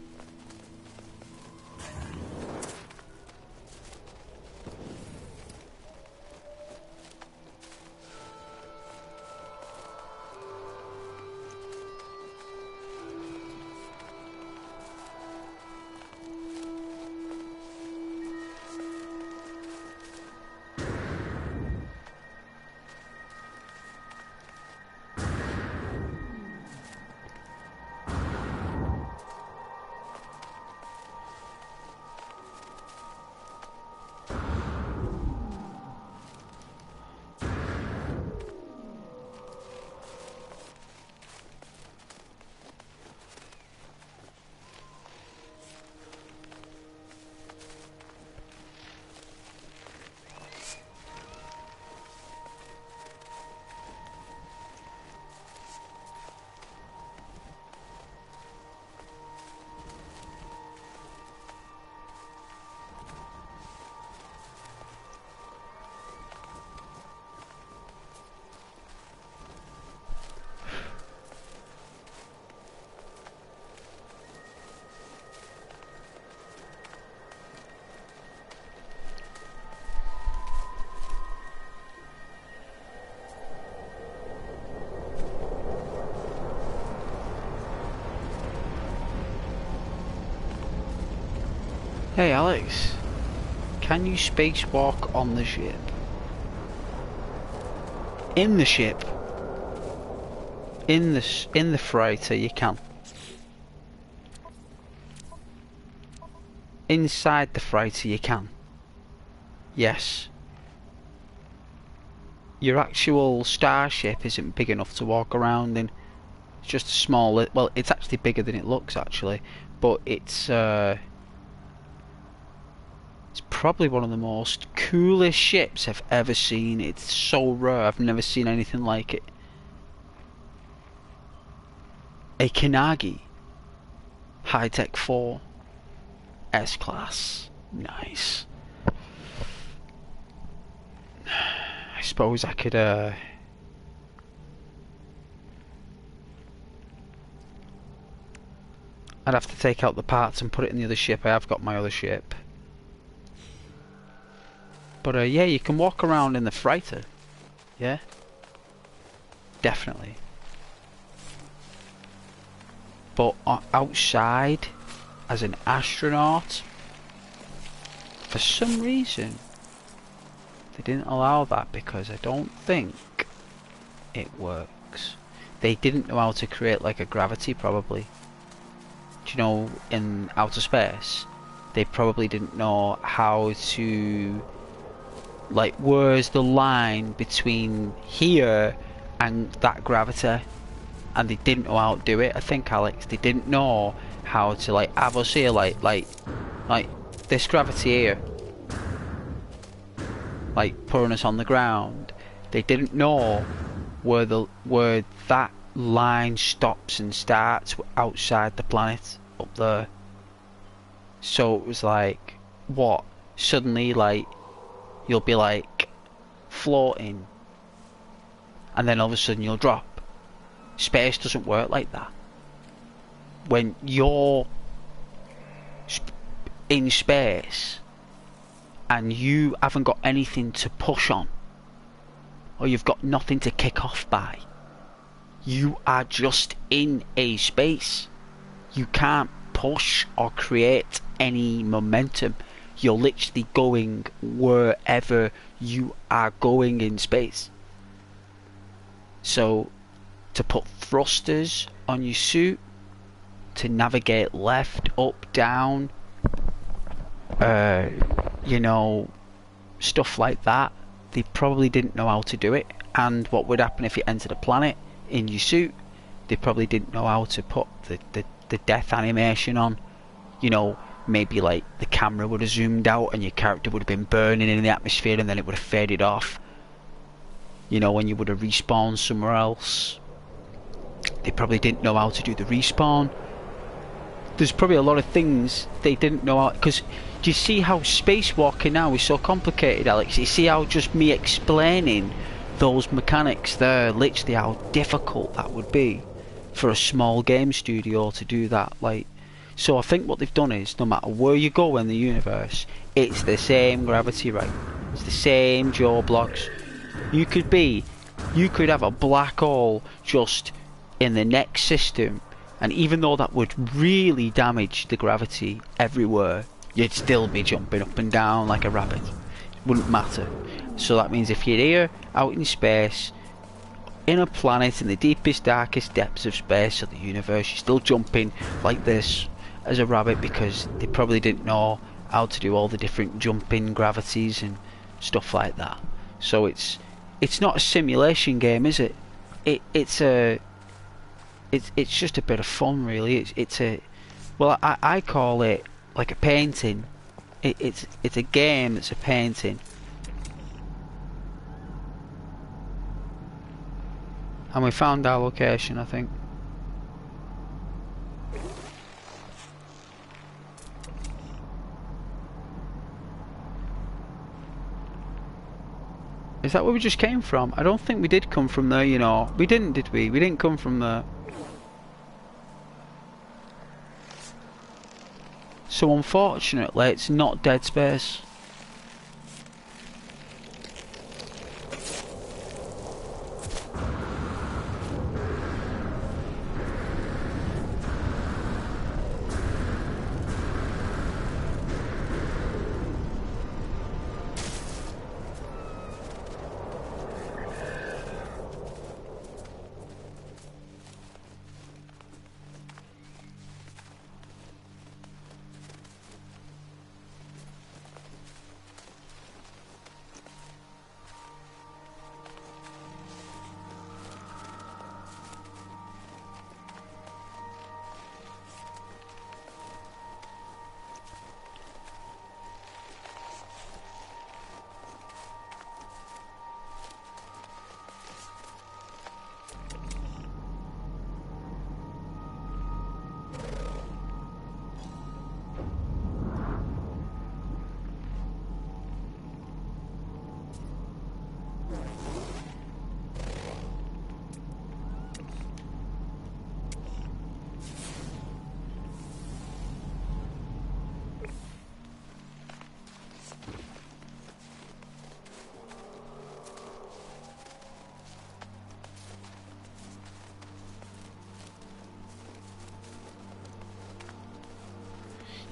Hey Alex, can you spacewalk on the ship? In the ship. In the freighter you can. Inside the freighter you can. Yes. Your actual starship isn't big enough to walk around in. It's just a small, well, it's actually bigger than it looks actually, but it's probably one of the most coolest ships I've ever seen. It's so rare, I've never seen anything like it. A Kinagi High-Tech 4 S-Class. Nice. I suppose I could I'd have to take out the parts and put it in the other ship. I have got my other ship. But yeah, you can walk around in the freighter. Yeah. Definitely. But outside, as an astronaut, for some reason, they didn't allow that because I don't think it works. They didn't know how to create like a gravity, probably. Do you know, in outer space, they probably didn't know how to, like, where's the line between here and that gravity, and they didn't know how to do it. I think, Alex, they didn't know how to, like, have us here, like this gravity here, like putting us on the ground. They didn't know where that line stops and starts outside the planet up there. So it was like, what? Suddenly, like, you'll be like floating, and then all of a sudden you'll drop. Space doesn't work like that. When you're in space and you haven't got anything to push on, or you've got nothing to kick off by, you are just in a space. You can't push or create any momentum. You're literally going wherever you are going in space. So to put thrusters on your suit, to navigate left, up, down, you know, stuff like that, they probably didn't know how to do it. And what would happen if you entered a planet in your suit? They probably didn't know how to put the death animation on. You know, maybe like the camera would have zoomed out and your character would have been burning in the atmosphere, and then it would have faded off. You know, when you would have respawned somewhere else. They probably didn't know how to do the respawn. There's probably a lot of things they didn't know how, because do you see how spacewalking now is so complicated, Alex? You see how just me explaining those mechanics there, literally how difficult that would be for a small game studio to do that. Like, so I think what they've done is, no matter where you go in the universe, it's the same gravity, right? It's the same jaw blocks. You could have a black hole just in the next system, and even though that would really damage the gravity everywhere, you'd still be jumping up and down like a rabbit. It wouldn't matter. So that means if you're here out in space, in a planet in the deepest, darkest depths of space or the universe, you're still jumping like this as a rabbit, because they probably didn't know how to do all the different jumping gravities and stuff like that. So it's not a simulation game, is it? It's just a bit of fun, really. It's a, well, I call it like a painting. It's a game that's a painting. And we found our location, I think. Is that where we just came from? I don't think we did come from there, you know. We didn't, did we? We didn't come from there. So unfortunately, it's not Dead Space.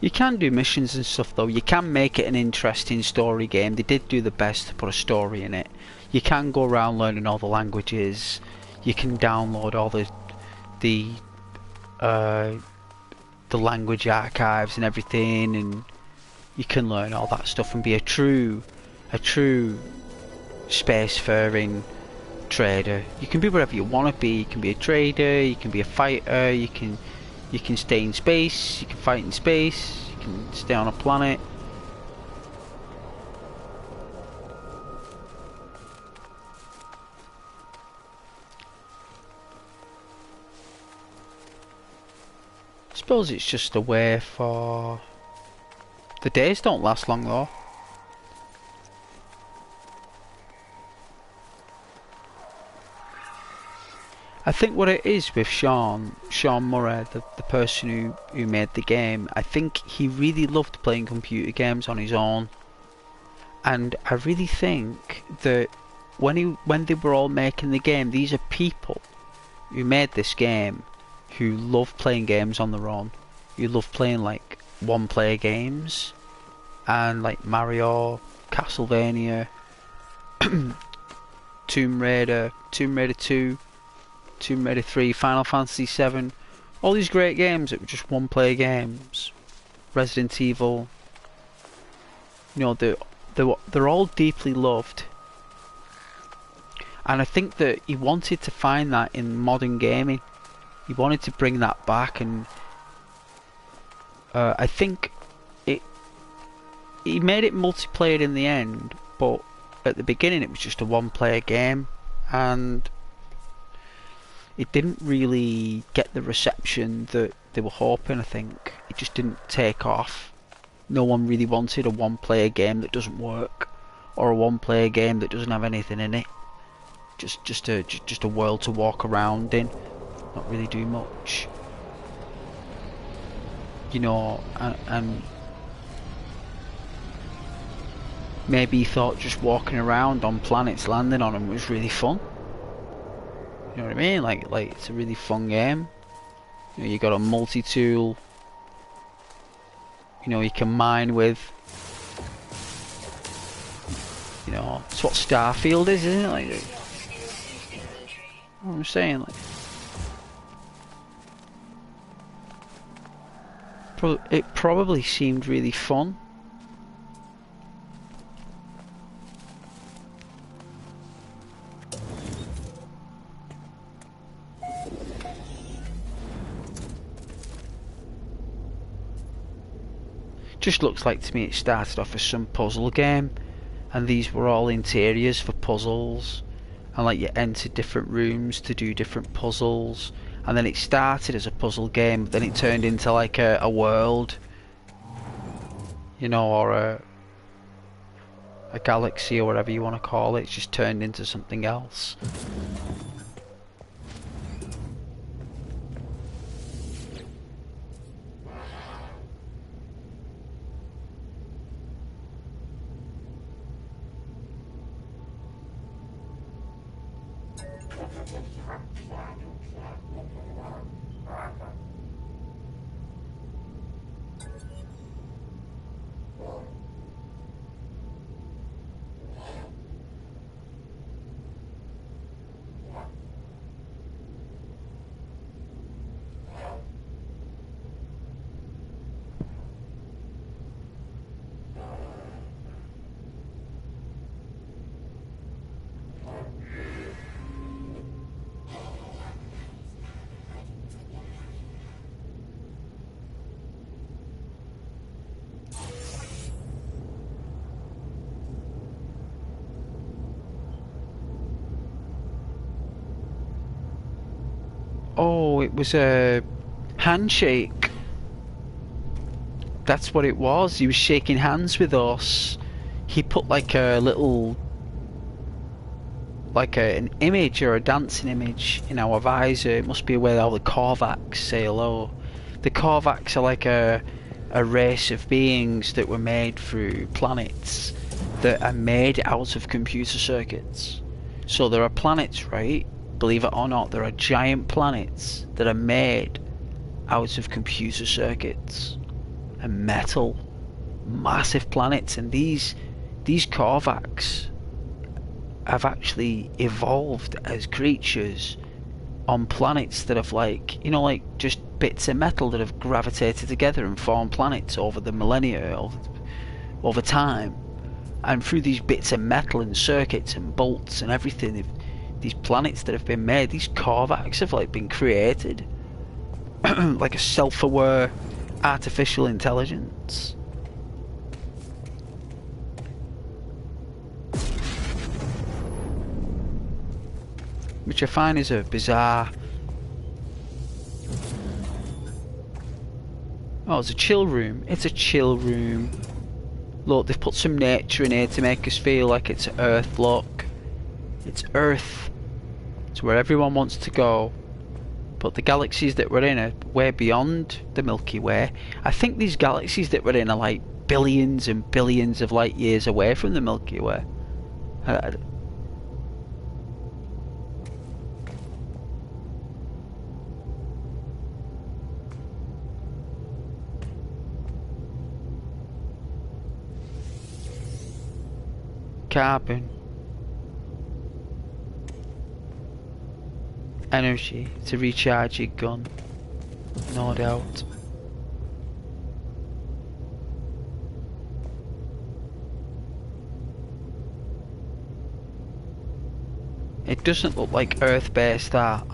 You can do missions and stuff though. You can make it an interesting story game. They did do the best to put a story in it. You can go around learning all the languages. You can download all the language archives and everything, and you can learn all that stuff and be a true spacefaring trader. You can be whatever you want to be. You can be a trader, you can be a fighter, you can stay in space, you can fight in space, you can stay on a planet. I suppose it's just a way for... The days don't last long though. I think what it is with Sean Murray, the person who made the game, I think he really loved playing computer games on his own. And I really think that when they were all making the game, these are people who made this game who love playing games on their own, who love playing like one-player games, and like Mario, Castlevania, Tomb Raider 2, Tomb Raider 3, Final Fantasy 7, all these great games that were just one-player games, Resident Evil. You know, they're all deeply loved, and I think that he wanted to find that in modern gaming. He wanted to bring that back, and I think he made it multiplayer in the end, but at the beginning it was just a one-player game, and it didn't really get the reception that they were hoping. I think it just didn't take off. No one really wanted a one-player game that doesn't work, or a one-player game that doesn't have anything in it. Just a world to walk around in, not really do much. You know, and maybe he thought just walking around on planets, landing on them was really fun. You know what I mean? Like it's a really fun game. You know, you got a multi-tool. You know, you can mine with. You know, it's what Starfield is, isn't it? Like, what I'm saying, like, it probably seemed really fun. Just looks like to me it started off as some puzzle game, and these were all interiors for puzzles, and like you entered different rooms to do different puzzles, and then it started as a puzzle game, but then it turned into like a world, you know, or a galaxy, or whatever you want to call it. It's just turned into something else. Oh, it was a handshake. That's what it was. He was shaking hands with us. He put like a little, like an image or a dancing image in our visor. It must be where all the Korvax say hello. The Korvax are like a race of beings that were made through planets that are made out of computer circuits. So there are planets, right? Believe it or not, there are giant planets that are made out of computer circuits, and metal, massive planets, and these Korvax have actually evolved as creatures on planets that have, like, you know, like just bits of metal that have gravitated together and formed planets over the millennia, over time. And through these bits of metal and circuits and bolts and everything, these planets that have been made, these Korvax have like been created like a self-aware artificial intelligence. Which I find is a bizarre... Oh, it's a chill room. It's a chill room. Look, they've put some nature in here to make us feel like it's Earth, look. It's Earth. It's where everyone wants to go. But the galaxies that we're in are way beyond the Milky Way. I think these galaxies that we're in are like billions and billions of light years away from the Milky Way. Carbon. Energy to recharge your gun. No doubt. It doesn't look like Earth-based, that.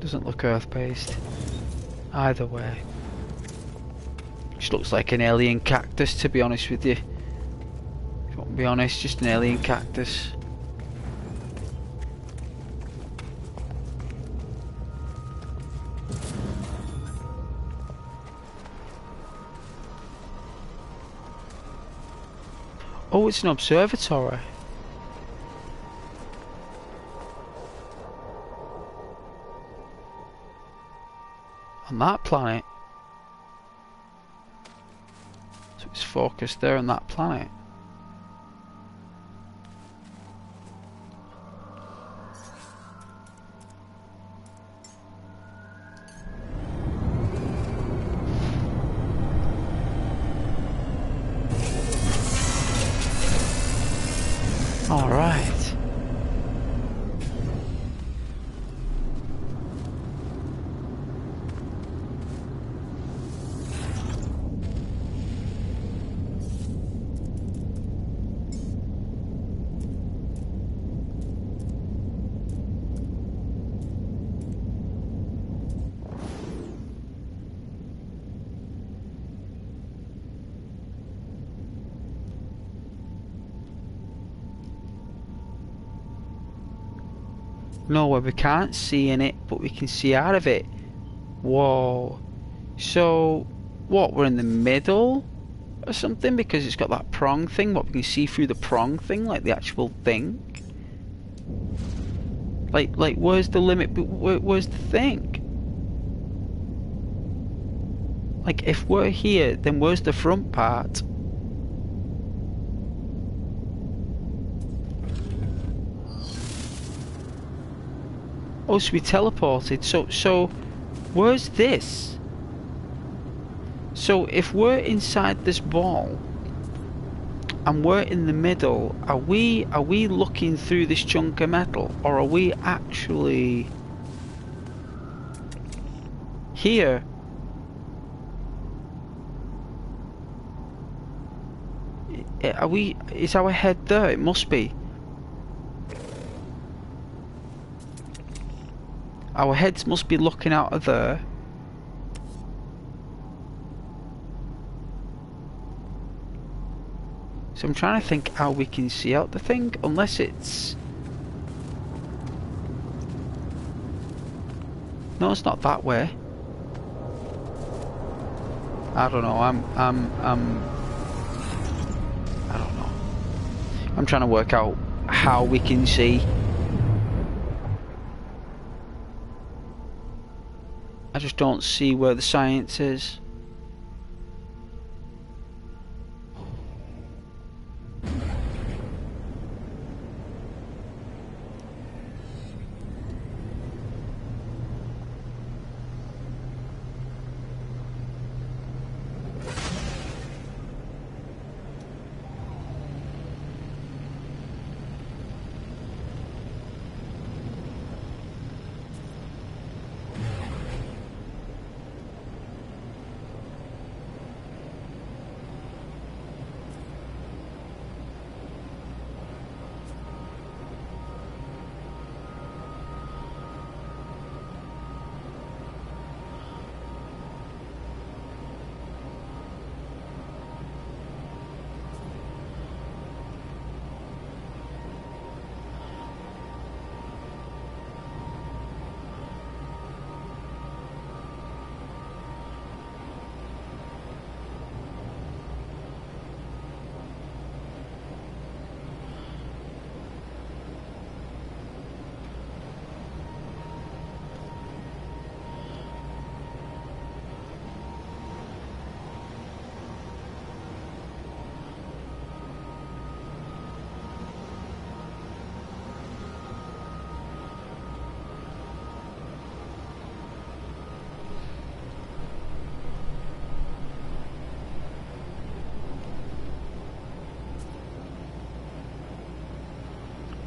Doesn't look Earth-based. Either way. Just looks like an alien cactus, to be honest with you. If you want to be honest, just an alien cactus. Oh, it's an observatory. On that planet. So it's focused there on that planet. All right. No, where we can't see in it, but we can see out of it. Whoa. So, what, we're in the middle or something? Because it's got that prong thing, what, we can see through the prong thing, like the actual thing? Like where's the limit, where's the thing? Like, if we're here, then where's the front part? Oh, so we teleported. So where's this? So if we're inside this ball and we're in the middle, are we looking through this chunk of metal, or are we actually here? Are we? Is our head there? It must be. Our heads must be looking out of there. So I'm trying to think how we can see out the thing, unless it's... No, it's not that way. I don't know, I don't know. I'm trying to work out how we can see. I just don't see where the science is.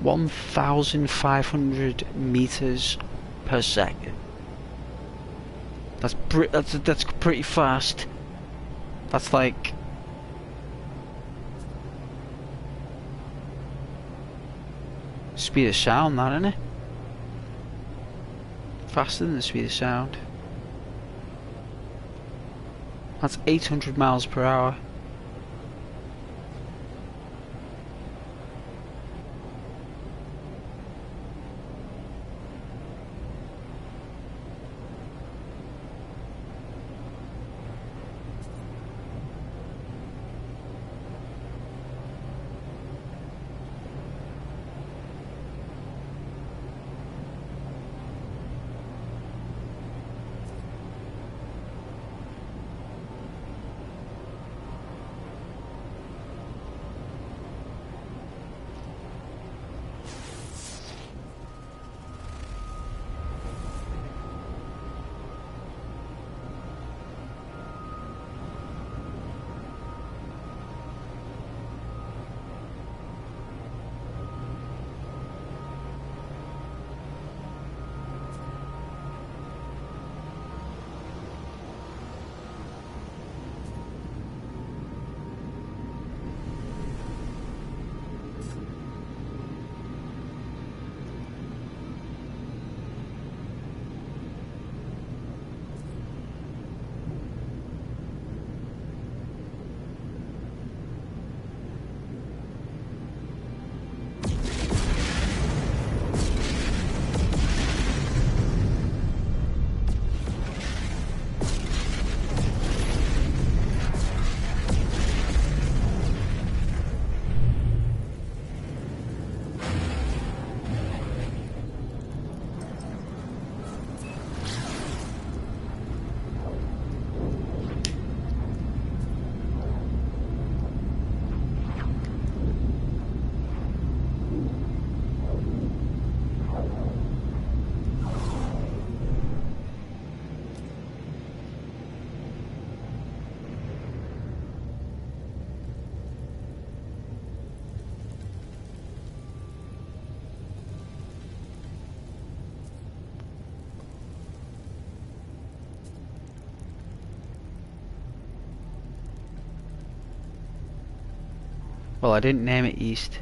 1,500 meters per second. That's pretty fast. That's like speed of sound, that, isn't it? Faster than the speed of sound. That's 800 miles per hour. Well, I didn't name it East.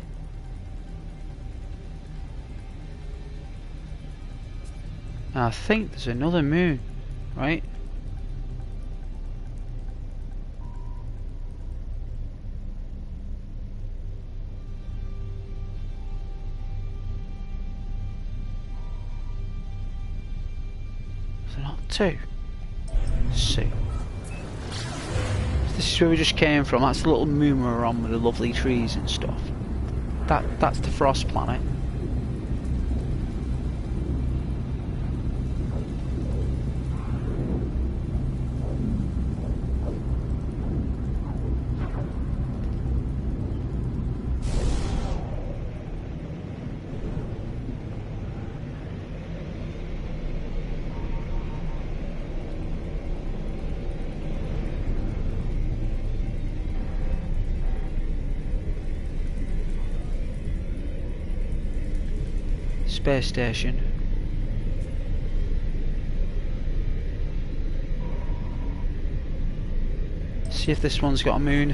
I think there's another moon, right? Is there not two? Let's see. This is where we just came from. That's the little moon we're on with the lovely trees and stuff. That's the frost planet. Space station. See if this one's got a moon.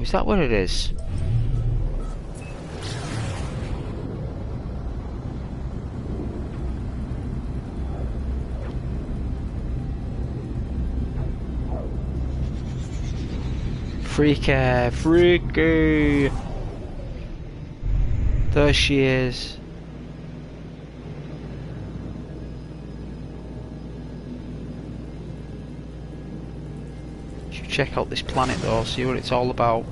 Oh, is that what it is? Freaky, freaky. There she is. Should check out this planet though, see what it's all about.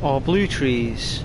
Oh, blue trees.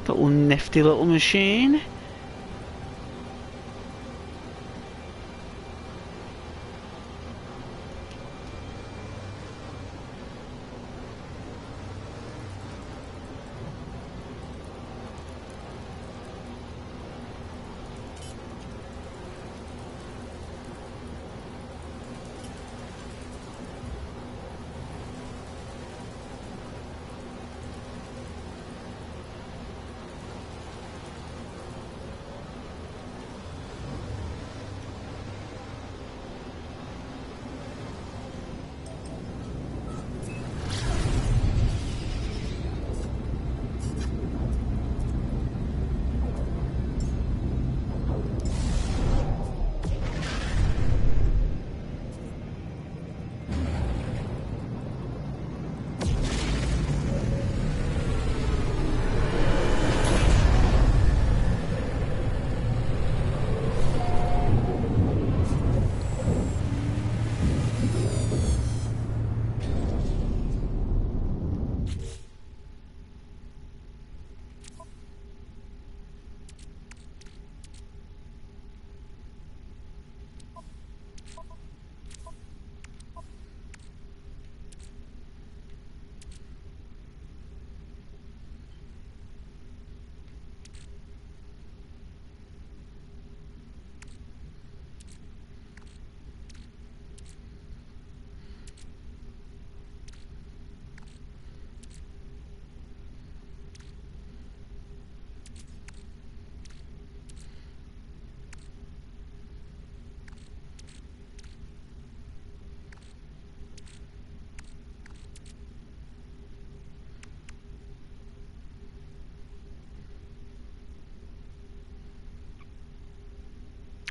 Little nifty little machine.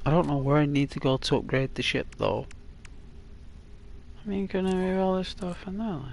I don't know where I need to go to upgrade the ship though. I mean, can I move all this stuff in there? Like?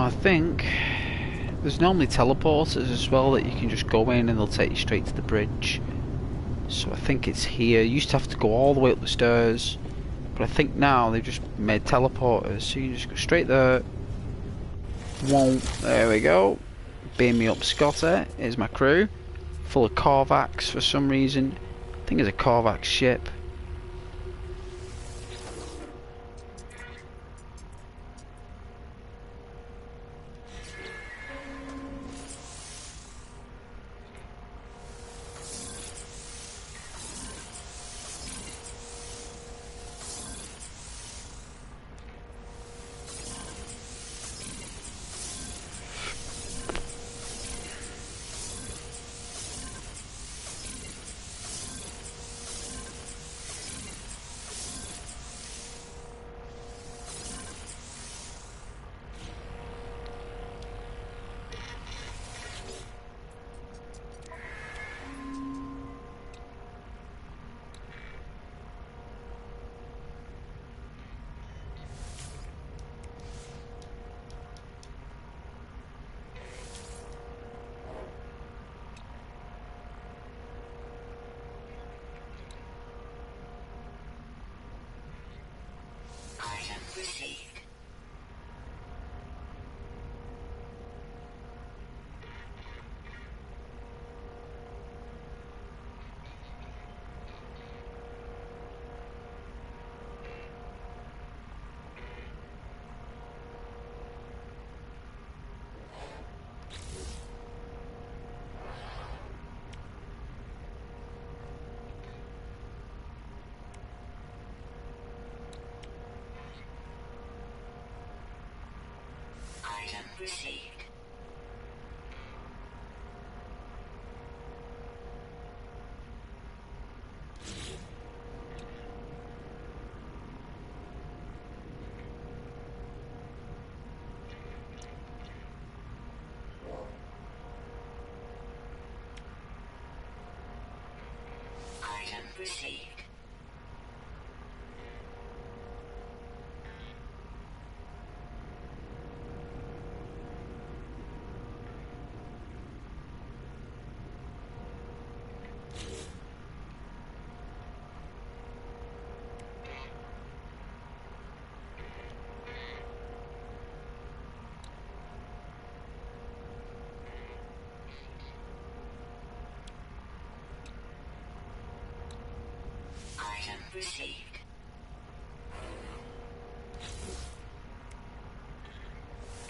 I think there's normally teleporters as well that you can just go in and they'll take you straight to the bridge. So I think it's here. You used to have to go all the way up the stairs, but I think now they've just made teleporters, so you just go straight there. Whoa, there we go. Beam me up, Scotty. Here's my crew, full of Korvax for some reason. I think it's a Korvax ship. Received. Item received. Item received.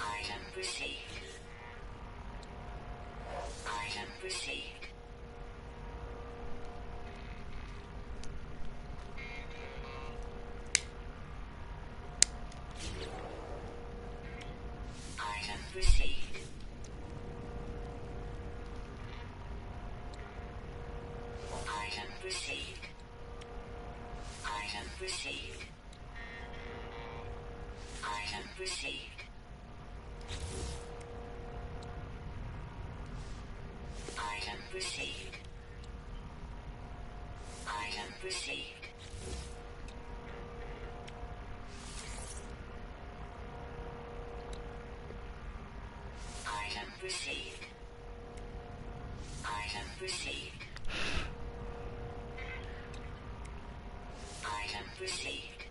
Item received. Item received. Item received. Item received. Item received. Item received. Item received. Item received. Item received. Item received. Item received.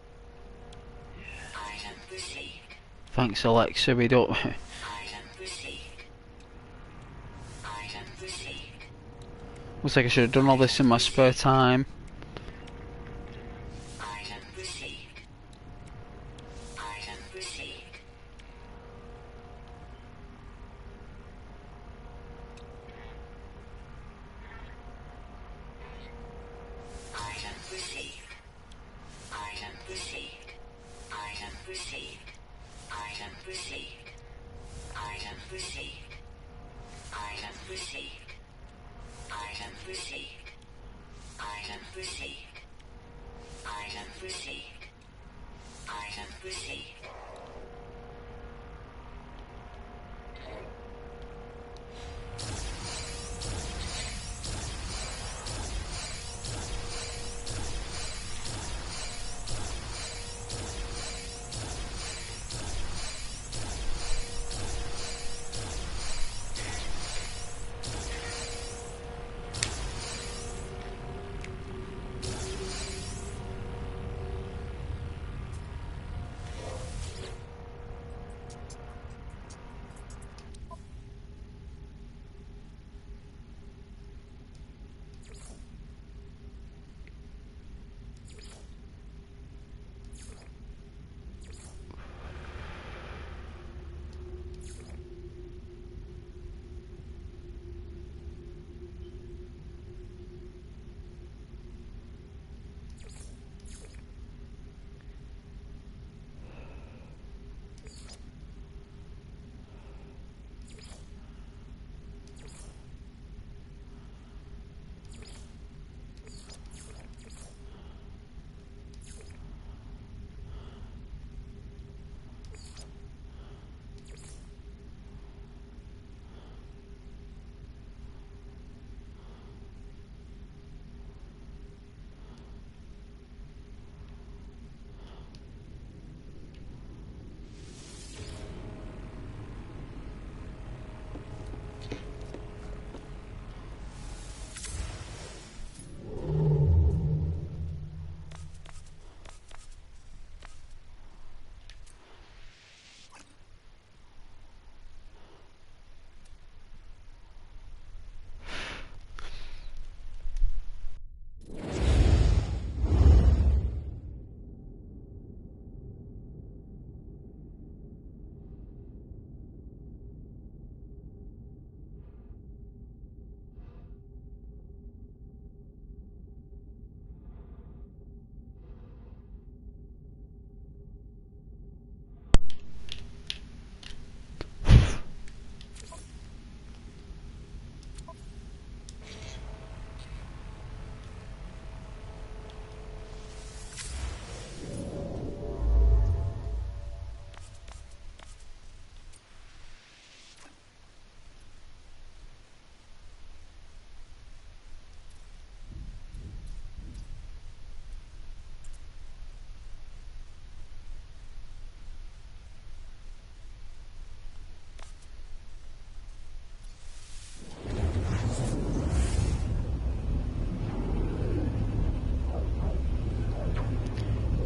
Item received. Thanks, Alexa. We don't. Item received. Item received. Looks like I should have done all this in my spare time. Item received. Item received. Item received. Item received. Item received. Item received. Item received. Item received. Item received. Item received. Item received. Item received.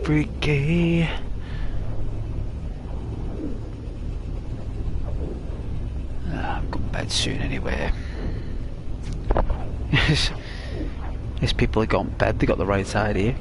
freaky. I'm going to bed soon anyway. These people have gone to bed, they got the right idea.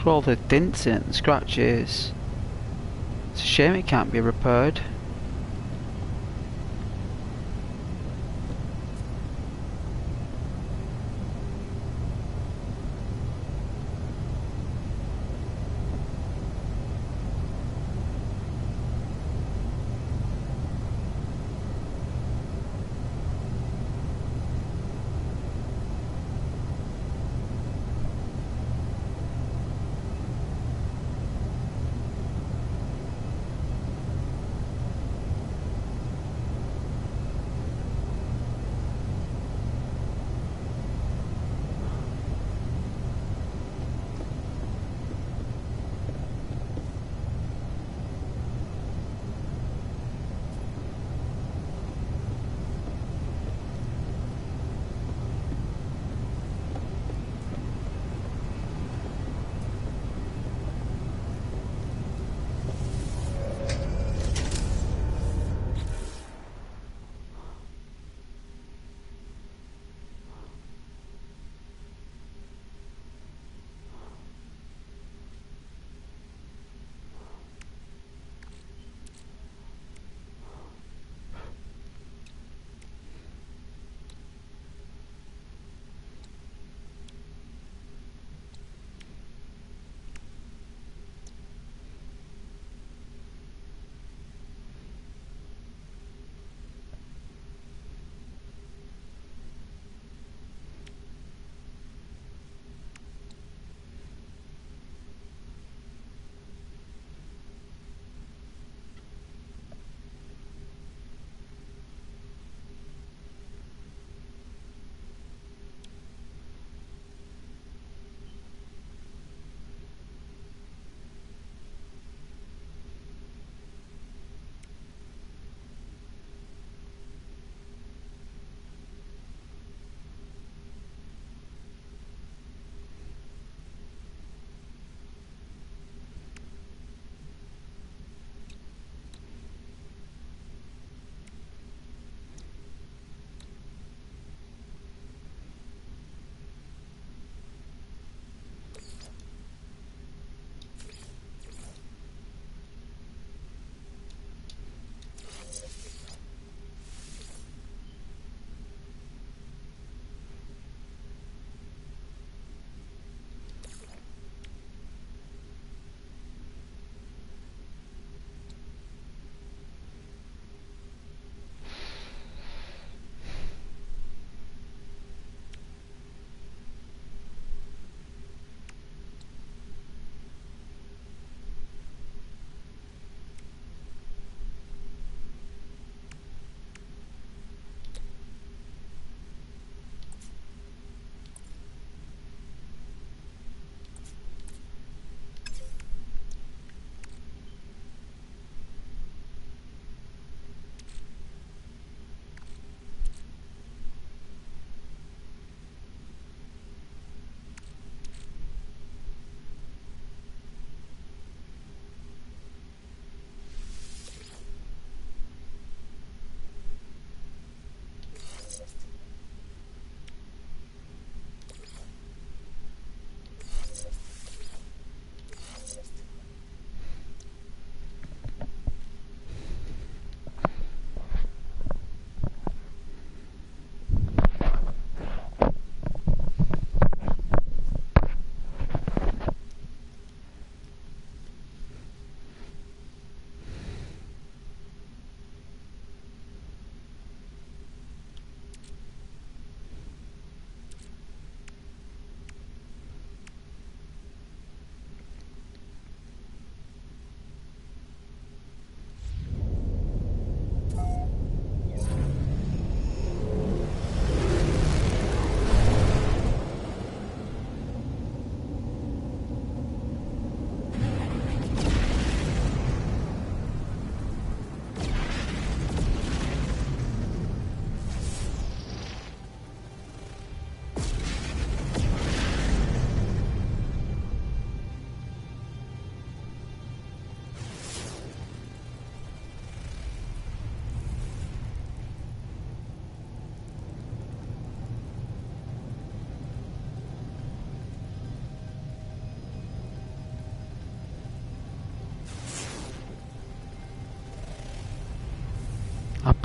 All the dents and scratches. It's a shame it can't be repaired.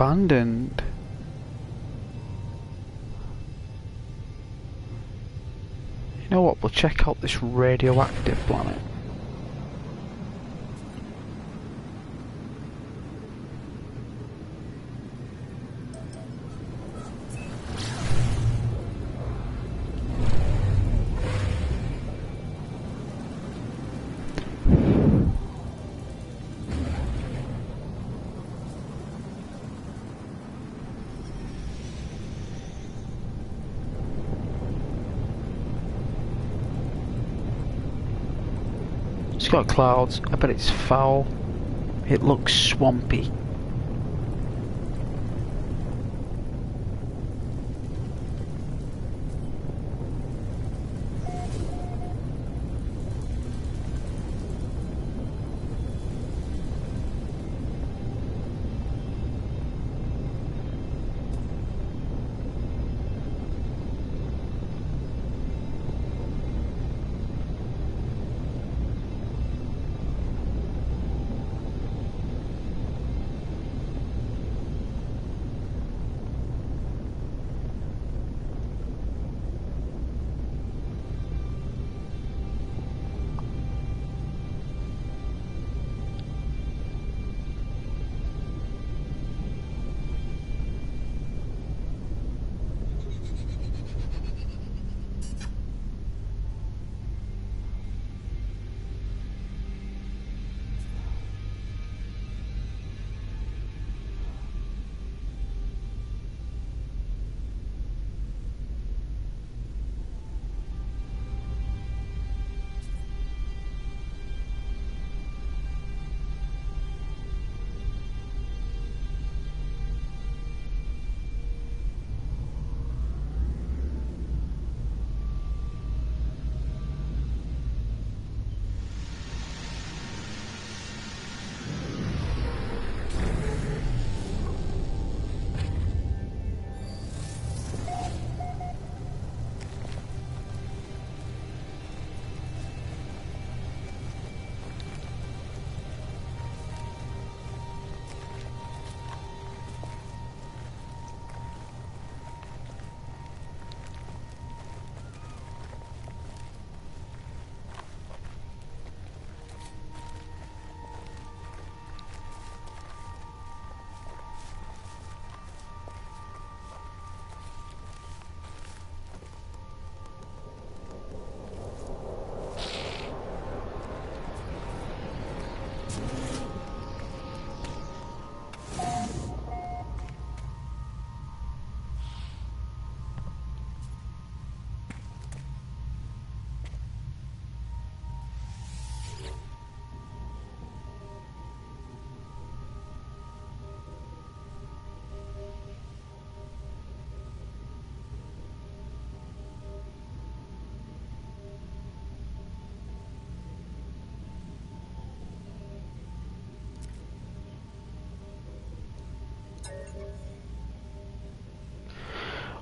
abandoned. You know what? We'll check out this radioactive planet. It's got clouds. I bet it's foul. It looks swampy.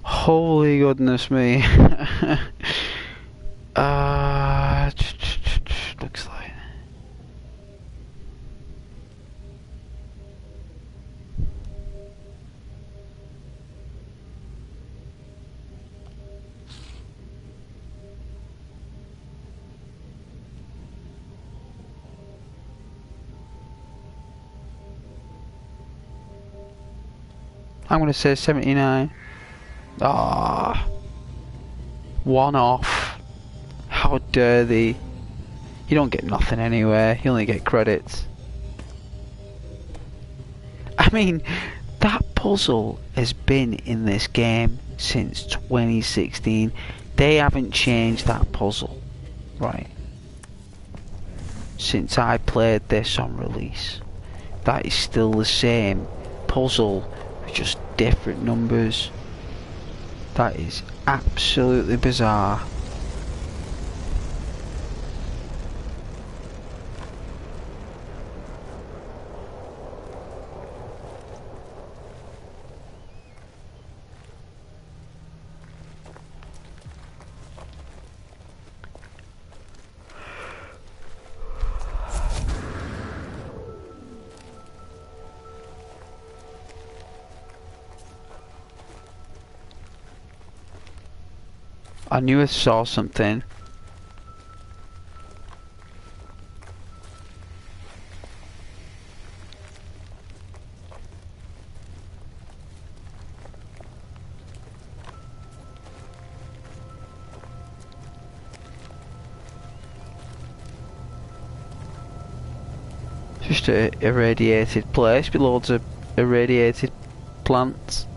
Holy goodness me. Looks like. I'm gonna say 79. Ah, one off. How dare they? You don't get nothing anyway. You only get credits. I mean, that puzzle has been in this game since 2016. They haven't changed that puzzle, right? Since I played this on release, that is still the same puzzle with just different numbers. That is absolutely bizarre. I knew I saw something. Just a irradiated place with loads of irradiated plants.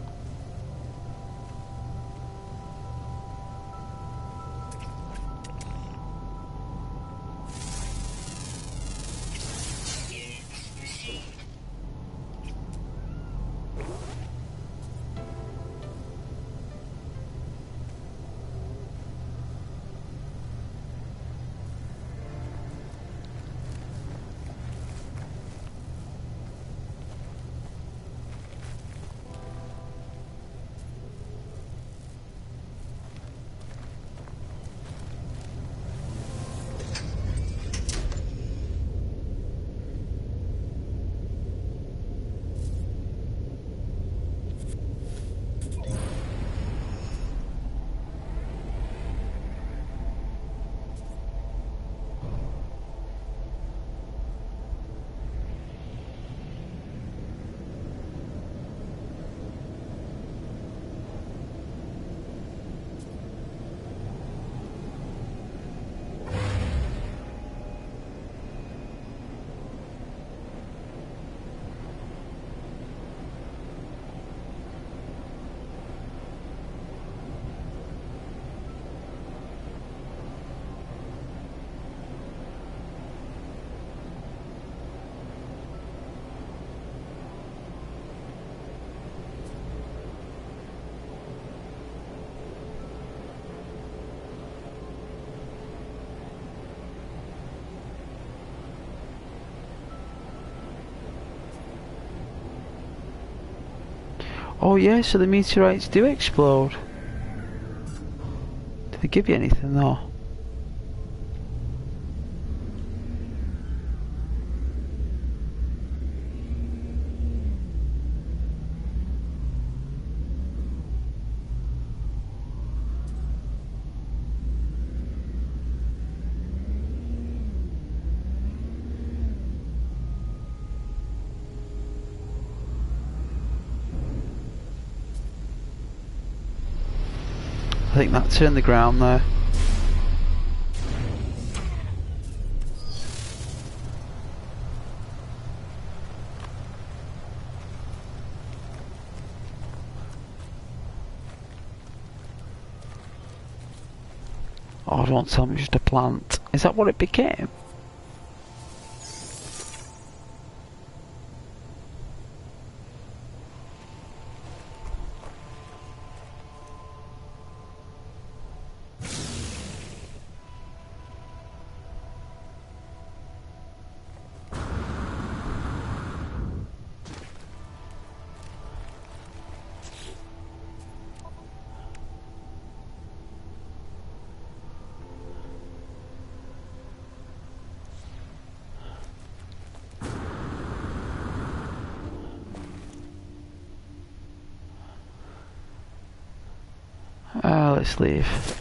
Oh yeah, so the meteorites do explode. Do they give you anything though? I think that turned the ground there. Oh, don't tell me it's just a plant. Is that what it became? Let's leave.